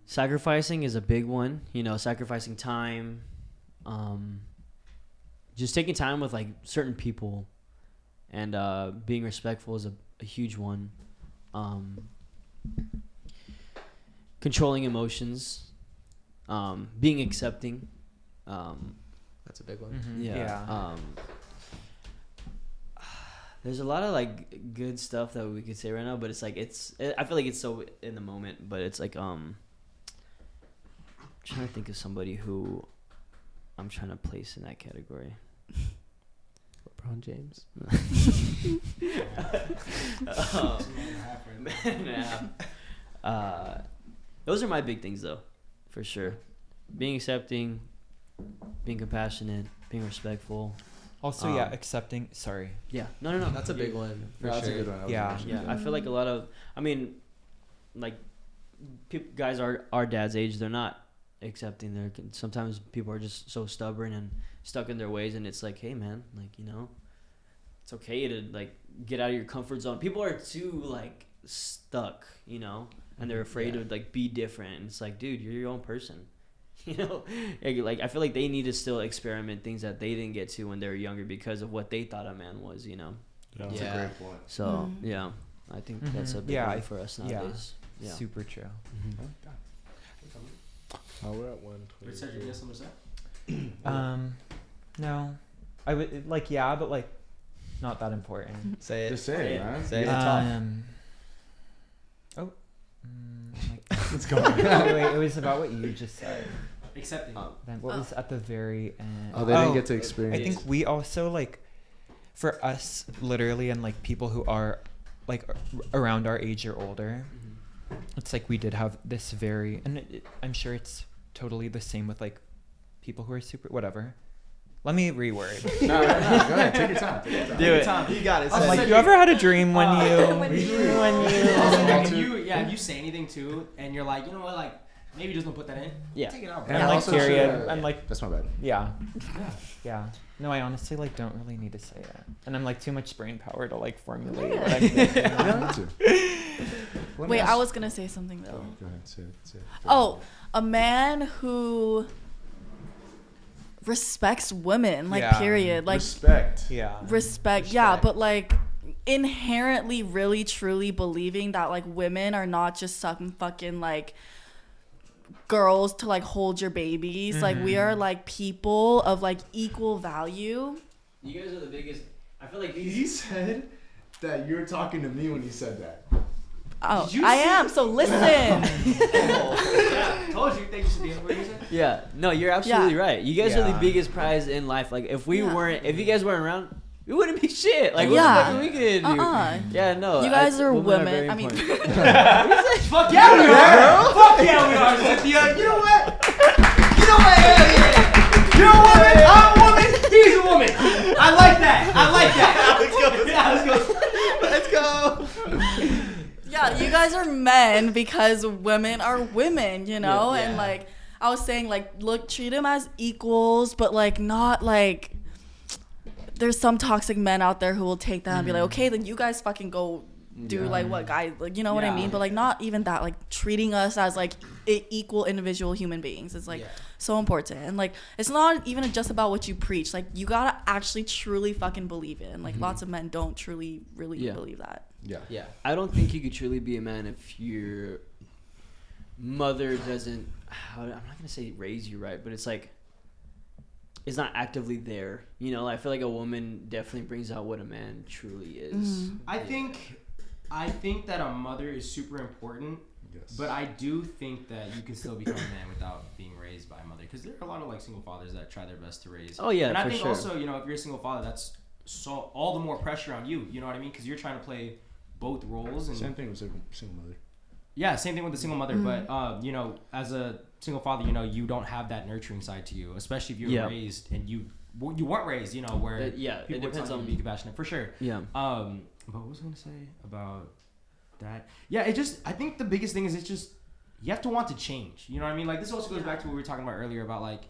S2: sacrificing is a big one. You know, sacrificing time, just taking time with like certain people, and being respectful is a huge one. Controlling emotions, being accepting.
S6: That's a big one.
S4: Mhm.
S2: Yeah. There's a lot of like good stuff that we could say right now, but it's like I feel like it's so in the moment, but it's like I'm trying to think of somebody who I'm trying to place in that category.
S6: LeBron James.
S2: Those are my big things though, for sure. being accepting, being compassionate, being respectful.
S4: Also, accepting. Sorry.
S2: Yeah. No.
S6: That's a big one for
S1: That's a
S6: sure.
S1: good one.
S2: Yeah. I feel like a lot of, I mean, like, guys our dad's age, they're not accepting. Sometimes people are just so stubborn and stuck in their ways, and it's like, hey man, like, you know, it's okay to like get out of your comfort zone. People are too like stuck, you know, and they're afraid to like be different. And it's like, dude, you're your own person. You know, like I feel like they need to still experiment things that they didn't get to when they were younger because of what they thought a man was, you know.
S1: That's a great point.
S2: So yeah, I think that's a big one for us nowadays. Yeah.
S4: Super true.
S7: Oh, we're at 1:20.
S3: Wait, Cedric, you have something to say?
S4: No, I would like but like not that important.
S6: Say it.
S1: Just say it, man.
S6: Say it.
S1: Let's go.
S4: Wait, it was about what you just said.
S3: Accepting.
S4: Then what was at the very end?
S1: Oh, they didn't get to experience.
S4: I think we also like, for us, literally, and like people who are like around our age or older, it's like we did have this very, and I'm sure it's totally the same with like people who are super whatever. Let me reword.
S1: No, go ahead. Take your time.
S4: Do it.
S6: You got it.
S4: Like, you ever had a dream when
S3: If you say anything too, and you're like, you know what, like maybe just don't put that in.
S2: Yeah.
S3: Take it out.
S4: And like
S1: also
S4: period.
S1: should-
S4: And like
S1: That's my bad.
S4: yeah. No, I honestly like don't really need to say it, and I'm like too much brain power to like formulate what I'm thinking.
S1: You don't need to. Let me
S5: Wait,
S1: ask-
S5: I was gonna say something though.
S1: Go ahead. Say it.
S5: Oh, a man who respects women, like
S4: Yeah.
S5: period, like
S1: respect.
S5: respect. Yeah, but like inherently, really, truly believing that like women are not just some fucking like girls to like hold your babies. Like we are like people of like equal value.
S2: You guys are the biggest. I feel like
S1: He said that you're talking to me when he said that.
S5: Oh,
S3: Did you
S5: I
S3: see-
S5: am. So listen.
S3: Yeah, told you. Thank you, Cynthia. What did you say?
S2: Yeah, no, you're absolutely right. You guys are the
S4: Yeah.
S2: biggest prize in life. Like, if we
S5: Yeah.
S2: weren't, if you guys weren't around, we wouldn't be shit. Like, what
S5: Yeah.
S2: the fuck are we gonna do? Yeah, no.
S5: You guys are
S2: women.
S5: women. I mean,
S3: Fuck yeah, we are. Fuck yeah, we are, Cynthia. You know what? Hell yeah. You're a woman. I'm a woman. He's a woman. I like that. Let's go.
S5: yeah, you guys are men because women are women, you know?
S6: Yeah.
S5: And like I was saying, like, look, treat them as equals, but like not like there's some toxic men out there who will take that and be like, okay, then you guys fucking go do like what guys, like, you know what I mean? But like not even that, like treating us as like equal individual human beings is like so important. And like it's not even just about what you preach. Like you gotta actually truly fucking believe it. And like lots of men don't truly really believe that.
S6: Yeah.
S2: I don't think you could truly be a man if your mother doesn't. I'm not gonna say raise you right, but it's like it's not actively there. You know, I feel like a woman definitely brings out what a man truly is.
S3: I think that a mother is super important, but I do think that you can still become a man without being raised by a mother, because there are a lot of like single fathers that try their best to raise.
S2: Oh yeah,
S3: and I
S2: for
S3: think
S2: sure.
S3: also, you know, if you're a single father, that's so all the more pressure on you. You know what I mean? Because you're trying to play both roles. And
S1: Same thing with single mother.
S3: yeah, same thing with the single mother. But you know, as a single father, you know, you don't have that nurturing side to you, especially if you were raised and you weren't raised, you know, where
S2: It
S3: people were
S2: depends
S3: telling you
S2: on
S3: to be compassionate for sure.
S2: Yeah.
S3: But what was I gonna say about that? Yeah, I think the biggest thing is it's just you have to want to change. You know what I mean? Like this also goes back to what we were talking about earlier about like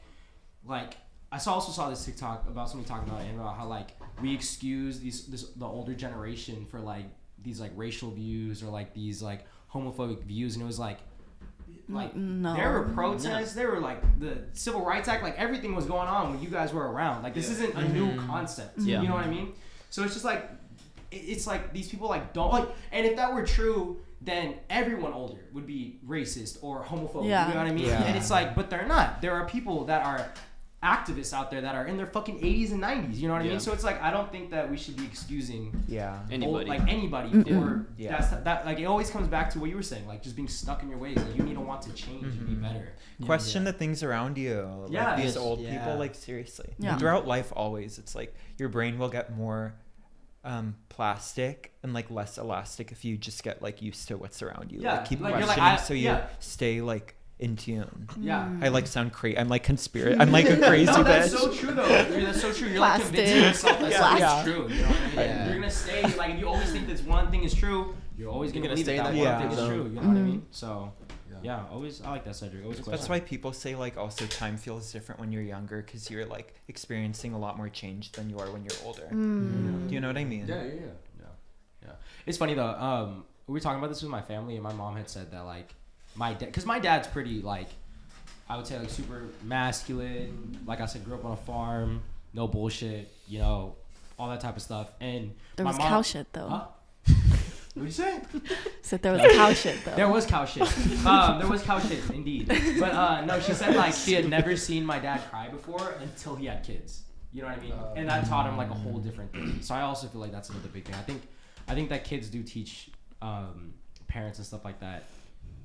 S3: I also saw this TikTok about somebody talking about it and about how like we excuse the older generation for like these like racial views or like these like homophobic views, and it was like
S5: No.
S3: there were protests, there were like the Civil Rights Act, like everything was going on when you guys were around. Like this isn't a new concept.
S2: Yeah.
S3: You know what I mean? So it's just like it's like these people like don't like, and if that were true, then everyone older would be racist or homophobic.
S5: Yeah.
S3: You know what I mean?
S4: Yeah.
S3: And it's like, but they're not. There are people that are activists out there that are in their fucking 80s and 90s. You know what I mean? So it's like I don't think that we should be excusing
S2: Anybody.
S3: anybody for that. Like it always comes back to what you were saying, like just being stuck in your ways. Like you need to want to change and be better.
S4: Question the things around you. Like these old
S6: Yeah.
S4: people, like seriously.
S5: Yeah.
S4: And throughout life, always, it's like your brain will get more plastic and like less elastic if you just get like used to what's around you.
S3: Yeah,
S4: Like keep
S3: like, you're
S4: questioning
S3: like,
S4: so you stay like in tune.
S3: Yeah.
S4: I like sound crazy. I'm like conspiracy. I'm like a crazy
S3: No,
S4: bitch.
S3: that's so true though. That's so true. You're like convincing yourself that something's true. You know what I mean?
S6: Yeah.
S3: You're gonna stay like if you always think that one thing is true, you're always gonna believe
S6: stay
S3: that
S6: in
S3: one
S6: that
S3: thing is
S6: zone.
S3: true. You know what I mean? So. Yeah, always. I like that, Cedric. Always question.
S4: That's why people say like also time feels different when you're younger because you're like experiencing a lot more change than you are when you're older. Do you know what I mean?
S3: Yeah. It's funny though. We were talking about this with my family, and my mom had said that like my dad, because my dad's pretty like, I would say like super masculine. Like I said, grew up on a farm, no bullshit, you know, all that type of stuff. And
S5: There
S3: my
S5: was
S3: mom,
S5: cow shit though.
S3: Huh? What'd you say?
S5: Said there was cow shit though.
S3: There was cow shit. There was cow shit, indeed. But no, she said like she had never seen my dad cry before until he had kids. You know what I mean? And that taught him like a whole different thing. So I also feel like that's another big thing. I think that kids do teach parents and stuff like that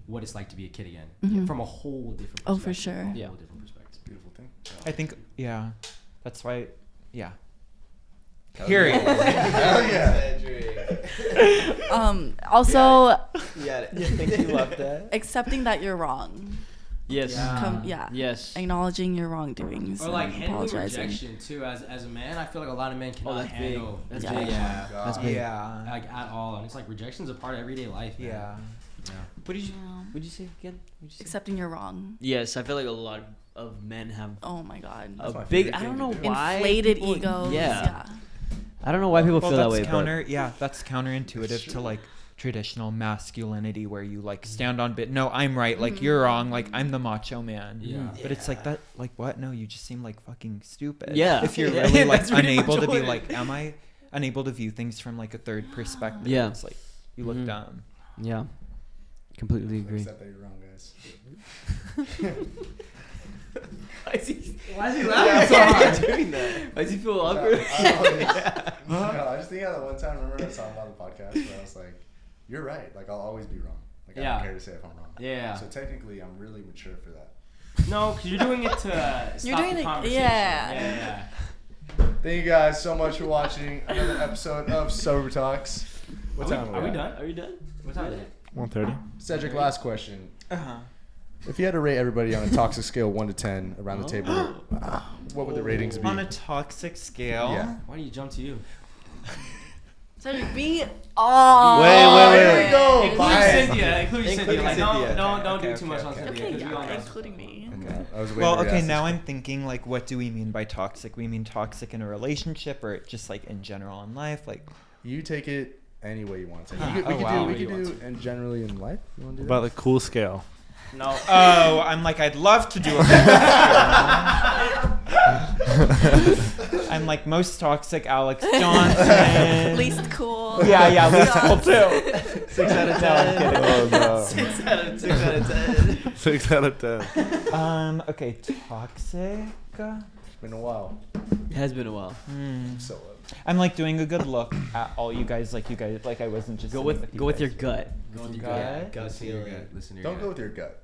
S3: what it's like to be a kid again from a whole different perspective.
S5: Oh, for sure.
S3: A whole different perspective.
S1: Beautiful thing.
S4: I think that's why Period.
S1: Hell yeah.
S5: Also,
S6: Yeah.
S4: You think you love that?
S5: accepting that you're wrong.
S2: Yes. Yes.
S5: Acknowledging your wrongdoings.
S3: Or like
S5: and
S3: handling
S5: apologizing.
S3: rejection too. As a man, I feel like a lot of men cannot
S2: that's big.
S3: handle
S2: That's
S3: rejection.
S2: big.
S6: Yeah.
S2: That's big.
S4: Yeah.
S3: Like at all. And it's like rejection's a part of everyday life. Man.
S4: Yeah.
S2: What did you?
S5: Yeah.
S2: What'd you say again? What'd you say?
S5: Accepting you're wrong.
S2: Yes, I feel like a lot of men have
S5: Oh my god.
S2: a
S1: my
S2: big.
S1: favorite
S2: I don't
S1: thing
S2: know
S1: to do.
S2: why.
S5: Inflated
S2: people-
S5: egos.
S2: Yeah. I don't know why people feel that way.
S4: That's counterintuitive to like traditional masculinity where you like stand on no, I'm right, like you're wrong, like I'm the macho man.
S3: Yeah.
S4: But it's like that, like what? No, you just seem like fucking stupid.
S2: Yeah.
S4: If you're
S2: Yeah,
S4: really like
S2: that's really
S4: unable to
S2: much
S4: be
S2: what it
S4: like, am I unable to view things from like a third perspective?
S2: Yeah.
S4: It's like you look dumb.
S2: Yeah. Completely agree.
S1: Accept that you're wrong, guys.
S2: Why is he
S1: laughing so hard?
S2: doing that? Why does he feel awkward?
S1: No, I just think of that one time. Remember I was talking about the podcast where I was like, "You're right. Like I'll always be wrong. Like I
S3: Yeah.
S1: don't care to say if I'm wrong."
S3: Yeah.
S1: So technically, I'm really mature for that.
S3: No, because you're doing it to stop
S5: doing
S3: the
S5: it-
S3: conversation.
S5: yeah.
S1: Thank you guys so much for watching another episode of Sober Talks. What time
S3: Are we
S1: at?
S3: done?
S2: Are you done?
S3: What time is it?
S7: 1:30.
S1: Cedric, last question.
S4: Uh-huh.
S1: If you had to rate everybody on a toxic scale 1 to 10 around the table, what would the ratings be?
S4: On a toxic scale.
S1: Yeah.
S3: Why do you jump to you?
S5: Cedric, be all.
S7: Wait.
S1: There we go.
S3: Including
S1: Fine.
S3: Cynthia. Including Cynthia. Like,
S6: Cynthia.
S3: don't
S4: Okay,
S3: do too much on
S4: okay,
S3: Cynthia.
S5: Okay,
S3: 'cause we all
S5: yeah,
S3: know.
S5: including me.
S1: Okay. I was waiting
S4: Well,
S1: for you to
S4: okay,
S1: ask
S4: now
S1: this
S4: I'm thinking like, what do we mean by toxic? We mean toxic in a relationship or just like in general in life? Like,
S1: You take it any way you want to take it.
S4: Huh.
S1: We could
S4: Oh, wow.
S1: do and generally in life. You want to do
S7: About
S1: that?
S7: the cool scale.
S3: No.
S4: oh, I'm like, I'd love to do a I'm like most toxic Alex Johnson.
S5: Least cool.
S4: Yeah, least cool too.
S6: 6 out of 10.
S7: Oh no.
S6: 6 out of 10.
S7: 6 out of 10.
S4: Okay, toxic.
S1: It's been a while.
S2: It has been a while.
S1: So
S4: I'm like doing a good look at all you guys, like I wasn't just
S2: Go
S4: sitting
S2: with
S4: you
S2: your
S4: guys.
S2: gut.
S3: Go with your
S4: Gut.
S3: gut.
S6: Gut
S3: Listen to your
S6: feeling.
S3: gut. Listen to your
S1: don't
S3: gut.
S1: go with your gut.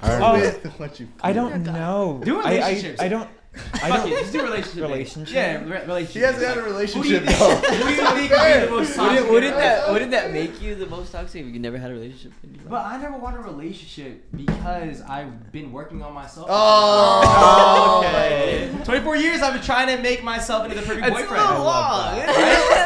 S7: All
S1: Go
S7: right.
S1: with what you.
S4: I don't
S5: Your gut.
S4: know.
S3: Do relationships.
S4: I don't.
S3: Fuck it. Just do relationship.
S4: Relationship?
S3: Yeah, relationship.
S1: He hasn't had a
S3: Who do you
S1: relationship
S3: think?
S1: though.
S3: Who do you think would be the most toxic?
S2: Wouldn't that make you the most toxic if you never had a relationship? In your life?
S3: But I never want a relationship because I've been working on myself.
S1: Oh,
S3: okay. 24 years I've been trying to make myself into the perfect
S2: That's
S3: boyfriend.
S2: a little long.
S4: I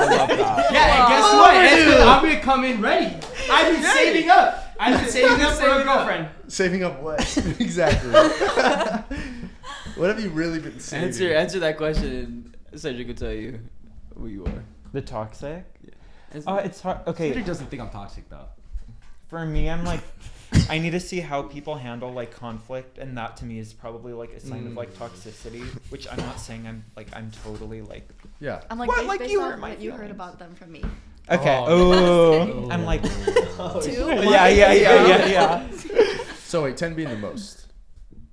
S4: love that.
S3: Yeah, and guess what? It's 'cause I'm gonna come in ready. I've been saving up. I've been saving up for a girlfriend.
S1: Saving up what? Exactly. What have you really been saving?
S2: Answer that question, and Cedric will tell you who you are.
S4: The toxic.
S2: Answer-
S4: It's hard. Okay,
S3: Cedric doesn't think I'm toxic though.
S4: for me, I'm like, I need to see how people handle like conflict, and that to me is probably like a sign of like toxicity. Which I'm not saying I'm totally like.
S1: Yeah.
S5: I'm like,
S4: What?
S5: based
S4: Like,
S5: based
S4: you
S5: off
S4: hurt my
S5: what you heard
S4: feelings.
S5: about them from me.
S4: Okay.
S1: Oh.
S4: Oh. I'm like.
S5: Two?
S4: Yeah.
S1: So wait, 10 being the most.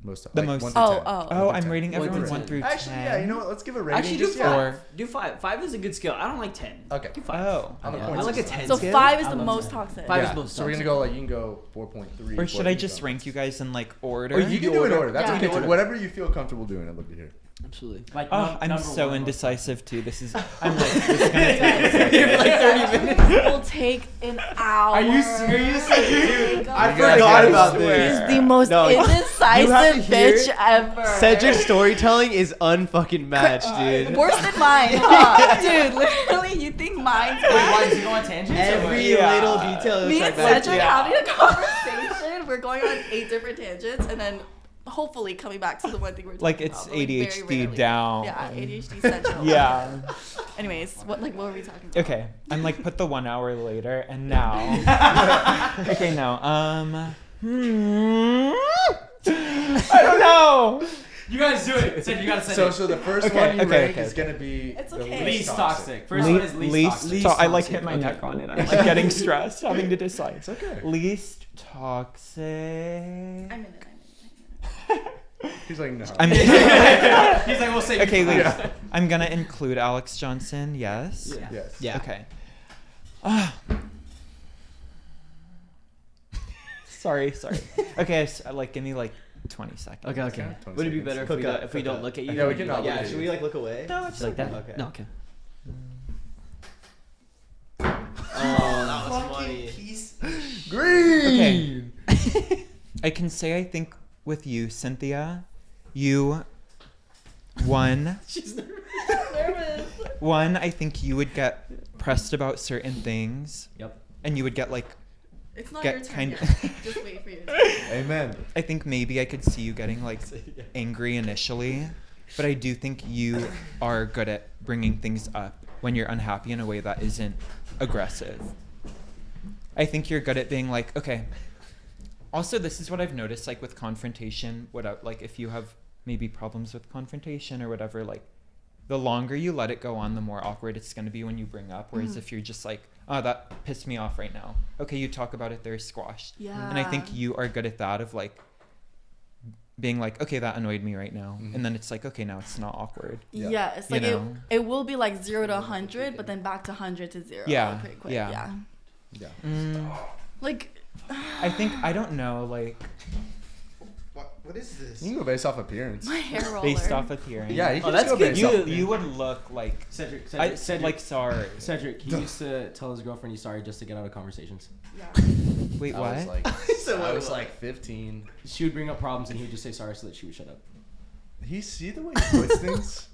S4: The
S1: like,
S4: most.
S1: 1 to
S5: Oh,
S1: 10.
S5: oh.
S4: Oh,
S1: 1 to
S4: I'm
S1: 10.
S4: rating
S2: 1 to
S4: everyone
S2: 10.
S4: 1 through 10.
S1: Actually, yeah. You know what? Let's give a rating.
S2: Actually, do
S1: just,
S2: 5. Do 5. 5 is a good scale. I don't like 10.
S1: Okay.
S2: Do 5.
S4: Oh.
S1: On the
S2: Yeah.
S1: points
S6: I like a
S1: system.
S6: 10
S5: So
S6: scale.
S5: 5 is
S2: I
S5: the
S2: love
S5: most
S2: 10.
S5: toxic.
S2: 5 is
S1: Yeah.
S2: most
S1: So we're gonna
S2: toxic.
S1: go like you can go 4.3.
S4: Or should I just rank you guys in like order?
S1: Or you can do it in order. That's
S5: Yeah.
S1: okay too.
S5: Order.
S1: Whatever you feel comfortable doing, I'd love to hear.
S2: Absolutely.
S3: Like,
S4: I'm
S3: number
S4: so
S3: one
S4: indecisive too. This is. I'm like, this is gonna take a second.
S2: Here for like 30 minutes.
S5: It will take an hour.
S3: Are you serious?
S6: I
S5: Dude,
S6: forgot
S1: guys
S6: about
S4: swear.
S6: this.
S5: He's the most
S6: No, you have
S5: indecisive
S6: to hear
S5: bitch ever.
S6: Cedric's storytelling is unfucking matched, dude.
S5: Worse than mine, huh? Dude, literally, you think mine's
S3: Wait, why
S5: bad?
S3: does he go on tangents? or what?
S6: Every
S4: Yeah.
S6: little detail is
S5: Me
S6: like
S5: and
S6: that.
S5: Cedric having a conversation. We're going on 8 different tangents, and then hopefully coming back to the one thing we're talking
S4: Like
S5: about.
S4: it's
S5: but, like, very
S4: ADHD
S5: rarely.
S4: down.
S5: Yeah, ADHD central.
S4: Yeah.
S5: Anyways, what were we talking about?
S4: Okay, I'm like put the 1 hour later, and now. Okay, now I don't know.
S3: You guys do it. Said you gotta say
S1: So the first
S4: Okay,
S1: one you
S4: okay,
S1: rank
S4: okay,
S1: is gonna be
S5: It's
S1: the
S5: okay.
S3: least toxic. First one is least toxic.
S4: I like hit my neck on it. I'm like getting stressed, having to decide.
S1: It's okay.
S4: Least toxic.
S5: I'm in it.
S1: He's like, no.
S4: I'm
S3: He's like, we'll say.
S4: okay. Least. I'm gonna include Alex Johnson. Yes.
S3: Yeah.
S1: Yes.
S6: Yeah.
S4: Okay. Sorry. Okay, like give me like 20 seconds.
S2: Okay.
S1: Okay, 20
S2: Would it be
S1: seconds.
S2: better if
S6: Cook
S2: we,
S6: up,
S2: if we
S6: cook
S2: don't
S6: up.
S2: look at you?
S1: Yeah, we can not
S6: Yeah,
S1: look at
S6: should
S1: you.
S6: we like look away?
S4: No, it's
S2: Just like that?
S6: Okay.
S2: No, okay.
S6: Oh, that was funny.
S4: Okay. I can say I think with you, Cynthia, you
S5: She's nervous.
S4: one, I think you would get pressed about certain things.
S3: Yep.
S4: And you would get like
S5: It's not
S4: Get
S5: your turn
S4: kind-
S5: yet. Just wait for your turn.
S1: Amen.
S4: I think maybe I could see you getting like angry initially, but I do think you are good at bringing things up when you're unhappy in a way that isn't aggressive. I think you're good at being like, okay. Also, this is what I've noticed, like with confrontation, like if you have maybe problems with confrontation or whatever, like the longer you let it go on, the more awkward it's going to be when you bring up. Whereas if you're just like, oh, that pissed me off right now. Okay, you talk about it, they're squashed.
S5: Yeah.
S4: And I think you are good at that of like being like, okay, that annoyed me right now. And then it's like, okay, now it's not awkward.
S1: Yeah.
S5: Yeah, it's
S4: You
S5: like
S4: know?
S5: it will be like 0 to 100, but then back to 100 to 0.
S4: Yeah,
S5: Pretty quick.
S4: yeah.
S1: Yeah.
S5: Like,
S4: I think, I don't know, like
S6: What is this?
S1: You can go based off appearance.
S5: my hair roller.
S4: based off appearance.
S1: Yeah, you
S2: Oh,
S1: can
S2: that's
S1: just go
S2: good.
S1: based off
S4: You
S1: appearance.
S4: would look like
S3: Cedric,
S4: like sorry.
S3: Cedric, he used to tell his girlfriend he's sorry just to get out of conversations.
S5: Yeah.
S4: Wait,
S1: I
S4: what?
S1: was like,
S6: So
S1: I
S6: what
S1: was
S6: was-
S1: like 15.
S3: She would bring up problems and he would just say sorry so that she would shut up.
S1: He see the way he puts things.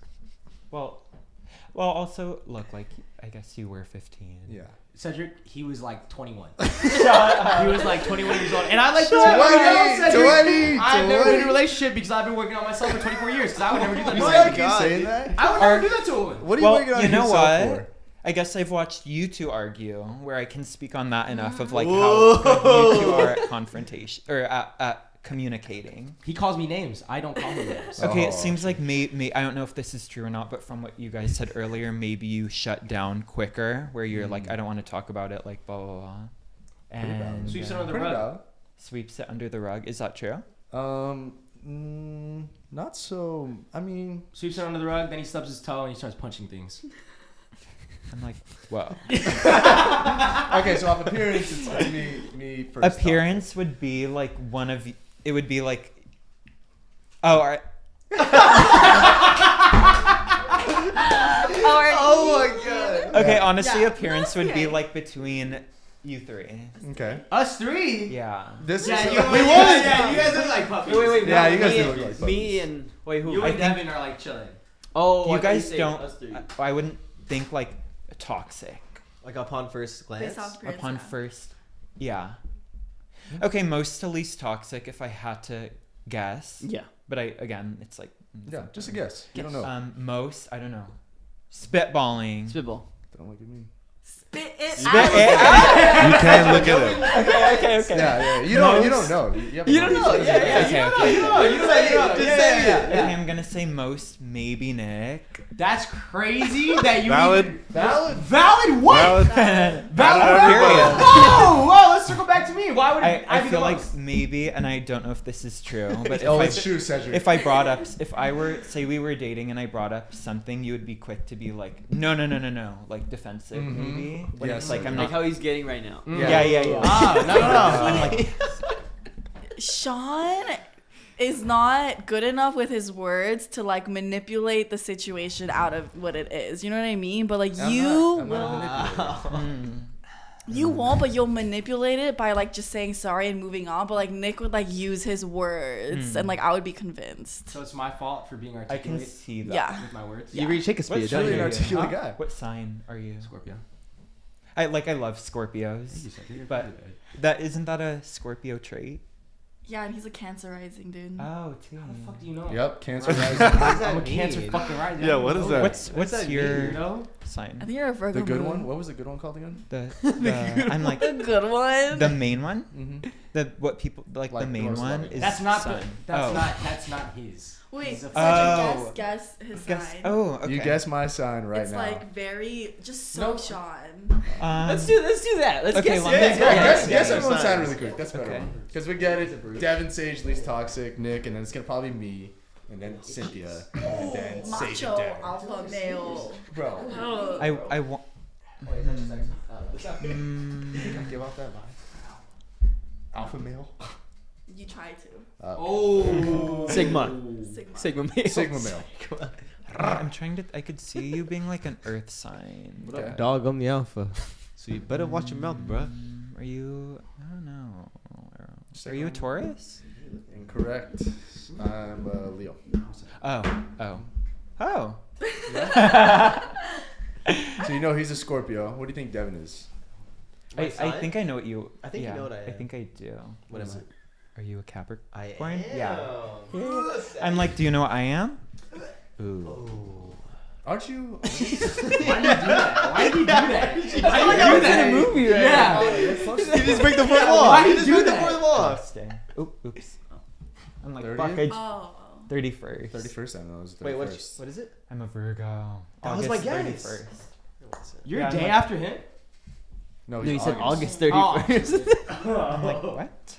S4: Well, also look like I guess you were 15.
S1: Yeah.
S3: Cedric, he was like 21.
S4: Shut up.
S3: He was like 21 years old. And I like
S1: 20,
S3: I've never been in a
S1: 20.
S3: relationship because I've been working on myself for 24 years because I would never do that to
S1: Why
S3: a
S1: do
S3: woman.
S1: you keep saying that?
S3: I would never do that to a woman.
S1: What are you
S4: Well,
S1: working on
S4: you know
S1: yourself
S4: what?
S1: for?
S4: I guess I've watched you two argue where I can speak on that enough of like
S6: Whoa.
S4: how good you two are at confrontation or at communicating.
S3: He calls me names. I don't call him names.
S4: Okay,
S1: Oh.
S4: it seems like I don't know if this is true or not, but from what you guys said earlier, maybe you shut down quicker where you're like, I don't want to talk about it, like blah blah blah. And
S3: Sweeps it under the
S1: Pretty
S3: rug.
S1: valid.
S4: sweeps it under the rug. Is that true?
S1: Not so. I mean,
S3: Sweeps it under the rug, then he stubs his toe and he starts punching things.
S4: I'm like, whoa.
S1: okay. So off appearance, it's me first.
S4: Appearance would be like one of it would be like, oh, all right.
S6: Oh my god.
S4: Okay, honestly,
S5: Yeah.
S4: appearance would be
S5: Okay.
S4: like between you three.
S1: Okay.
S3: Us three?
S4: Yeah.
S1: This
S3: Yeah,
S1: is.
S3: you, yeah, you guys look like puppies.
S2: Wait.
S1: Yeah, you guys
S2: me,
S1: do look like
S2: me and wait, who?
S3: You
S2: I
S3: and
S2: think,
S3: Devin are like chilling.
S2: oh, I
S4: You
S2: thought
S4: guys
S2: said
S4: don't.
S2: us three.
S4: I wouldn't think like toxic
S6: Like upon first glance.
S5: Based off appearance,
S4: upon
S5: yeah.
S4: first. Yeah. Okay, most to least toxic if I had to guess.
S2: Yeah.
S4: But it's like.
S1: Yeah, just a guess. You don't know.
S4: Most, I don't know. Spitballing.
S2: Spitball.
S1: Don't look at me.
S5: Spit it
S4: Spit
S5: out.
S4: it out.
S7: You can look at it.
S4: Okay.
S1: Yeah. You don't know.
S2: You don't know. Yeah.
S4: Okay.
S6: You say it. Just say it.
S4: Okay, I'm gonna say most, maybe Nick.
S3: That's crazy that you
S7: Valid.
S3: Valid what?
S7: Valid.
S3: Valid
S4: Period.
S3: Whoa, let's circle back to me. Why would
S4: I
S3: be
S4: feel
S3: the
S4: like
S3: most?
S4: maybe, and I don't know if this is true, but
S1: Oh,
S4: if
S1: it's true, Cedric.
S4: if I brought up, if I were, say we were dating and I brought up something, you would be quick to be like, no, like defensive, maybe. When
S1: Yes,
S4: it's like I'm
S2: Like
S4: not.
S2: how he's getting right now.
S4: Yeah.
S3: Ah, no.
S4: I'm like,
S5: Sean is not good enough with his words to like manipulate the situation out of what it is. You know what I mean? But like you won't, but you'll manipulate it by like just saying sorry and moving on. But like Nick would like use his words, and like I would be convinced.
S3: So it's my fault for being
S4: I
S3: articulate.
S4: can see that.
S5: Yeah.
S3: With my words.
S6: You read Shakespeare,
S4: What's
S6: don't
S1: really
S6: you?
S1: an articulate guy.
S4: What sign are you?
S3: Scorpio.
S4: I love Scorpios, but that isn't that a Scorpio trait?
S5: Yeah, and he's a Cancer rising, dude.
S4: Oh, too.
S3: How the fuck do you know?
S1: Yep, Cancer
S6: What
S1: rising.
S6: does that
S3: I'm a
S6: mean?
S3: Cancer fucking rising.
S7: Yeah, what is that?
S4: What's
S6: that
S4: your
S3: You know?
S4: sign?
S5: I think you're a Virgo.
S1: The good
S5: moon.
S1: one. What was the good one called again?
S4: The I'm like
S5: The good one.
S4: the main one.
S1: Mm-hmm.
S4: The what people like
S1: Like
S4: the main
S1: most
S4: one
S1: loving.
S4: is
S3: That's not
S4: sun.
S3: the. That's
S4: Oh.
S3: That's not his.
S5: Wait,
S3: He's a
S5: Cedric,
S4: Oh.
S5: guess his
S4: Guess,
S5: sign.
S4: oh, okay.
S1: You guess my sign right
S5: it's
S1: now.
S5: like very just so
S3: No.
S5: Sean.
S2: Let's do that. Let's
S4: Okay,
S2: guess
S4: well,
S2: it.
S4: yeah,
S1: guess
S6: yeah,
S1: everyone's
S6: signs.
S1: sign really quick. That's better.
S4: Okay.
S1: Because we get it. Devin, Sage, Lee's Toxic, Nick, and then it's gonna probably me, and then Cynthia, and then Sage and
S5: Macho
S1: Devin.
S5: alpha male.
S1: Bro,
S5: Oh.
S4: I want.
S1: give off that vibe. Alpha male.
S5: You try to.
S3: Oh.
S2: Sigma
S5: Sigma.
S2: male.
S1: Sigma male.
S4: I'm trying to. I could see you being like an Earth sign.
S1: Okay.
S4: but-
S6: Dog, I'm the alpha. So you better watch your mouth, bruh.
S4: Are you? I don't know. Are you a Taurus?
S1: Incorrect. I'm Leo.
S4: Oh. Oh.
S1: So you know he's a Scorpio. What do you think Devin is?
S6: My
S4: I
S6: sign?
S4: think I know what you.
S6: I think you know what I
S4: I
S6: am.
S4: think I do.
S6: What am I?
S4: Are you a Capricorn?
S6: I
S4: Born?
S6: am.
S4: Yeah. I'm like, do you know what I am? Ooh.
S6: Oh.
S1: Aren't you?
S3: Why did you do that? Why did you do that?
S2: I feel like I was in a movie right
S3: Yeah.
S6: You just break the fourth wall.
S3: Why
S6: You
S3: did
S6: just
S3: you
S6: break
S3: do
S6: the
S3: that?
S6: fourth wall.
S4: Stay. Oops. I'm like,
S1: 30th?
S4: fuck. 31st.
S1: 31st. I know it was 31st.
S6: Wait, what is it?
S4: I'm a Virgo.
S6: That was my
S4: August
S6: guess.
S4: 31st.
S3: You're
S4: Yeah,
S3: a day
S4: I'm like-
S3: after him?
S1: No,
S2: No, you said August
S3: Oh.
S2: 31st.
S4: I'm like, what?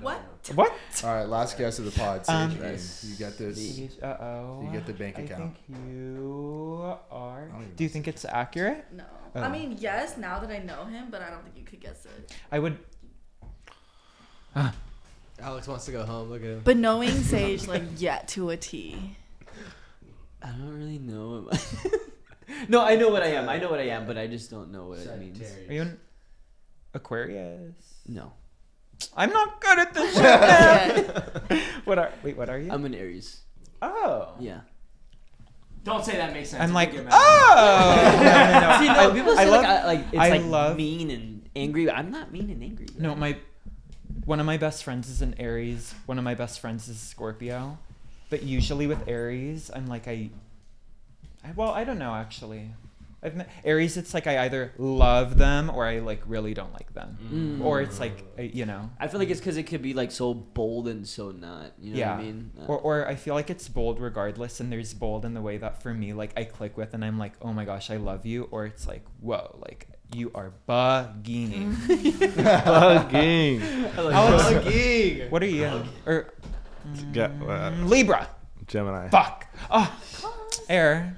S5: What?
S4: What?
S1: All right, last guess of the pod. Sage,
S4: Yes.
S1: you get this.
S4: Uh-oh.
S1: You get the bank account.
S4: I think you are.
S1: I don't even
S4: Do you
S1: know.
S4: think it's accurate?
S5: No.
S4: Oh.
S5: I mean, yes, now that I know him, but I don't think you could guess it.
S4: I would.
S6: Alex wants to go home. Look at him.
S5: But knowing Sage, like, yet to a T.
S2: I don't really know. No, I know what I am. I know what I am, but I just don't know what it means.
S4: Are you an Aquarius?
S2: No,
S4: I'm not good at this shit. man. What are you?
S2: I'm an Aries.
S4: Oh.
S2: Yeah.
S3: Don't say that makes sense.
S4: I'm
S3: Don't
S4: like,
S3: get mad.
S4: oh. No.
S2: See, no, people say it's
S4: I
S2: like
S4: love-
S2: mean and angry. But I'm not mean and angry.
S4: No, one of my best friends is an Aries. One of my best friends is Scorpio. But usually with Aries, I'm like well, I don't know actually. I've met Aries. It's like I either love them or I like really don't like them, or it's like you know.
S2: I feel like it's because it could be like so bold and so not. You know
S4: Yeah.
S2: what I mean?
S4: Or I feel like it's bold regardless, and there's bold in the way that for me, like I click with, and I'm like, oh my gosh, I love you, or it's like, whoa, like you are bugging.
S7: Bugging.
S4: Alex, what are you? Or Libra.
S7: Gemini.
S4: Fuck. Oh, air.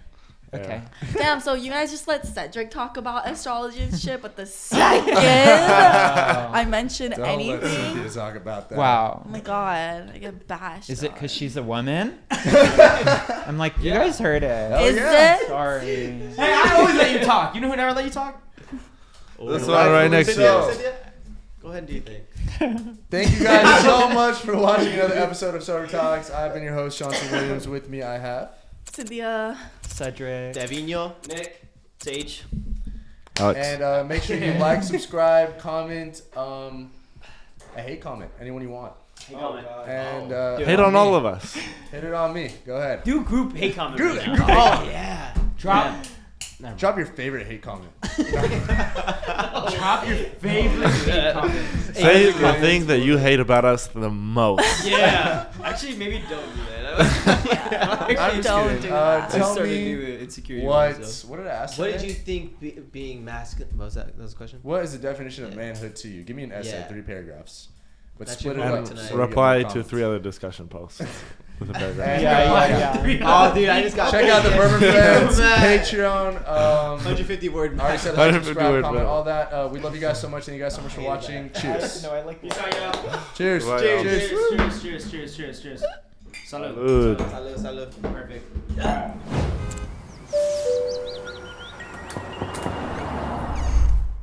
S4: Okay.
S5: Damn, so you guys just let Cedric talk about astrology and shit, but the second I mention
S1: Don't let
S5: anything,
S1: Cynthia talk about that.
S4: Wow.
S5: oh my god, I get bashed.
S4: Is it
S5: on.
S4: because she's a woman? I'm like, you guys heard it.
S5: Is
S1: yeah.
S5: it?
S4: Sorry.
S3: Hey, I always let you talk. You know who never let you talk?
S7: That's why right next to
S1: so.
S7: you.
S6: Cynthia? Go ahead and do your thing.
S1: Thank you guys so much for watching another episode of Suburb Talks. I've been your host, Chauncey Williams. With me, I have.
S5: Cynthia.
S4: Cedric.
S6: Davino.
S2: Nick, Sage.
S7: Alex.
S1: And make sure you like, subscribe, comment. A hate comment. Anyone you want.
S2: Hate comment.
S1: And
S7: Hate on all of us.
S1: hit it on me. Go ahead.
S2: Do group hate comment
S1: Group-
S2: right now.
S1: group
S2: Oh yeah.
S3: Drop.
S1: Drop your favorite hate comment.
S3: Drop your favorite hate comment.
S7: Say the thing that you hate about us the most.
S2: Yeah. Actually, maybe don't do that.
S1: I'm just
S5: Don't
S1: kidding.
S5: do that.
S1: Tell
S2: started
S1: me
S2: new insecurity.
S1: what did I ask
S6: What
S1: today?
S6: did you think being masculine? What was that? That was a question.
S1: What is the definition of manhood to you? Give me an essay,
S6: Yeah.
S1: 3 paragraphs. But
S6: That's
S1: split it
S6: your
S1: up.
S6: homework
S1: so
S6: tonight.
S1: we get more
S7: Reply to
S1: comments.
S7: 3 other discussion posts. with a background.
S1: And,
S6: Oh, dude, I just got.
S1: Check out the Bourbon Friends Patreon.
S6: 150 word.
S1: I already said
S7: 150
S1: subscribe,
S7: word
S1: comment,
S7: max.
S1: all that. We love you guys so much. Thank you guys so much for watching. Cheers.
S4: No, I like
S3: Peace out, y'all.
S1: Cheers.
S7: Bye,
S1: Cheers.
S7: y'all.
S3: Cheers. Salud.
S7: Salud.
S6: Salud, salud.
S3: Perfect.